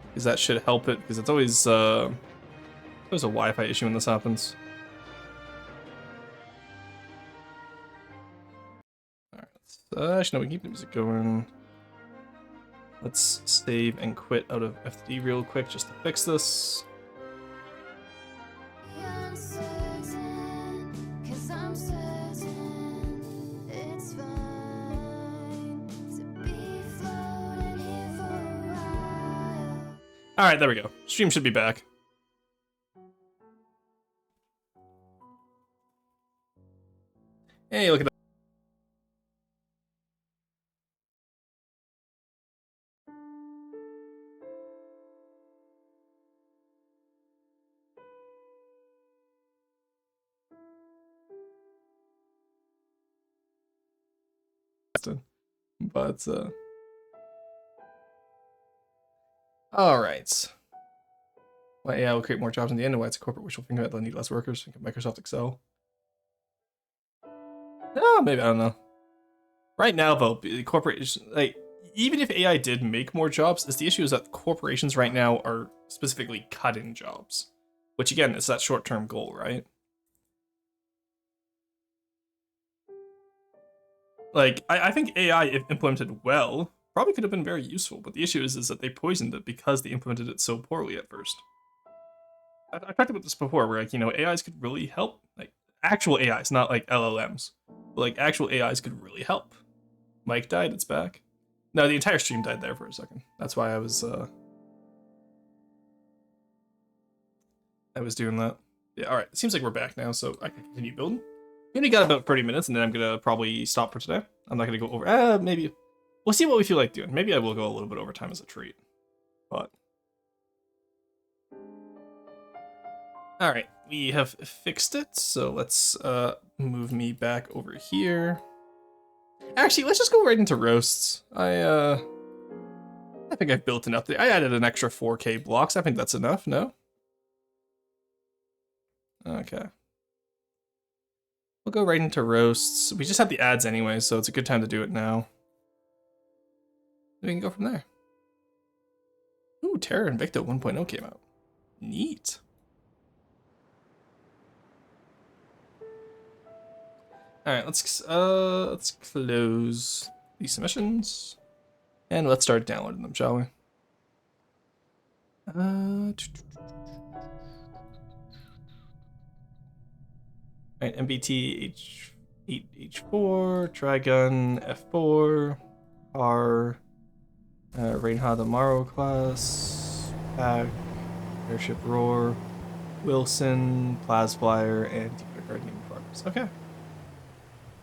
Because that should help it, because it's always there's a Wi-Fi issue when this happens. Alright, actually no, we can keep the music going. Let's save and quit out of FD real quick just to fix this. Alright, there we go. Stream should be back. Hey, look at that. But all right. Well, AI will create more jobs in the end, and why it's a corporate wishful thinking about they'll need less workers. Think of Microsoft Excel. Oh, maybe, I don't know. Right now, though, the corporation, like, even if AI did make more jobs, the issue is that corporations right now are specifically cutting jobs, which again is that short-term goal, right? Like, I think AI, if implemented well, probably could have been very useful, but the issue is that they poisoned it because they implemented it so poorly at first. I've talked about this before, where, like, you know, AIs could really help, like, actual AIs, not like LLMs, but like actual AIs could really help. Mike died, it's back. No, the entire stream died there for a second. That's why I was doing that. Yeah, all right. It seems like we're back now, so I can continue building. We only got about 30 minutes, and then I'm gonna probably stop for today. I'm not gonna go over. Maybe we'll see what we feel like doing. Maybe I will go a little bit over time as a treat. But all right, we have fixed it. So let's move me back over here. Actually, let's just go right into roasts. I think I've built enough. I added an extra 4K blocks. I think that's enough. No. Okay. We'll go right into roasts. We just have the ads anyway, so it's a good time to do it now. We can go from there. Ooh, Terra Invicta 1.0 came out. Neat. All right, let's close these submissions, and let's start downloading them, shall we? Alright, MBT H4, Trigun F4, R, Reinhard Amaro class, Pack, Airship Roar, Wilson, Plasflyer, and Deeper Gardening Progress. Okay.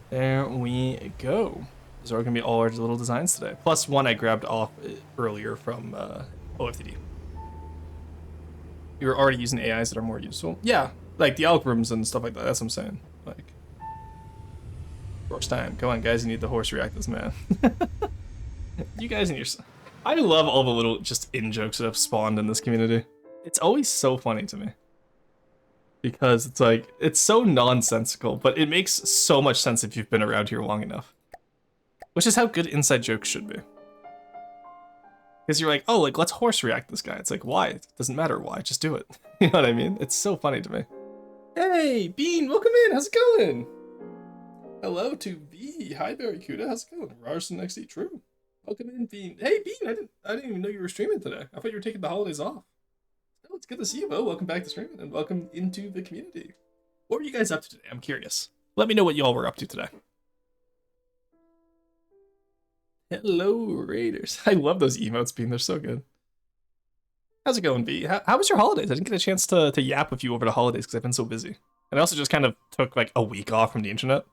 There we go. Those are going to be all our little designs today. Plus one I grabbed off earlier from OFTD. You were already using AIs that are more useful. Yeah. Like the algorithms and stuff like that. That's what I'm saying. Like, horse time. Come on, guys. You need the horse react this, man. You guys and your. I love all the little just in jokes that have spawned in this community. It's always so funny to me because it's like it's so nonsensical, but it makes so much sense if you've been around here long enough. Which is how good inside jokes should be. Because you're like, oh, like let's horse react this guy. It's like, why? It doesn't matter why. Just do it. You know what I mean? It's so funny to me. Hey, Bean, welcome in. How's it going? Hello to V. Hi, Barracuda. How's it going? Rarson XD True. Welcome in, Bean. Hey, Bean. I didn't even know you were streaming today. I thought you were taking the holidays off. Oh, it's good to see you, Bo. Welcome back to streaming and welcome into the community. What were you guys up to today? I'm curious. Let me know what y'all were up to today. Hello, Raiders. I love those emotes, Bean. They're so good. How's it going, B? How was your holidays? I didn't get a chance to yap with you over the holidays because I've been so busy. And I also just kind of took like a week off from the internet.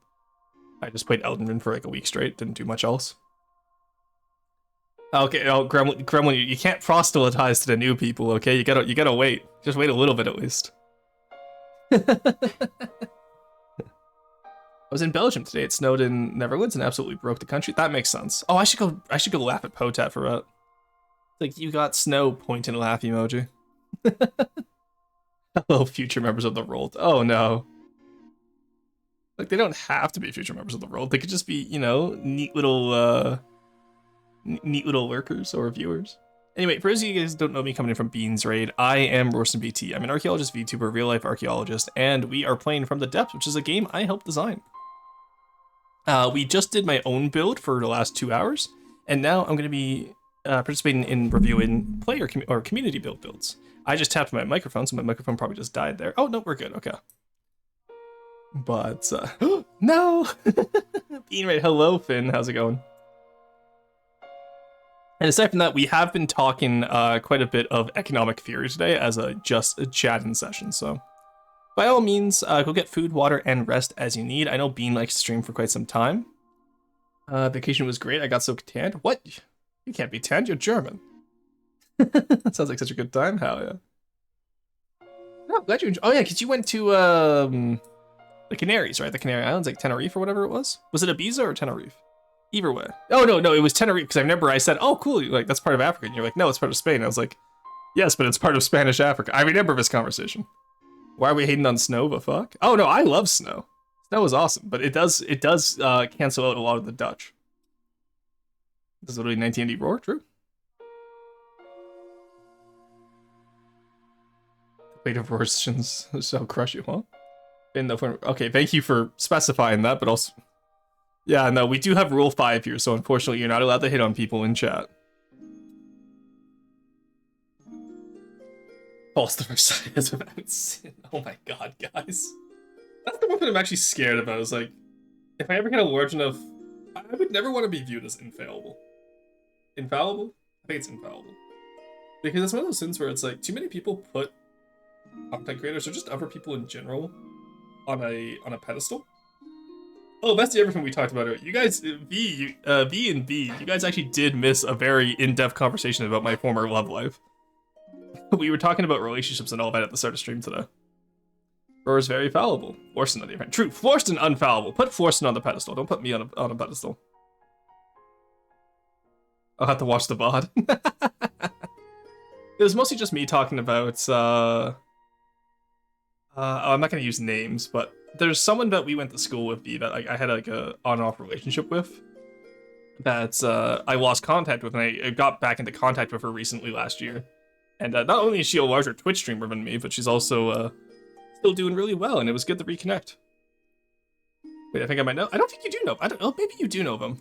I just played Elden Ring for like a week straight. Didn't do much else. Okay, oh, Gremlin, you can't proselytize to the new people, okay? You gotta wait. Just wait a little bit at least. I was in Belgium today. It snowed in Netherlands and absolutely broke the country. That makes sense. Oh, I should go laugh at Potat for that. Like, you got snow, point and laugh emoji. Hello, future members of the Rolled. Oh no. Like, they don't have to be future members of the Rolled. They could just be, you know, neat little lurkers or viewers. Anyway, for those of you guys who don't know me coming in from Beans Raid, I am Rorson BT. I'm an Archaeologist Vtuber, real-life archaeologist, and we are playing From the Depths, which is a game I helped design. We just did my own build for the last 2 hours, and now I'm going to be participating in reviewing player or community builds. I just tapped my microphone, so my microphone probably just died there. Oh, no, we're good. Okay. But, no! Bean Raid, hello, Finn. How's it going? And aside from that, we have been talking quite a bit of economic theory today as just a chat-in session, so by all means, go get food, water, and rest as you need. I know Bean likes to stream for quite some time. Vacation was great. I got so tanned. What? You can't be tanned. You're German. Sounds like such a good time. Hell yeah. Oh, glad you enjoyed. Oh yeah, because you went to the Canaries, right? The Canary Islands, like Tenerife or whatever it was. Was it Ibiza or Tenerife? Either way. Oh, no, it was Tenerife, because I remember I said, oh, cool, like, that's part of Africa. And you're like, no, it's part of Spain. I was like, yes, but it's part of Spanish Africa. I remember this conversation. Why are we hating on snow, the fuck? Oh, no, I love snow. Snow is awesome, but it does cancel out a lot of the Dutch. This is literally 1980 roar, true. Weight of Russians shall crush you, huh? Okay, thank you for specifying that, but also... Yeah, no, we do have Rule 5 here, so unfortunately you're not allowed to hit on people in chat. False the Versailles events. Oh my god, guys. That's the one thing I'm actually scared about, is like, if I ever get a large enough... I would never want to be viewed as infallible. Infallible? I think it's infallible. Because it's one of those things where it's like, too many people put content creators, or just other people in general, on a pedestal. Oh, that's the other thing we talked about earlier. You guys, V and B, you guys actually did miss a very in-depth conversation about my former love life. We were talking about relationships and all that at the start of stream today. Roar is very fallible. Florsten on the other hand. True, Florsten unfallible. Put Florsten on the pedestal. Don't put me on a pedestal. I'll have to watch the VOD. It was mostly just me talking about, I'm not going to use names, but there's someone that we went to school with, that I had like a on-off relationship with, that I lost contact with, and I got back into contact with her recently last year. And not only is she a larger Twitch streamer than me, but she's also still doing really well, and it was good to reconnect. Wait, I think I might know. I don't think you do know. I don't know. Maybe you do know them.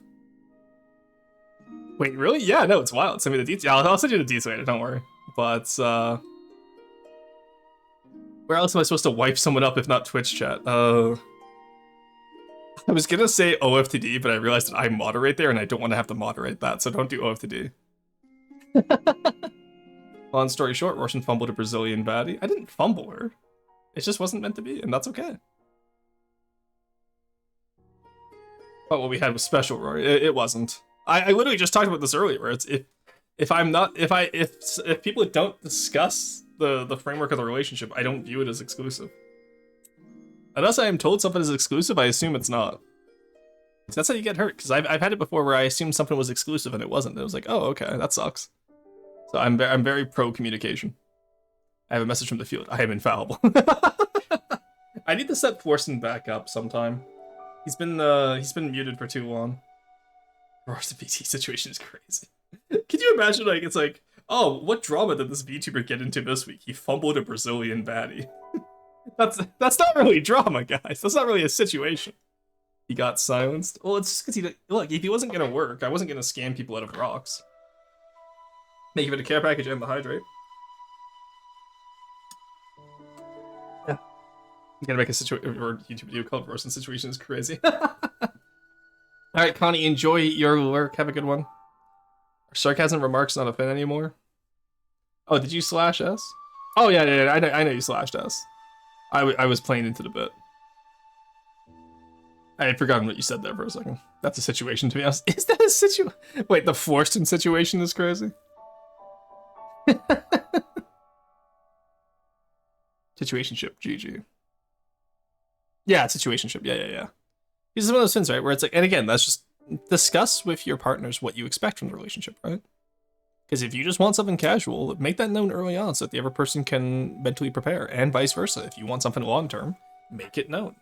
Wait, really? Yeah, no, it's wild. Send me the details. I'll send you the details later. Don't worry. But where else am I supposed to wipe someone up if not Twitch chat? I was gonna say OFTD, but I realized that I moderate there, and I don't want to have to moderate that, so don't do OFTD. Long story short, Russian fumbled a Brazilian baddie. I didn't fumble her. It just wasn't meant to be, and that's okay. But what we had was special, Rory. It wasn't. I literally just talked about this earlier, where it's if people don't discuss the framework of the relationship, I don't view it as exclusive. Unless I am told something is exclusive, I assume it's not. That's how you get hurt, because I've had it before where I assumed something was exclusive and it wasn't. It was like, oh, okay, that sucks. So I'm very pro communication. I have a message from the field. I am infallible. I need to set Forsen back up sometime. He's been muted for too long. Roar's the VT situation is crazy. Can you imagine, like, it's like, oh, what drama did this VTuber get into this week? He fumbled a Brazilian baddie. That's not really drama, guys. That's not really a situation. He got silenced. Well, it's just because look, if he wasn't gonna work, I wasn't gonna scam people out of rocks. Make it a care package and the hydrate. Yeah. I'm gonna make a YouTube video called Roasting Situation is Crazy. Alright, Connie, enjoy your lurk. Have a good one. Are sarcasm remarks not a fin anymore? Oh, did you slash S? Oh, yeah, I know you slashed S. I was playing into the bit. I had forgotten what you said there for a second. That's a situation, to be honest. Is that a situation? Wait, the Forsten situation is crazy? Situationship, GG. Yeah, situationship, yeah. This is one of those things, right, where it's like, and again, that's just discuss with your partners what you expect from the relationship, right? Because if you just want something casual, make that known early on so that the other person can mentally prepare, and vice versa. If you want something long-term, make it known.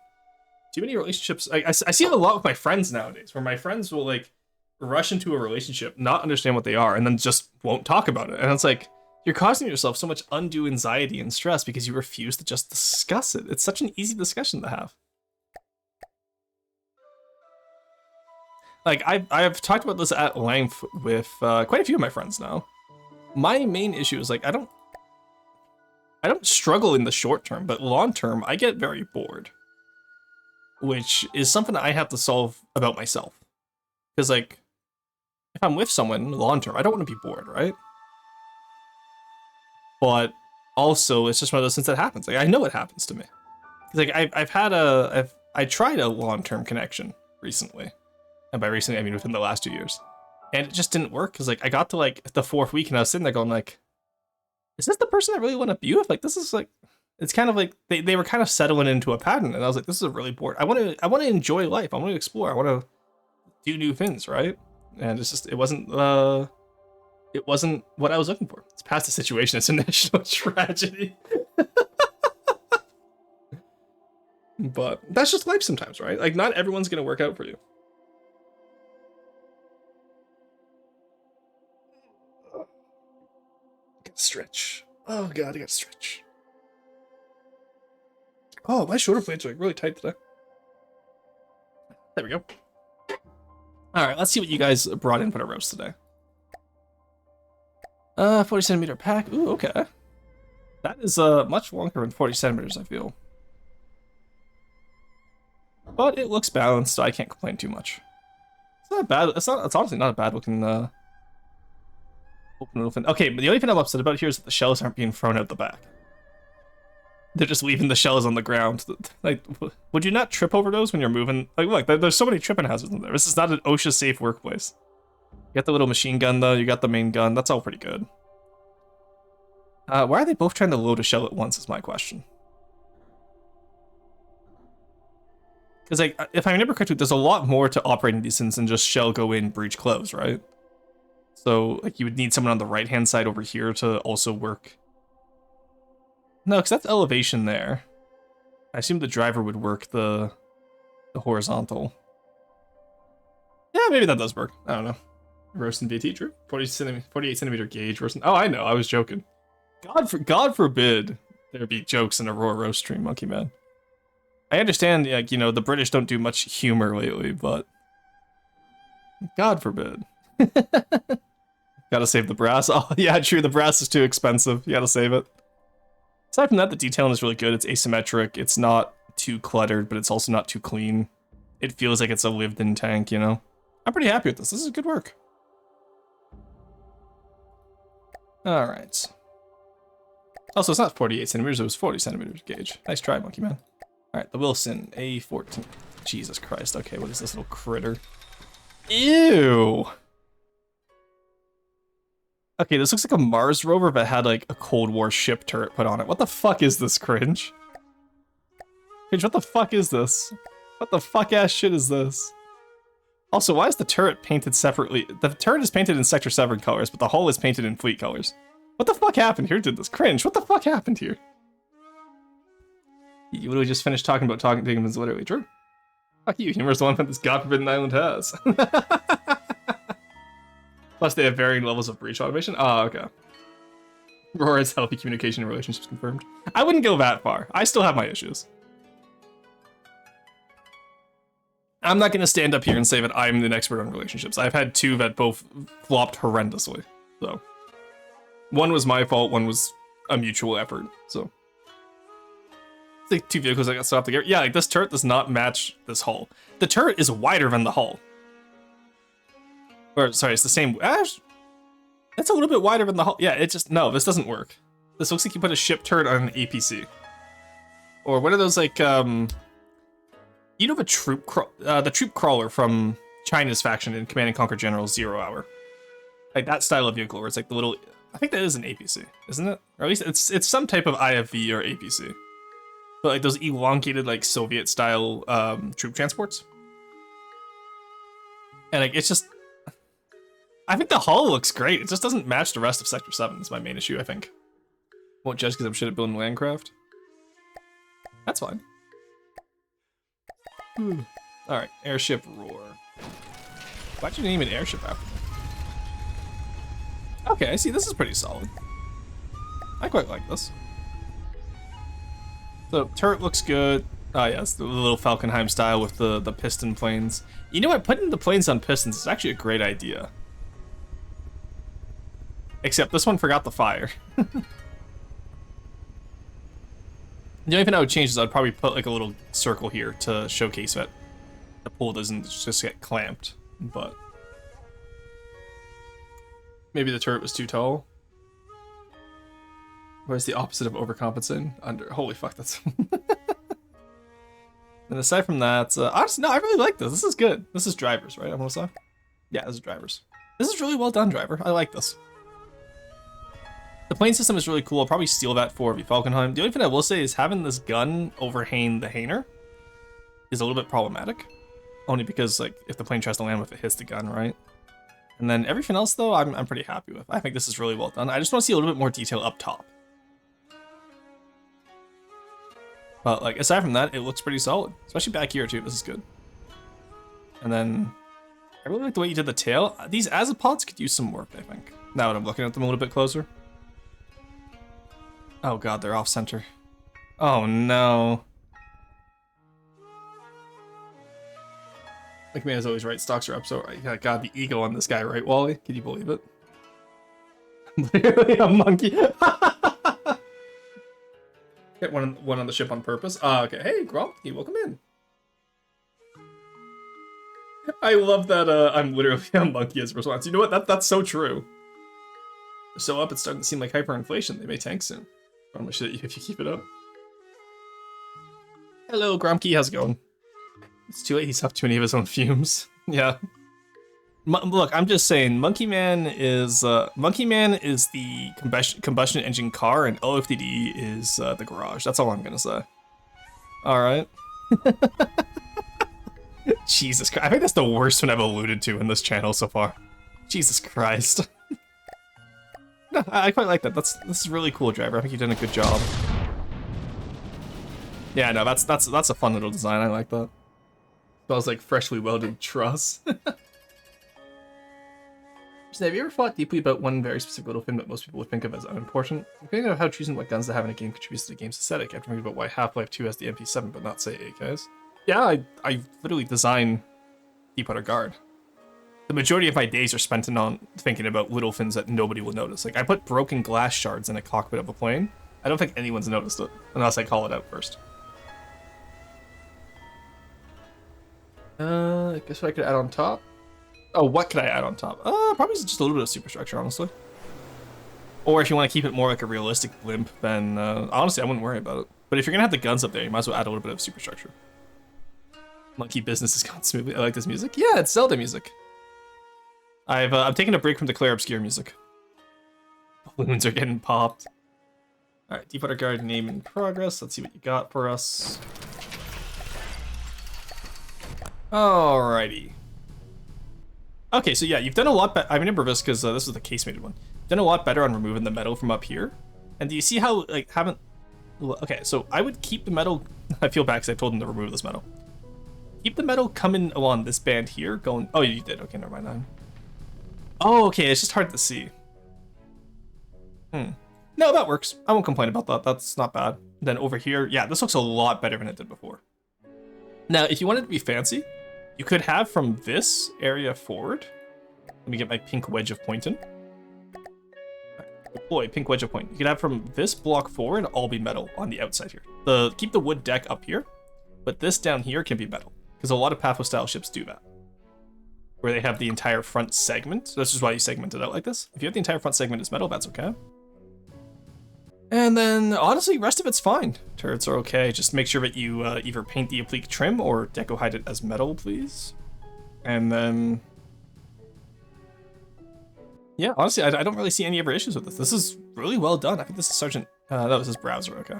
Too many relationships, I see it a lot with my friends nowadays, where my friends will, like, rush into a relationship, not understand what they are, and then just won't talk about it. And it's like, you're causing yourself so much undue anxiety and stress because you refuse to just discuss it. It's such an easy discussion to have. Like, I've talked about this at length with quite a few of my friends now. My main issue is, like, I don't struggle in the short term, but long term, I get very bored. Which is something that I have to solve about myself. Because, like, if I'm with someone long term, I don't want to be bored, right? But also, it's just one of those things that happens. Like, I know it happens to me. Like, I tried a long-term connection recently. And by recently, I mean within the last 2 years. And it just didn't work, because, like, I got to, like, the 4th week, and I was sitting there going, like, is this the person I really want to be with? Like, this is, like, it's kind of like, they were kind of settling into a pattern, and I was like, this is a really bored. I want to enjoy life. I want to explore. I want to 2 new fins, right? And it's just, it wasn't what I was looking for. It's past the situation. It's a national tragedy. But that's just life sometimes, right? Like, not everyone's gonna work out for you. Gotta stretch. Oh god, I gotta stretch. Oh, my shoulder blades are like really tight today. There we go. All right, let's see what you guys brought in for the roast today. 40 centimeter pack. Ooh, okay. That is much longer than 40 centimeters, I feel. But it looks balanced, so I can't complain too much. It's not bad. It's honestly not a bad looking open little fin. Okay, but the only thing I'm upset about here is that the shells aren't being thrown out the back. They're just leaving the shells on the ground. Like, would you not trip over those when you're moving? Like, look, there's so many tripping hazards in there. This is not an OSHA-safe workplace. You got the little machine gun, though. You got the main gun. That's all pretty good. Why are they both trying to load a shell at once is my question. Because, like, if I remember correctly, there's a lot more to operating these things than just shell go in, breach, close, right? So, like, you would need someone on the right-hand side over here to also work. No, because that's elevation there. I assume the driver would work the horizontal. Yeah, maybe that does work. I don't know. Roasting VT, true. 48 centimeter gauge roasting. Oh, I know. I was joking. God forbid there be jokes in a raw roast stream, Monkey Man. I understand, like, you know, the British don't do much humor lately, but God forbid. Gotta save the brass. Oh, yeah, true. The brass is too expensive. You gotta save it. Aside from that, the detailing is really good. It's asymmetric. It's not too cluttered, but it's also not too clean. It feels like it's a lived-in tank, you know? I'm pretty happy with this. This is good work. All right. Also, it's not 48 centimeters. It was 40 centimeters gauge. Nice try, Monkey Man. All right, the Wilson A14. Jesus Christ. Okay, what is this little critter? Ew. Okay, this looks like a Mars rover that had, like, a Cold War ship turret put on it. What the fuck is this, Cringe? Cringe, what the fuck is this? What the fuck-ass shit is this? Also, why is the turret painted separately? The turret is painted in Sector 7 colors, but the hull is painted in Fleet colors. What the fuck happened here? Did this? Cringe, what the fuck happened here? You literally just finished talking about talking to him is literally true. Fuck you, humor is the one that this god-forbidden island has. Plus, they have varying levels of breach automation. Oh, okay. Roar's healthy communication and relationships confirmed. I wouldn't go that far. I still have my issues. I'm not going to stand up here and say that I'm an expert on relationships. I've had 2 that both flopped horrendously. So, one was my fault, one was a mutual effort. So, it's like 2 vehicles that got stopped together. Yeah, like this turret does not match this hull. The turret is wider than the hull. Or, sorry, it's the same. It's a little bit wider than the hull. Yeah, it just, no, this doesn't work. This looks like you put a ship turret on an APC. Or what are those, like, you know the troop crawler from China's faction in Command and Conquer General 0 Hour? Like that style of vehicle where it's like the little, I think that is an APC, isn't it? Or at least it's some type of IFV or APC. But like those elongated, like Soviet style troop transports. And like, it's just, I think the hull looks great. It just doesn't match the rest of Sector 7 is my main issue, I think. Won't judge because I'm shit at building landcraft. That's fine. Alright, airship roar. Why'd you name it airship after me? Okay, I see, this is pretty solid. I quite like this. So, turret looks good. Oh yeah, it's the little Falkenheim style with the piston planes. You know what, putting the planes on pistons is actually a great idea. Except this one forgot the fire. The only thing I would change is I'd probably put like a little circle here to showcase that the pole doesn't just get clamped, but maybe the turret was too tall. Where's the opposite of overcompensating? Under. Holy fuck, that's... And aside from that, honestly, no, I really like this. This is good. This is drivers, right? I'm gonna say? Yeah, this is drivers. This is really well done, driver. I like this. The plane system is really cool. I'll probably steal that for Falkenheim. The only thing I will say is having this gun overhang the Hainer is a little bit problematic. only because like if the plane tries to land with it hits the gun, right? And then everything else though, I'm pretty happy with. I think this is really well done. I just want to see a little bit more detail up top. But like aside from that, it looks pretty solid, especially back here too. This is good. And then I really like the way you did the tail. These azipods could use some work, I think. Now that I'm looking at them a little bit closer. Oh god, they're off center. Oh no. McMahon is always right. Stocks are up, so right. God, the ego on this guy, right, Wally? Can you believe it? Literally a monkey. Get one on the ship on purpose. Okay. Hey, Grumpy, welcome in. I love that. I'm literally a monkey as a response. You know what? That's so true. They're so up, it's starting to seem like hyperinflation. They may tank soon. How much if you keep it up? Hello, Grumpy. How's it going? It's too late. He's up to any of his own fumes. Yeah. Look, I'm just saying, Monkey Man is the combustion engine car, and OFDD is the garage. That's all I'm gonna say. All right. Jesus Christ! I think that's the worst one I've alluded to in this channel so far. Jesus Christ. No, I quite like that. This is really cool, driver. I think you've done a good job. Yeah, no, that's a fun little design. I like that. Smells like freshly welded truss. So have you ever thought deeply about one very specific little thing that most people would think of as unimportant? I'm thinking of how choosing what guns to have in a game contributes to the game's aesthetic. I've thinking about why Half-Life 2 has the MP7 but not, say, AKs. Yeah, I literally design Deepwater Guard. The majority of my days are spent on thinking about little things that nobody will notice. Like, I put broken glass shards in a cockpit of a plane. I don't think anyone's noticed it, unless I call it out first. I guess what I could add on top. Oh, what could I add on top? Probably just a little bit of superstructure, honestly. Or if you want to keep it more like a realistic blimp, then honestly, I wouldn't worry about it. But if you're gonna have the guns up there, you might as well add a little bit of superstructure. Monkey business has gone smoothly. I like this music. Yeah, it's Zelda music. I'm taking a break from the Claire Obscure music. Balloons are getting popped. All right, Deepwater Guard name in progress. Let's see what you got for us. Alrighty. Okay, so yeah, you've done a lot better. I remember this because this was the casemated one. You've done a lot better on removing the metal from up here. And do you see how, like, haven't... Okay, so I would keep the metal... I feel bad because I told him to remove this metal. Keep the metal coming along this band here, going... Oh, you did. Okay, never mind. Oh, okay, it's just hard to see. No, that works. I won't complain about that. That's not bad. Then over here, yeah, this looks a lot better than it did before. Now, if you wanted to be fancy, you could have from this area forward. Let me get my pink wedge of pointing. Deploy pink wedge of point. You could have from this block forward all be metal on the outside here. Keep the wood deck up here, but this down here can be metal because a lot of Pathos style ships do that, where they have the entire front segment. So this is why you segment it out like this. If you have the entire front segment as metal, that's okay. And then, honestly, rest of it's fine. Turrets are okay. Just make sure that you either paint the oblique trim or deco hide it as metal, please. And then... Yeah, honestly, I don't really see any other issues with this. This is really well done. I think this is Sergeant... that was his browser, okay.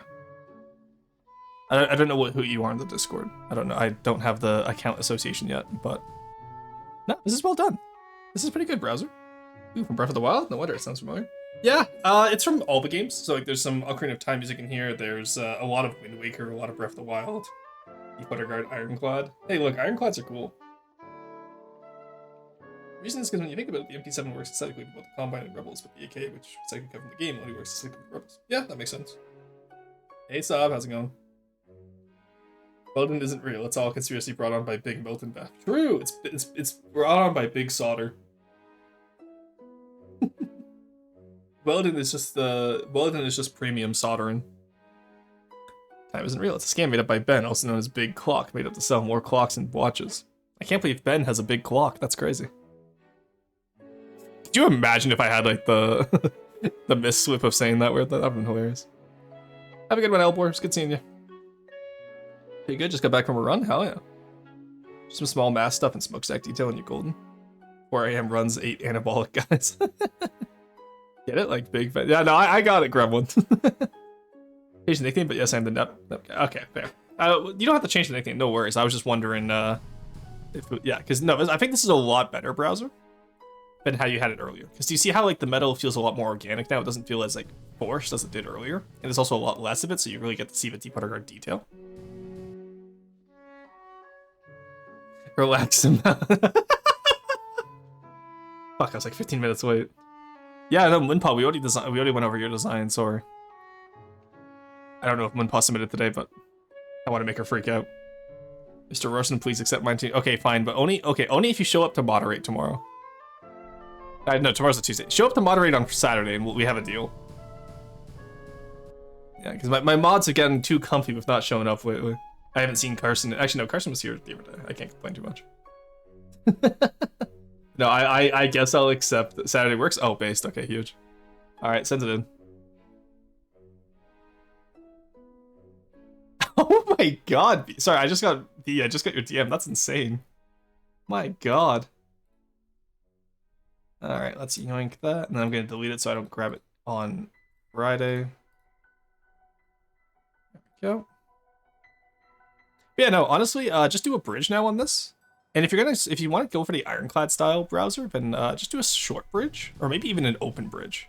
I don't know who you are in the Discord. I don't know. I don't have the account association yet, but... No, this is well done. This is pretty good, browser. Ooh, from Breath of the Wild? No wonder, it sounds familiar. Yeah, it's from all the games. So like, there's some Ocarina of Time music in here. There's a lot of Wind Waker, a lot of Breath of the Wild. Deepwater Guard, Ironclad. Hey, look, Ironclads are cool. The reason is because when you think about it, the MP7 works aesthetically with both the Combine and Rebels, but the AK, which second come from the game, only works aesthetically with Rebels. Yeah, that makes sense. Hey, Saab, how's it going? Weldon isn't real. It's all conspiracy brought on by Big Molten Bath. True. It's brought on by Big Solder. Weldon is just premium soldering. Time isn't real. It's a scam made up by Ben, also known as Big Clock, made up to sell more clocks and watches. I can't believe Ben has a big clock. That's crazy. Could you imagine if I had like the the misslip of saying that word? That'd been hilarious. Have a good one, Elbor. It's good seeing you. Pretty good. Just got back from a run. Hell yeah. Some small mass stuff and smokestack detail in your golden. 4 a.m. runs 8 anabolic guys. Get it? Like big fan. Yeah, no, I got it, Gremlin. Change the nickname, but yes, I'm the nep. Okay, fair. You don't have to change the nickname. No worries. I was just wondering Yeah, because no, I think this is a lot better browser than how you had it earlier. Because do you see how like the metal feels a lot more organic now? It doesn't feel as like forced as it did earlier, and there's also a lot less of it, so you really get to see the deep underground detail. Relax him. Fuck, I was like 15 minutes late. Yeah, no, Moonpaw, we already went over your design, sorry. I don't know if Moonpaw submitted today, but I want to make her freak out. Mr. Rorson, please accept mine too. Okay, fine, but only if you show up to moderate tomorrow. No, tomorrow's a Tuesday. Show up to moderate on Saturday and we have a deal. Yeah, because my mods are getting too comfy with not showing up lately. I haven't seen Carson. Actually, no, Carson was here the other day. I can't complain too much. No, I guess I'll accept that Saturday works. Oh, based. Okay, huge. All right, send it in. Oh my god. Sorry, I just got your DM. That's insane. My god. All right, let's yoink that, and then I'm gonna delete it so I don't grab it on Friday. There we go. But yeah, no, honestly, just do a bridge now on this. And if you want to go for the ironclad style browser, then just do a short bridge, or maybe even an open bridge.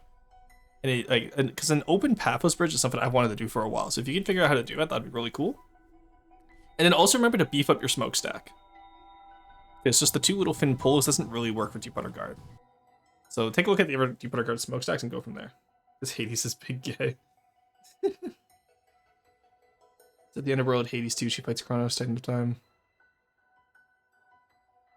And because an open pathless bridge is something I've wanted to do for a while. So if you can figure out how to do it, that'd be really cool. And then also remember to beef up your smokestack. It's just the two little fin poles doesn't really work for Deep Underguard. So take a look at the other Deep Underguard smokestacks and go from there. This Hades is big gay. At the end of World, Hades 2, she fights Kronos, Titan of Time.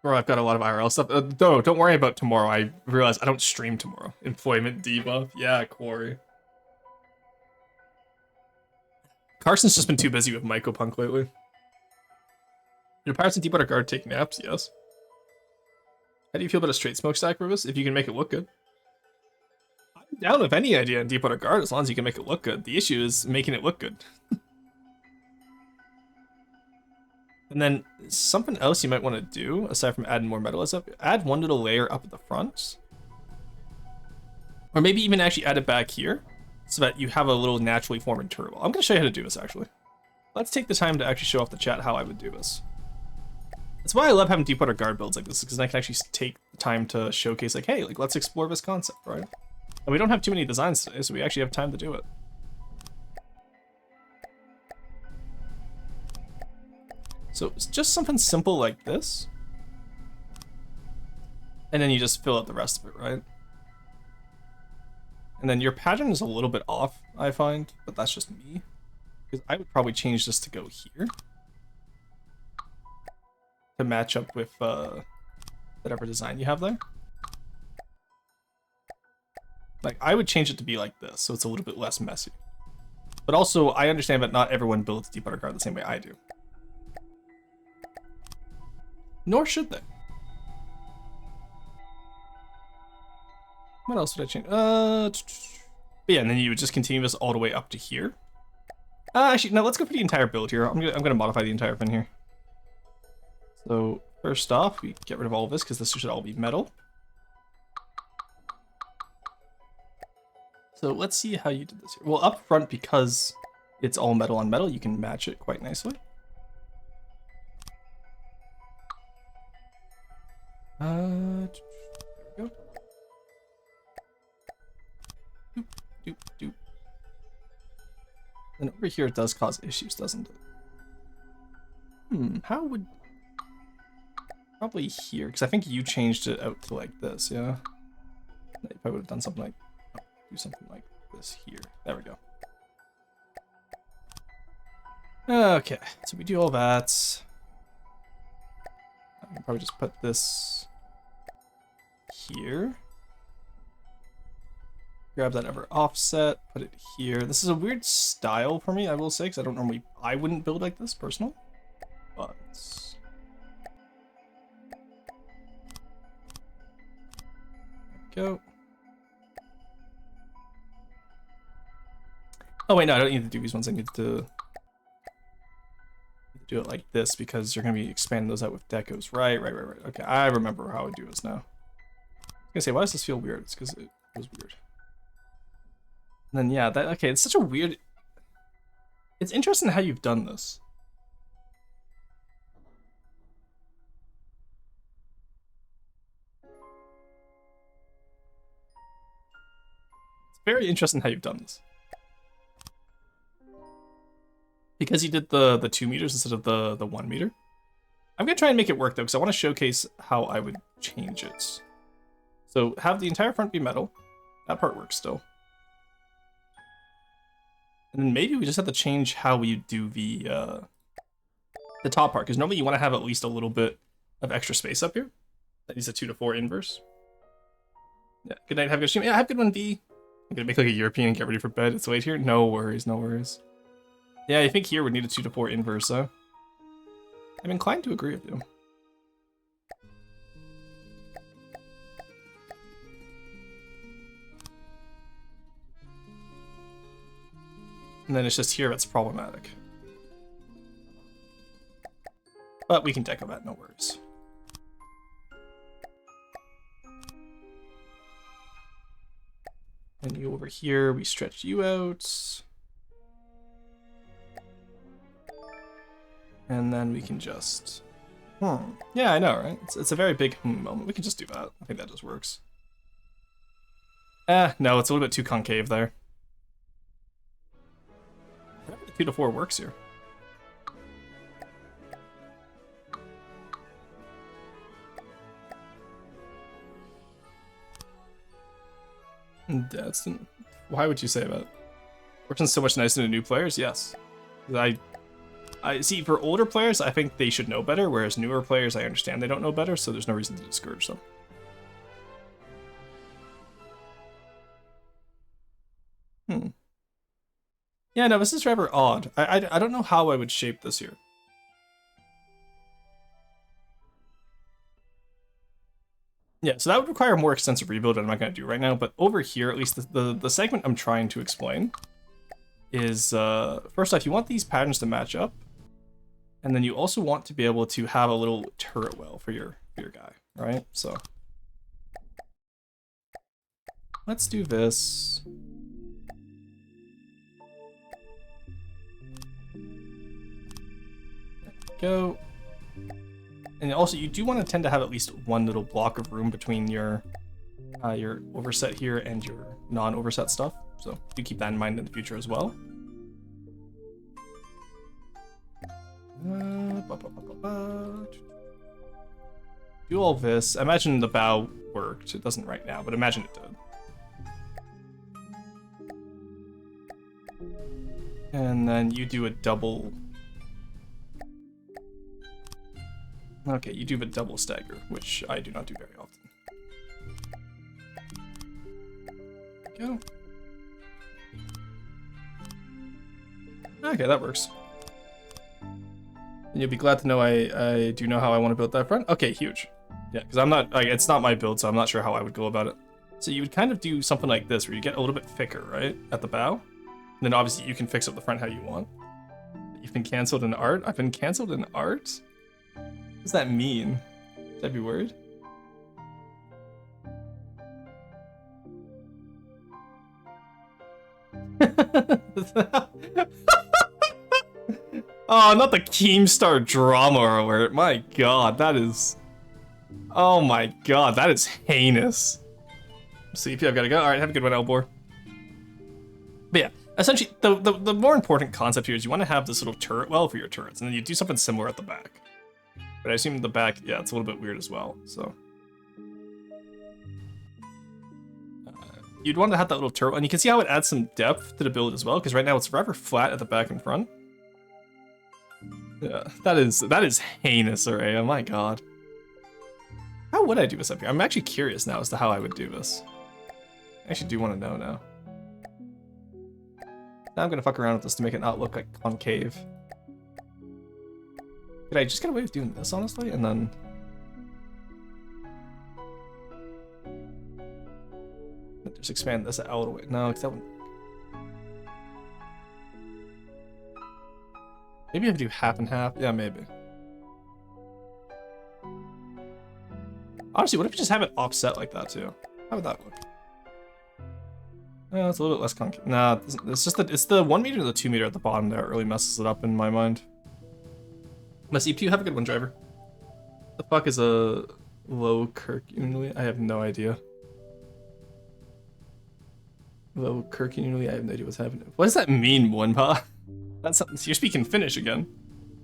Bro, I've got a lot of IRL stuff. No, don't worry about tomorrow. I realize I don't stream tomorrow. Employment debuff. Yeah, Quarry. Carson's just been too busy with Mycopunk lately. Do pirates and Deep Underguard take naps? Yes. How do you feel about a straight smokestack, Rubus? If you can make it look good. I'm down with any idea in Deep Underguard as long as you can make it look good. The issue is making it look good. And then something else you might want to do, aside from adding more metal stuff, add one little layer up at the front. Or maybe even actually add it back here, so that you have a little naturally forming turtle. I'm going to show you how to do this, actually. Let's take the time to actually show off the chat how I would do this. That's why I love having Deep Underguard builds like this, because I can actually take the time to showcase, like, hey, like, let's explore this concept, right? And we don't have too many designs today, so we actually have time to do it. So it's just something simple like this. And then you just fill out the rest of it, right? And then your pattern is a little bit off, I find, but that's just me. Because I would probably change this to go here. To match up with whatever design you have there. Like, I would change it to be like this, so it's a little bit less messy. But also, I understand that not everyone builds Deep Underguard the same way I do. Nor should they. What else would I change? But yeah, and then you would just continue this all the way up to here. Actually, no, let's go for the entire build here. I'm gonna modify the entire thing here. So first off, we get rid of all of this because this should all be metal. So let's see how you did this here. Well, up front, because it's all metal on metal, you can match it quite nicely. There we go. Doop, doop, doop. And over here it does cause issues, doesn't it? How would... Probably here, because I think you changed it out to like this, yeah? If I would have done something like... do something like this here. There we go. Okay, so we do all that. I can probably just put this here. Grab that ever offset, put it here. This is a weird style for me, I will say, because I wouldn't build like this personally. But there we go. Oh wait, no, I don't need to do these ones. I need to do it like this because you're gonna be expanding those out with decos. Right. Okay, I remember how I do this now. I was gonna say, why does this feel weird? It's because it was weird. And then yeah, okay, it's such a weird... It's interesting how you've done this. very interesting how you've done this. Because you did the 2 meters instead of the 1 meter. I'm gonna try and make it work though, because I want to showcase how I would change it. So have the entire front be metal. That part works still. And then maybe we just have to change how we do the top part, because normally you want to have at least a little bit of extra space up here. That needs a 2 to 4 inverse. Yeah, good night, have a good stream. Yeah, have a good one, V. I'm gonna make like a European and get ready for bed. It's late here. No worries, no worries. Yeah, I think here would need a 2 to 4 inverse, though. I'm inclined to agree with you. And then it's just here that's problematic. But we can deco that, no worries. And you over here, we stretch you out. And then we can just... Yeah, I know, right? It's a very big moment. We can just do that. I think that just works. No, it's a little bit too concave there. I don't think the 2 to 4 works here. That's... Why would you say that? Working so much nicer to new players? Yes. I see, for older players, I think they should know better, whereas newer players, I understand they don't know better, so there's no reason to discourage them. Yeah, no, this is rather odd. I don't know how I would shape this here. Yeah, so that would require a more extensive rebuild that I'm not going to do right now, but over here, at least the segment I'm trying to explain is, first off, you want these patterns to match up, and then you also want to be able to have a little turret well for your guy, right? So let's do this. There we go. And also, you do want to tend to have at least one little block of room between your overset here and your non-overset stuff. So do keep that in mind in the future as well. Do all this. I imagine the bow worked. It doesn't right now, but imagine it did. And then you do a double... Okay, you do a double stagger, which I do not do very often. Go. Okay, that works. And you'll be glad to know I do know how I want to build that front. Okay, huge. Yeah, because I'm not, like, it's not my build, so I'm not sure how I would go about it. So you would kind of do something like this, where you get a little bit thicker, right, at the bow. And then obviously you can fix up the front how you want. You've been canceled in art? I've been canceled in art? What does that mean? Should I be worried? Oh, not the Keemstar drama alert. My god, that is... Oh my god, that is heinous. CP, I've gotta go. Alright, have a good one, Elbor. But yeah, essentially, the more important concept here is you want to have this little turret well for your turrets, and then you do something similar at the back. But I assume the back, yeah, it's a little bit weird as well, so. You'd want to have that little turret, and you can see how it adds some depth to the build as well, because right now it's rather flat at the back and front. Yeah, that is heinous, Araya, my god. How would I do this up here? I'm actually curious now as to how I would do this. I actually do want to know now. Now I'm gonna fuck around with this to make it not look like concave. Could I just get away with doing this, honestly, and then... Just expand this out a way. No, because that would... Maybe I have to do half and half. Yeah, maybe. Honestly, what if you just have it offset like that, too? How would that look? It's a little bit less concave. Nah, it's just it's the 1 meter or the 2 meter at the bottom there. It really messes it up in my mind. My CPU, have a good one, driver. The fuck is a low Kirk unit? I have no idea. Well, Kirkinuli, I have no idea what's happening. What does that mean, One-Pa? That's something. You're speaking Finnish again.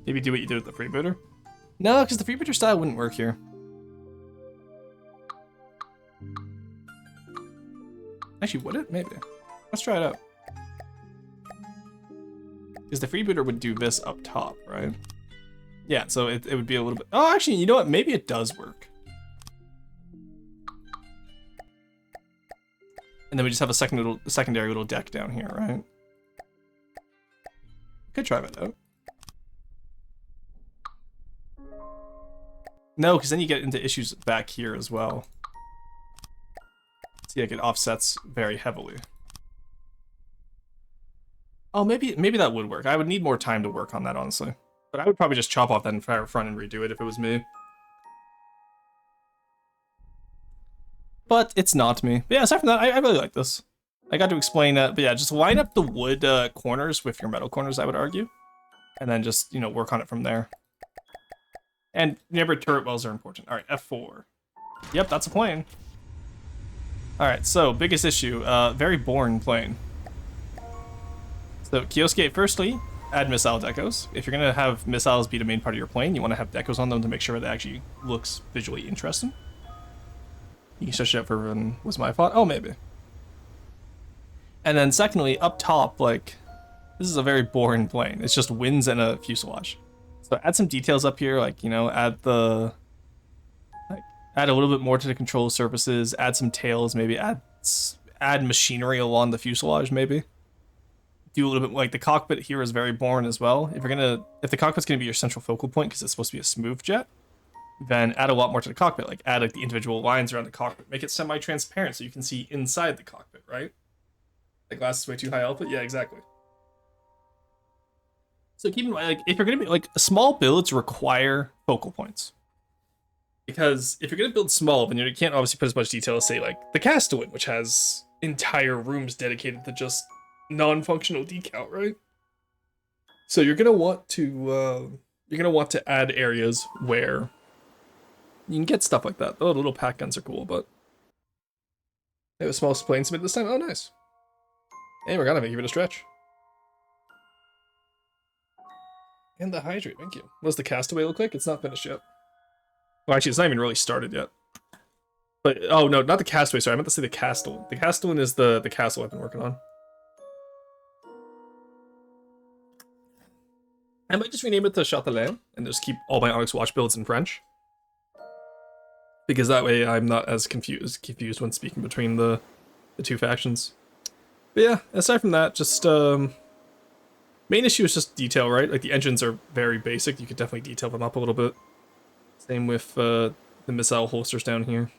Maybe do what you did with the freebooter? No, because the freebooter style wouldn't work here. Actually, would it? Maybe. Let's try it out. Because the freebooter would do this up top, right? Yeah, so it would be a little bit... Oh, actually, you know what? Maybe it does work. And then we just have a secondary little deck down here, right? Could try that out. No, because then you get into issues back here as well. See, like it offsets very heavily. Oh, maybe that would work. I would need more time to work on that, honestly. But I would probably just chop off that entire front and redo it if it was me. But it's not me. But yeah, aside from that, I really like this. I got to explain that, but yeah, just line up the wood corners with your metal corners, I would argue. And then just, you know, work on it from there. And remember, turret wells are important. All right, F4. Yep, that's a plane. All right, so biggest issue, very boring plane. So Kioske, firstly, add missile decos. If you're gonna have missiles be the main part of your plane, you want to have decos on them to make sure that it actually looks visually interesting. You can stretch it out for everyone. Was my fault? Oh, maybe. And then secondly, up top, like, this is a very boring plane. It's just wings and a fuselage. So add some details up here, like, you know, add a little bit more to the control surfaces, add some tails, maybe add machinery along the fuselage, maybe. Do a little bit, like, the cockpit here is very boring as well. If the cockpit's gonna be your central focal point because it's supposed to be a smooth jet, then add a lot more to the cockpit, like add like the individual lines around the cockpit, make it semi-transparent so you can see inside the cockpit, right? The glass is way too high output. Yeah, exactly. So keep in mind, like, if you're gonna be like small builds require focal points, because if you're gonna build small, then you can't obviously put as much detail as say like the Castawin, which has entire rooms dedicated to just non-functional decal, right? So you're gonna want to add areas where you can get stuff like that. Oh, the little pack guns are cool, but they have a small plane submit this time. Oh, nice. Hey, we're gonna give it a stretch. And the hydrate, thank you. What does the Castaway look like? It's not finished yet. Well, actually, it's not even really started yet. But, oh no, not the Castaway, sorry, I meant to say the Castawin. The Castawin is the castle I've been working on. I might just rename it to Châtelain and just keep all my Onyx Watch builds in French. Because that way I'm not as confused when speaking between the two factions. But yeah, aside from that, just main issue is just detail, right? Like the engines are very basic. You could definitely detail them up a little bit. Same with the missile holsters down here.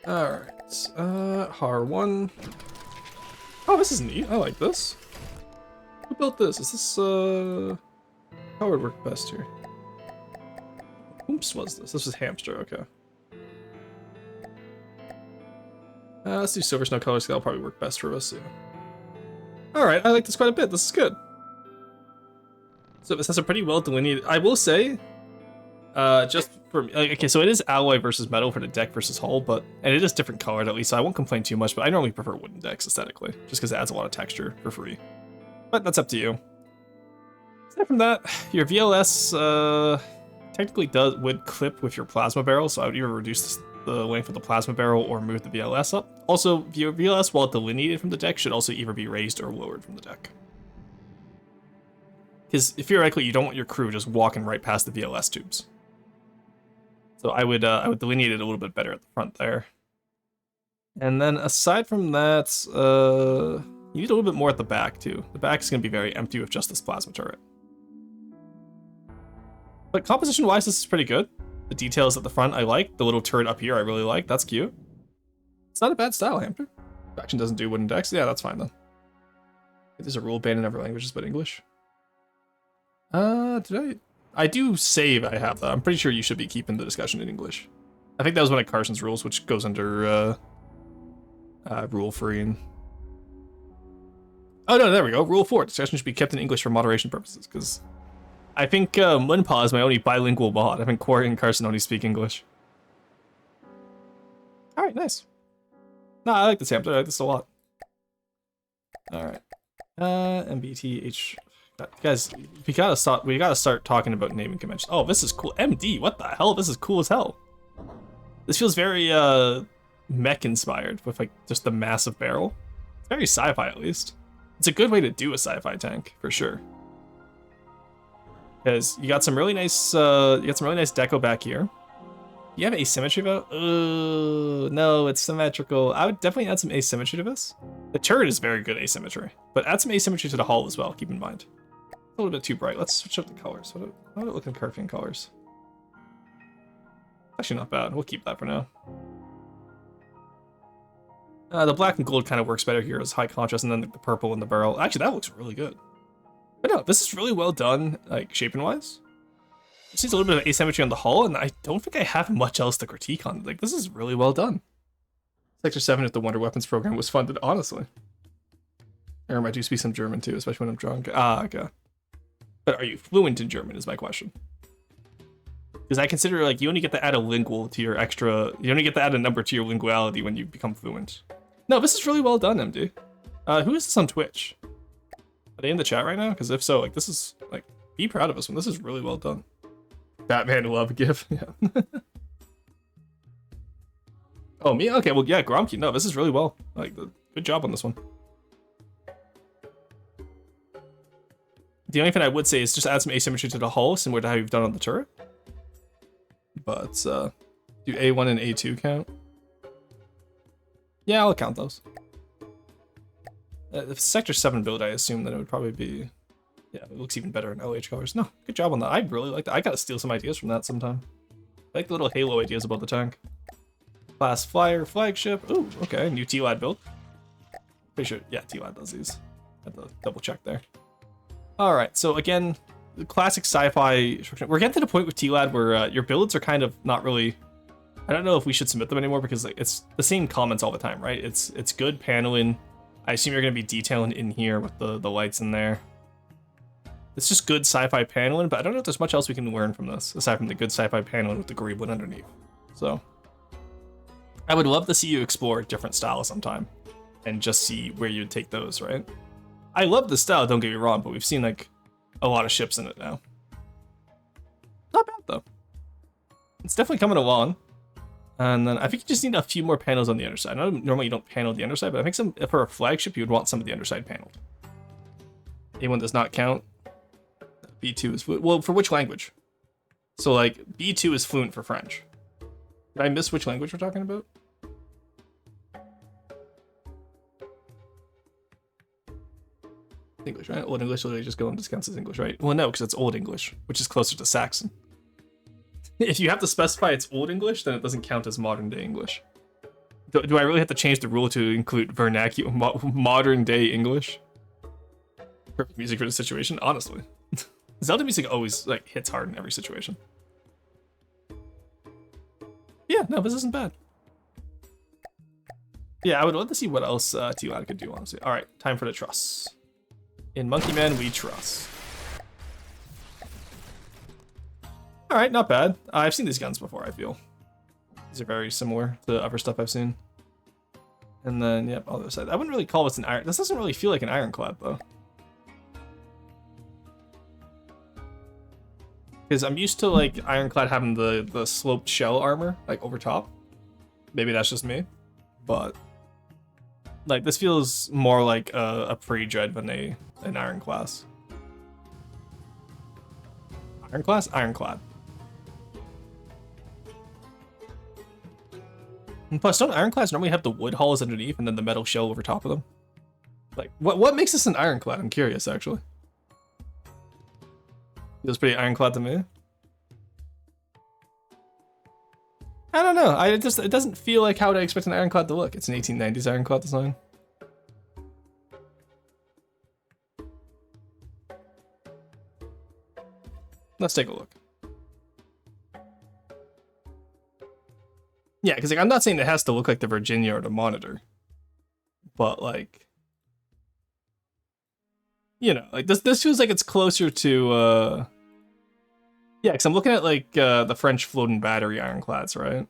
Alright, Har1. Oh, this is neat. I like this. Who built this? Is this, how would work best here? Oops, was this? This was Hamster, okay. Let's do Silver Snow colors, that'll probably work best for us, yeah. Alright, I like this quite a bit. This is good. So this has a pretty well delineated, I will say, just for me, okay, so it is alloy versus metal for the deck versus hull, and it is different colored at least, so I won't complain too much, but I normally prefer wooden decks aesthetically, just because it adds a lot of texture for free. But that's up to you. Aside from that, your VLS technically would clip with your plasma barrel, so I would either reduce the length of the plasma barrel or move the VLS up. Also, your VLS, while delineated from the deck, should also either be raised or lowered from the deck. Because theoretically, you don't want your crew just walking right past the VLS tubes. So I would delineate it a little bit better at the front there. And then aside from that, you need a little bit more at the back too. The back is going to be very empty with just this plasma turret. But composition-wise, this is pretty good. The details at the front I like. The little turret up here I really like. That's cute. It's not a bad style, Hamster. Faction doesn't do wooden decks. Yeah, that's fine then. There's a rule ban in every language but English. I do save I have that. I'm pretty sure you should be keeping the discussion in English. I think that was one of Carson's rules, which goes under rule 3 and... Oh no, there we go. Rule 4. Discussion should be kept in English for moderation purposes, because I think Linpa is my only bilingual mod. I think Corey and Carson only speak English. All right, nice. No, I like this hamster. I like this a lot. All right. MBTH. Guys, we gotta stop. We gotta start talking about naming conventions. Oh, this is cool. MD. What the hell? This is cool as hell. This feels very mech inspired with like just the massive barrel. It's very sci-fi at least. It's a good way to do a sci-fi tank for sure. Because you got some really nice deco back here. You have asymmetry though? No, it's symmetrical. I would definitely add some asymmetry to this. The turret is very good asymmetry, but add some asymmetry to the hull as well, keep in mind. A little bit too bright. Let's switch up the colors. How would it look in Curvian colors? Actually not bad. We'll keep that for now. The black and gold kind of works better here as high contrast, and then the purple in the barrel. Actually, that looks really good. But no, this is really well done, like shaping-wise. This needs a little bit of asymmetry on the hull, and I don't think I have much else to critique on. Like, this is really well done. Sector 7 if the Wonder Weapons program was funded, honestly. I do speak some German too, especially when I'm drunk. Ah, okay. But are you fluent in German is my question. Because I consider, like, you only get to add a lingual to your extra... You only get to add a number to your linguality when you become fluent. No, this is really well done, MD. Who is this on Twitch? Are they in the chat right now? Because if so, like, this is, like, be proud of this one. This is really well done. Batman love gif, yeah. Oh, me? Okay, well, yeah, Gromky. No, this is really well. Like, good job on this one. The only thing I would say is just add some asymmetry to the hull, similar to how you've done on the turret. But, do A1 and A2 count? Yeah, I'll count those. If Sector 7 build, I assume that it would probably be... Yeah, it looks even better in LH colors. No, good job on that. I really like that. I gotta steal some ideas from that sometime. I like the little Halo ideas about the tank. Class Flyer, Flagship. Ooh, okay, new T-Lad build. Pretty sure, yeah, T-Lad does these. Had to double check there. Alright, so again, the classic sci-fi... We're getting to the point with T-Lad where your builds are kind of not really... I don't know if we should submit them anymore because like, it's the same comments all the time, right? It's good paneling. I assume you're going to be detailing in here with the lights in there. It's just good sci-fi paneling, but I don't know if there's much else we can learn from this, aside from the good sci-fi paneling with the Greebwood underneath. So, I would love to see you explore different styles sometime, and just see where you'd take those, right? I love the style, don't get me wrong, but we've seen, like, a lot of ships in it now. Not bad, though. It's definitely coming along. And then I think you just need a few more panels on the underside. I know normally you don't panel the underside, but I think for a flagship, you would want some of the underside paneled. A1 does not count. B2 is fluent. Well, for which language? So, like, B2 is fluent for French. Did I miss which language we're talking about? English, right? Old English literally just go and discounts as English, right? Well, no, because it's Old English, which is closer to Saxon. If you have to specify it's Old English, then it doesn't count as modern day English. Do I really have to change the rule to include vernacular, modern day English? Perfect music for the situation, honestly. Zelda music always like hits hard in every situation. Yeah, no, this isn't bad. Yeah, I would love to see what else T-Lad could do, honestly. All right, time for the truss. In Monkey Man, we truss. All right, not bad. I've seen these guns before, I feel. These are very similar to other stuff I've seen. And then, yep, other side. I wouldn't really call this an iron. This doesn't really feel like an ironclad, though. Because I'm used to, like, ironclad having the sloped shell armor, like, over top. Maybe that's just me. But, like, this feels more like a pre-dread than an ironclass. Ironclass? Ironclad. And plus, don't ironclads normally have the wood hulls underneath and then the metal shell over top of them? Like, what makes this an ironclad? I'm curious, actually. Feels pretty ironclad to me. I don't know. It doesn't feel like how would I expect an ironclad to look. It's an 1890s ironclad design. Let's take a look. Yeah, because like, I'm not saying it has to look like the Virginia or the Monitor, but like, you know, like this feels like it's closer to yeah, because I'm looking at like the French floating battery ironclads, right?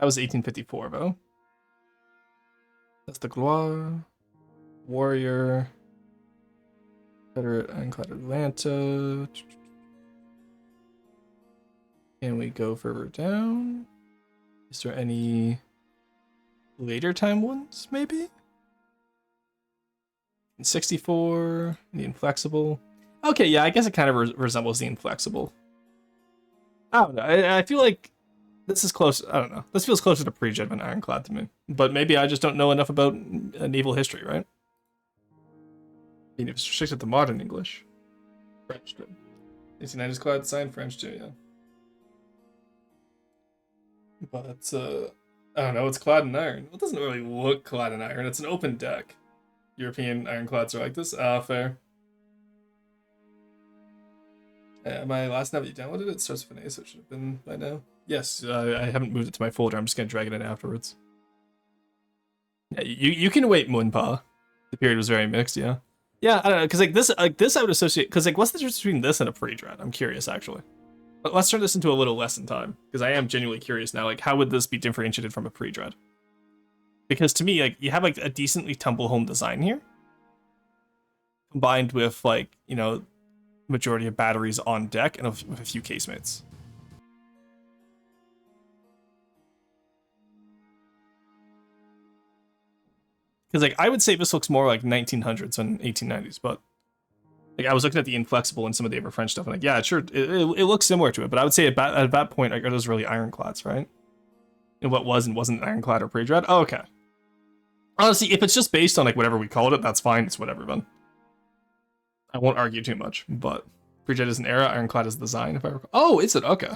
That was 1854, though. That's the Gloire. Warrior. Confederate Ironclad Atlanta. Can we go further down? Is there any later time ones, maybe? 64, the Inflexible. Okay, yeah, I guess it kind of resembles the Inflexible. I don't know. I feel like this is close. I don't know. This feels closer to pre-Jet than Ironclad to me. But maybe I just don't know enough about naval history, right? I mean, if it's restricted to modern English. French, too. 1890s clad sign, French, too, yeah. But, I don't know, it's clad in iron. Well, it doesn't really look clad in iron. It's an open deck. European ironclads are like this. Fair. My last nav that you downloaded, it starts with an A, so it should have been by now. Yes, I haven't moved it to my folder. I'm just gonna drag it in afterwards. Yeah, you can wait, Moonpa. The period was very mixed, yeah. Yeah, I don't know, because this I would associate, because what's the difference between this and a pre-dread? I'm curious, actually. But let's turn this into a little lesson time, because I am genuinely curious now. Like, how would this be differentiated from a pre-dread? Because to me, like, you have like a decently tumble home design here, combined with like, you know, majority of batteries on deck and with a few casemates. Because like I would say this looks more like 1900s than 1890s, but like I was looking at the Inflexible and some of the Ever French stuff, and like yeah, sure, it looks similar to it, but I would say at that point, like, are those really ironclads, right? And what was and wasn't ironclad or pre-dread? Oh, okay. Honestly, if it's just based on like whatever we called it, that's fine. It's whatever, then. I won't argue too much, but pre-dread is an era, ironclad is the design, if I recall. Oh, is it? Okay.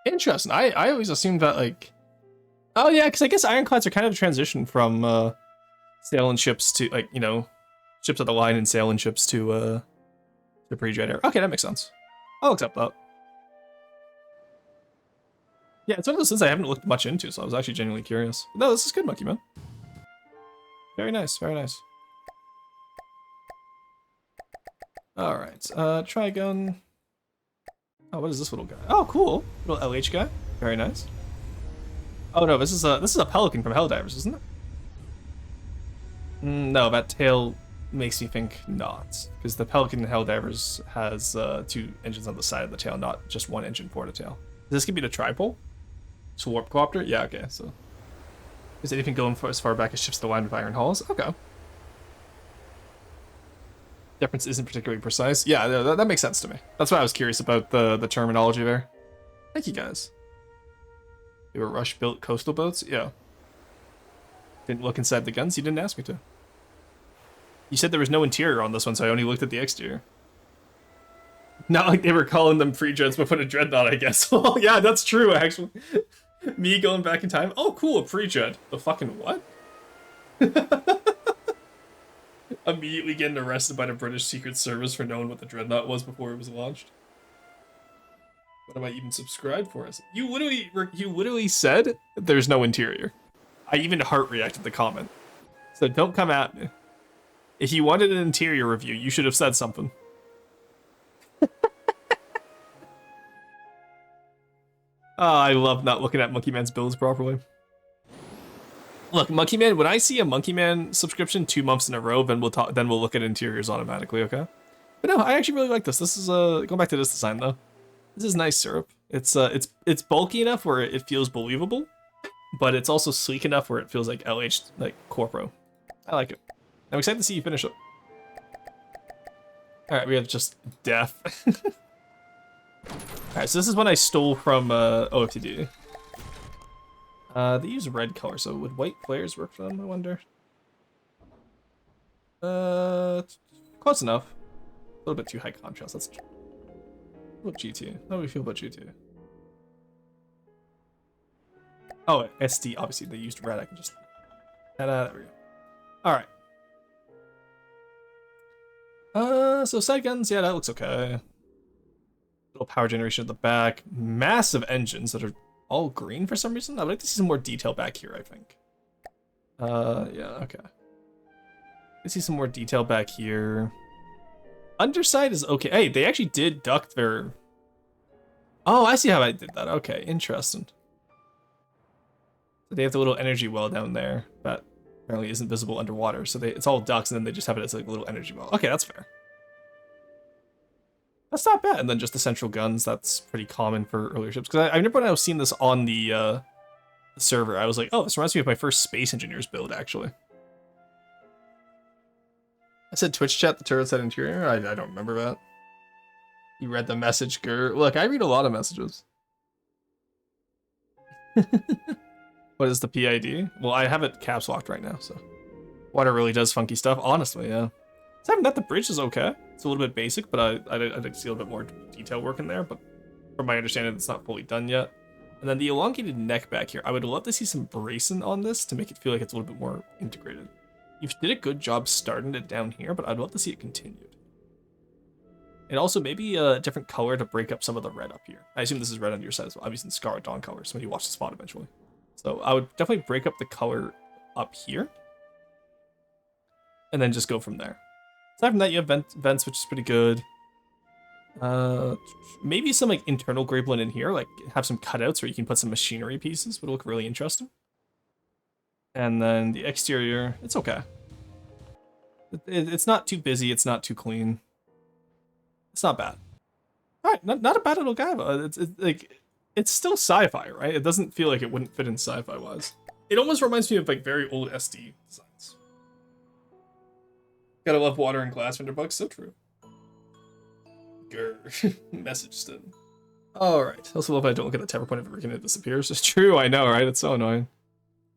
Interesting. I always assumed that like, oh yeah, because I guess ironclads are kind of a transition from sailing ships to like, you know, ships of the line and sailing ships to pre-dread era. Okay, that makes sense. I'll accept that. Yeah, it's one of those things I haven't looked much into, so I was actually genuinely curious. No, this is good, Monkey Man. Very nice, very nice. Alright, Trigun. Oh, what is this little guy? Oh, cool. Little LH guy. Very nice. Oh no, this is a pelican from Helldivers, isn't it? No, that tail makes me think not. Because the pelican in Helldivers has 2 engines on the side of the tail, not just 1 engine for the tail. This could be the tripole? So warp copter? Yeah, okay, so. Is anything going for as far back as ships the line with iron hulls? Okay. Difference isn't particularly precise. Yeah, that makes sense to me. That's why I was curious about the terminology there. Thank you, guys. They were rush-built coastal boats? Yeah. Didn't look inside the guns? You didn't ask me to. You said there was no interior on this one, so I only looked at the exterior. Not like they were calling them pre-dreads, but put a dreadnought, I guess. Oh, yeah, that's true, actually. Me going back in time. Oh, cool, a pre-dread. The fucking what? Immediately getting arrested by the British Secret Service for knowing what the dreadnought was before it was launched. What am I even subscribed for? You literally said there's no interior. I even heart reacted to the comment. So don't come at me. If you wanted an interior review, you should have said something. Oh, I love not looking at Monkey Man's builds properly. Look, Monkey Man, when I see a Monkey Man subscription 2 months in a row, then we'll look at interiors automatically, okay? But no, I actually really like this. This is going back to this design though. This is nice syrup. It's bulky enough where it feels believable, but it's also sleek enough where it feels like LH, like Corpro. I like it. I'm excited to see you finish it. All right, we have just death. All right, so this is one I stole from OFTD. They use red color, so would white flares work for them, I wonder? Close enough. A little bit too high contrast. That's what GT. How do we feel about GT? Oh, SD. Obviously, they used red. I can just. There we go. All right. So side guns. Yeah, that looks okay. Little power generation at the back. Massive engines that are all green for some reason. I would like to see some more detail back here, I think. Yeah, okay. Let's see some more detail back here. Underside is okay. Hey, they actually did duct their Oh, I see how I did that. Okay, interesting. So they have the little energy well down there that apparently isn't visible underwater. So it's all ducks, and then they just have it as like a little energy well. Okay, that's fair. That's not bad. And then just the central guns. That's pretty common for earlier ships. Because I remember when I was seeing this on the server, I was like, oh, this reminds me of my first Space Engineers build, actually. I said Twitch chat, the turret said interior. I don't remember that. You read the message, Gur. Look, I read a lot of messages. What is the PID? Well, I have it caps locked right now, so. Water really does funky stuff, honestly, yeah. Aside from that, the bridge is okay. It's a little bit basic, but I'd like to see a little bit more detail work in there, but from my understanding, it's not fully done yet. And then the elongated neck back here, I would love to see some bracing on this to make it feel like it's a little bit more integrated. You did a good job starting it down here, but I'd love to see it continued. And also maybe a different color to break up some of the red up here. I assume this is red on your side as well. I'm using Scarlet Dawn colors when you watch the spot eventually. So I would definitely break up the color up here. And then just go from there. Aside from that, you have vents, which is pretty good. Maybe some like internal grappling in here, like have some cutouts where you can put some machinery pieces, would look really interesting. And then the exterior, it's okay. It's not too busy, it's not too clean. It's not bad. All right, not a bad little guy, but it's like it's still sci-fi, right? It doesn't feel like it wouldn't fit in sci-fi wise. It almost reminds me of like very old SD designs. Gotta love water and glass Vinderbugs, so true. Grr. Message did. Alright. Also love I don't look at the temper point of everything it disappears. It's true, I know, right? It's so annoying.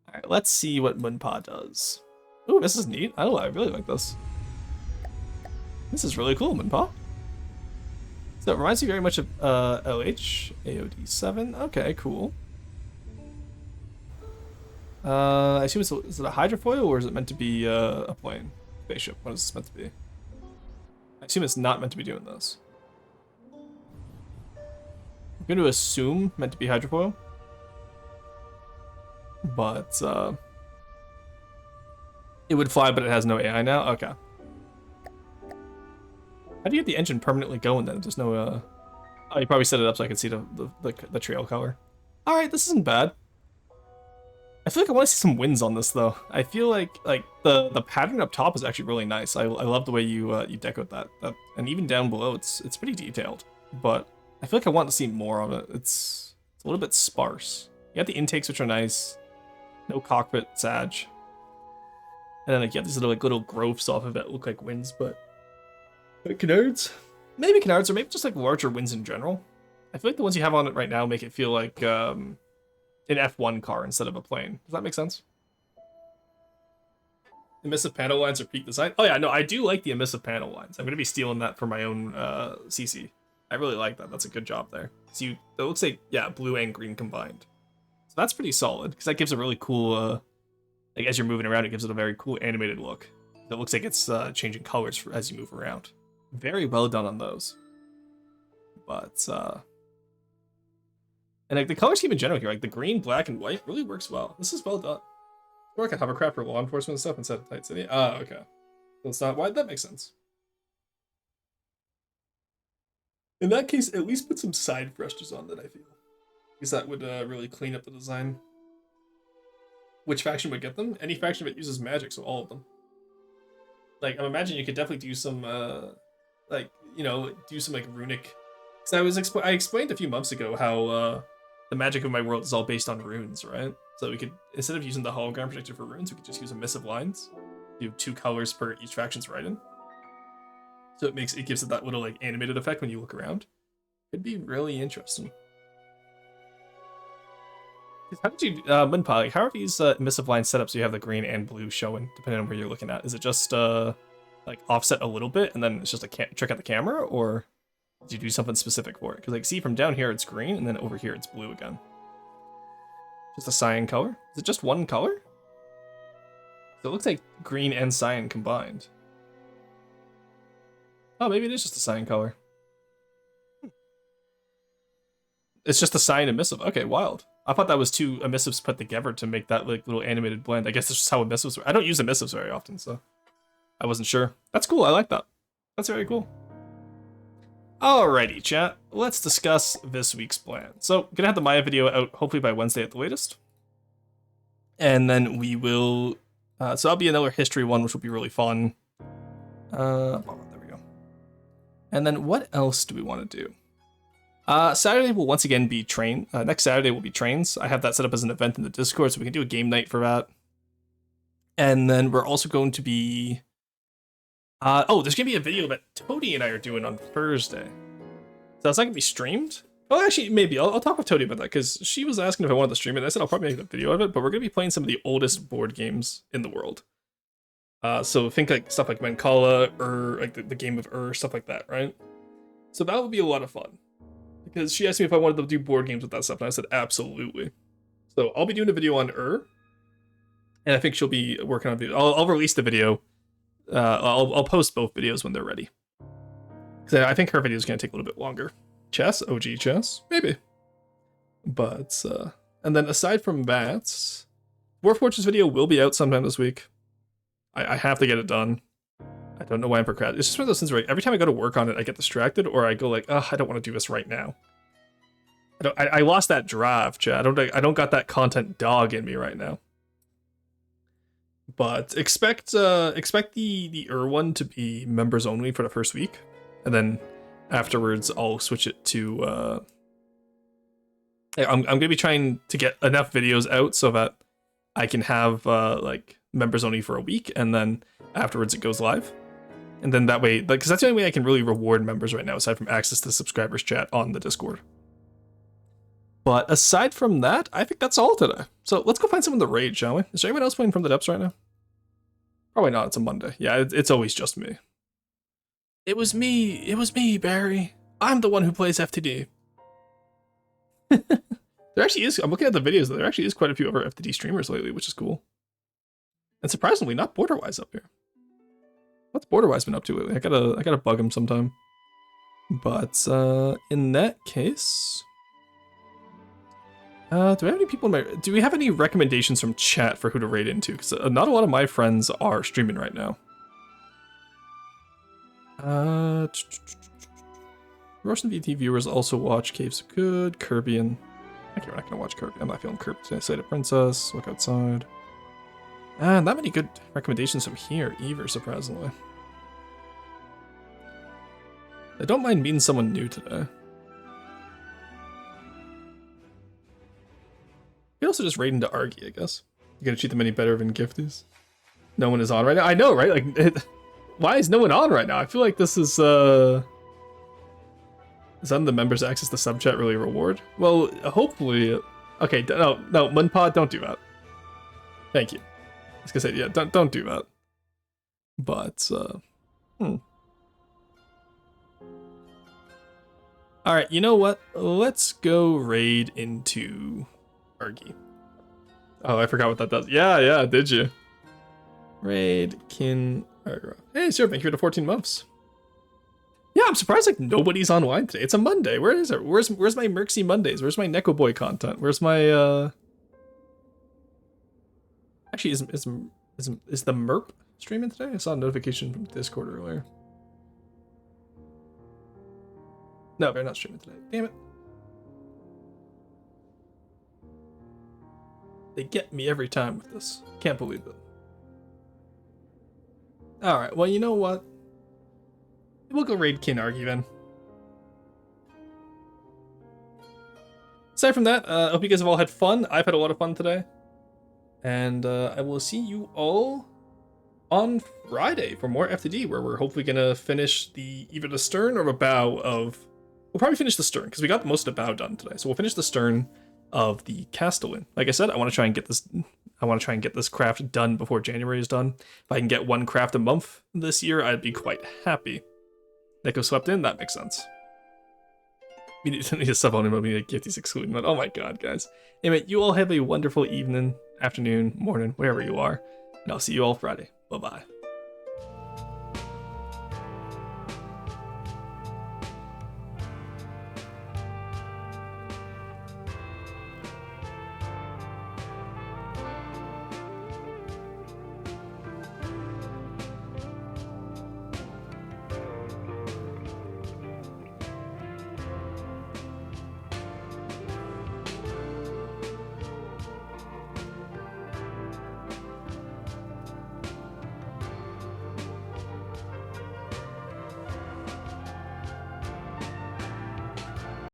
Alright, let's see what Munpa does. Ooh, this is neat. I really like this. This is really cool, Munpa. So it reminds me very much of LH, AOD7. Okay, cool. I assume is it a hydrofoil or is it meant to be a plane? Spaceship. What is this meant to be? I assume it's not meant to be doing this. I'm going to assume meant to be hydrofoil. But it would fly, but it has no AI now? Okay. How do you get the engine permanently going then? There's no oh, you probably set it up so I can see the trail color. Alright, this isn't bad. I feel like I want to see some wings on this though. I feel like the pattern up top is actually really nice. I love the way you you decoed that. And even down below it's pretty detailed. But I feel like I want to see more of it. It's a little bit sparse. You got the intakes, which are nice. No cockpit sag. And then like you have these little groves off of it that look like wings, but canards? Maybe canards, or maybe just like larger wings in general. I feel like the ones you have on it right now make it feel like an F1 car instead of a plane. Does that make sense? Emissive panel lines are peak design. Oh yeah, no, I do like the emissive panel lines. I'm gonna be stealing that for my own CC. I really like that. That's a good job there. So it looks like, yeah, blue and green combined. So that's pretty solid, because that gives a really cool, like as you're moving around, it gives it a very cool animated look. It looks like it's changing colors as you move around. Very well done on those. But, and like the color scheme in general here, like the green, black, and white really works well. This is well done. Or like a hovercraft for law enforcement and stuff instead of Tight City. Ah, okay. So it's not wide, that makes sense. In that case, at least put some side thrusters on that, I feel. Because that would really clean up the design. Which faction would get them? Any faction that uses magic, so all of them. Like, I imagine you could definitely do some, like, you know, do some, like, runic... Because I explained a few months ago how the magic of my world is all based on runes, right? So we could, instead of using the hologram projector for runes, we could just use emissive lines. Do 2 colors per each faction's write-in. So it gives it that little, like, animated effect when you look around. It'd be really interesting. How did you, Munpa, like, how are these emissive lines set up so you have the green and blue showing, depending on where you're looking at? Is it just, like, offset a little bit, and then it's just a trick at the camera, or did you do something specific for it? Because, like, see, from down here it's green, and then over here it's blue again. Just a cyan color? Is it just one color? So it looks like green and cyan combined. Oh, maybe it is just a cyan color. It's just a cyan emissive. Okay, wild. I thought that was 2 emissives put together to make that like little animated blend. I guess that's just how emissives work. I don't use emissives very often, so I wasn't sure. That's cool. I like that. That's very cool. Alrighty, chat. Let's discuss this week's plan. So, gonna have the Maya video out hopefully by Wednesday at the latest. And then we will... so that'll be another history one, which will be really fun. There we go. And then what else do we want to do? Saturday will once again be train. Next Saturday will be trains. I have that set up as an event in the Discord, so we can do a game night for that. And then we're also going to be... there's going to be a video that Toady and I are doing on Thursday. So that's not going to be streamed? Oh, actually, maybe. I'll talk with Toady about that, because she was asking if I wanted to stream it, and I said I'll probably make a video of it, but we're going to be playing some of the oldest board games in the world. So think like stuff like Mancala, like the game of stuff like that, right? So that would be a lot of fun. Because she asked me if I wanted to do board games with that stuff, and I said absolutely. So I'll be doing a video on and I think she'll be working on a video. I'll release the video. I'll post both videos when they're ready. Because I think her video is going to take a little bit longer. Chess? OG chess? Maybe. But, and then aside from that, Dwarf Fortress video will be out sometime this week. I have to get it done. I don't know why I'm procrastinating. It's just one of those things where every time I go to work on it, I get distracted, or I go like, oh, I don't want to do this right now. I lost that drive, chat. I don't got that content dog in me right now. But expect the one to be members only for the first week, and then afterwards I'll switch it to I'm gonna be trying to get enough videos out so that I can have like members only for a week, and then afterwards it goes live, and then that way, like, because that's the only way I can really reward members right now, aside from access to subscribers chat on the Discord. But aside from that, I think that's all today. So let's go find someone to raid, shall we? Is there anyone else playing From the Depths right now? Probably not, it's a Monday. Yeah, it's always just me. It was me, Barry. I'm the one who plays FTD. There actually is, I'm looking at the videos, there actually is quite a few other FTD streamers lately, which is cool. And surprisingly, not Borderwise up here. What's Borderwise been up to lately? I gotta bug him sometime. But in that case... do we have any people in my... Do we have any recommendations from chat for who to raid into? Because not a lot of my friends are streaming right now. Russian VT viewers also watch Caves of Good, Kirby, and... Okay, we're not gonna watch Kirby. I'm not feeling Kirby today. Say to Princess, Look Outside. Not many good recommendations from here either, surprisingly. I don't mind meeting someone new today. You can also just raid into Argy, I guess. You gotta treat them any better than Gifties. No one is on right now. I know, right? Like, why is no one on right now? I feel like this is that the members access to sub chat really a reward? Well, hopefully. Okay, no, Munpod, don't do that. Thank you. I was gonna say, yeah, don't do that. But all right, you know what? Let's go raid into Argy. Oh, I forgot what that does. Yeah, did you? Raid Kin. Hey, sir, thank you for the 14 months. Yeah, I'm surprised like nobody's online today. It's a Monday. Where is it? Where's my Merxy Mondays? Where's my Neko Boy content? Where's my Actually, is the Merp streaming today? I saw a notification from Discord earlier. No, they're not streaming today. Damn it. They get me every time with this. Can't believe it. Alright, well, you know what? We'll go raid Kin Argy then. Aside from that, I hope you guys have all had fun. I've had a lot of fun today. And I will see you all on Friday for more FTD, where we're hopefully going to finish either the stern or the bow of... We'll probably finish the stern, because we got most of the bow done today. So we'll finish the stern of the Castellan. Like I said, I want to try and get this craft done before January is done. If I can get one craft a month this year, I'd be quite happy. Neko swept in, that makes sense. We need to sub on him, we need to get these excluding mode. Oh my god, guys. Anyway, you all have a wonderful evening, afternoon, morning, wherever you are. And I'll see you all Friday. Bye-bye.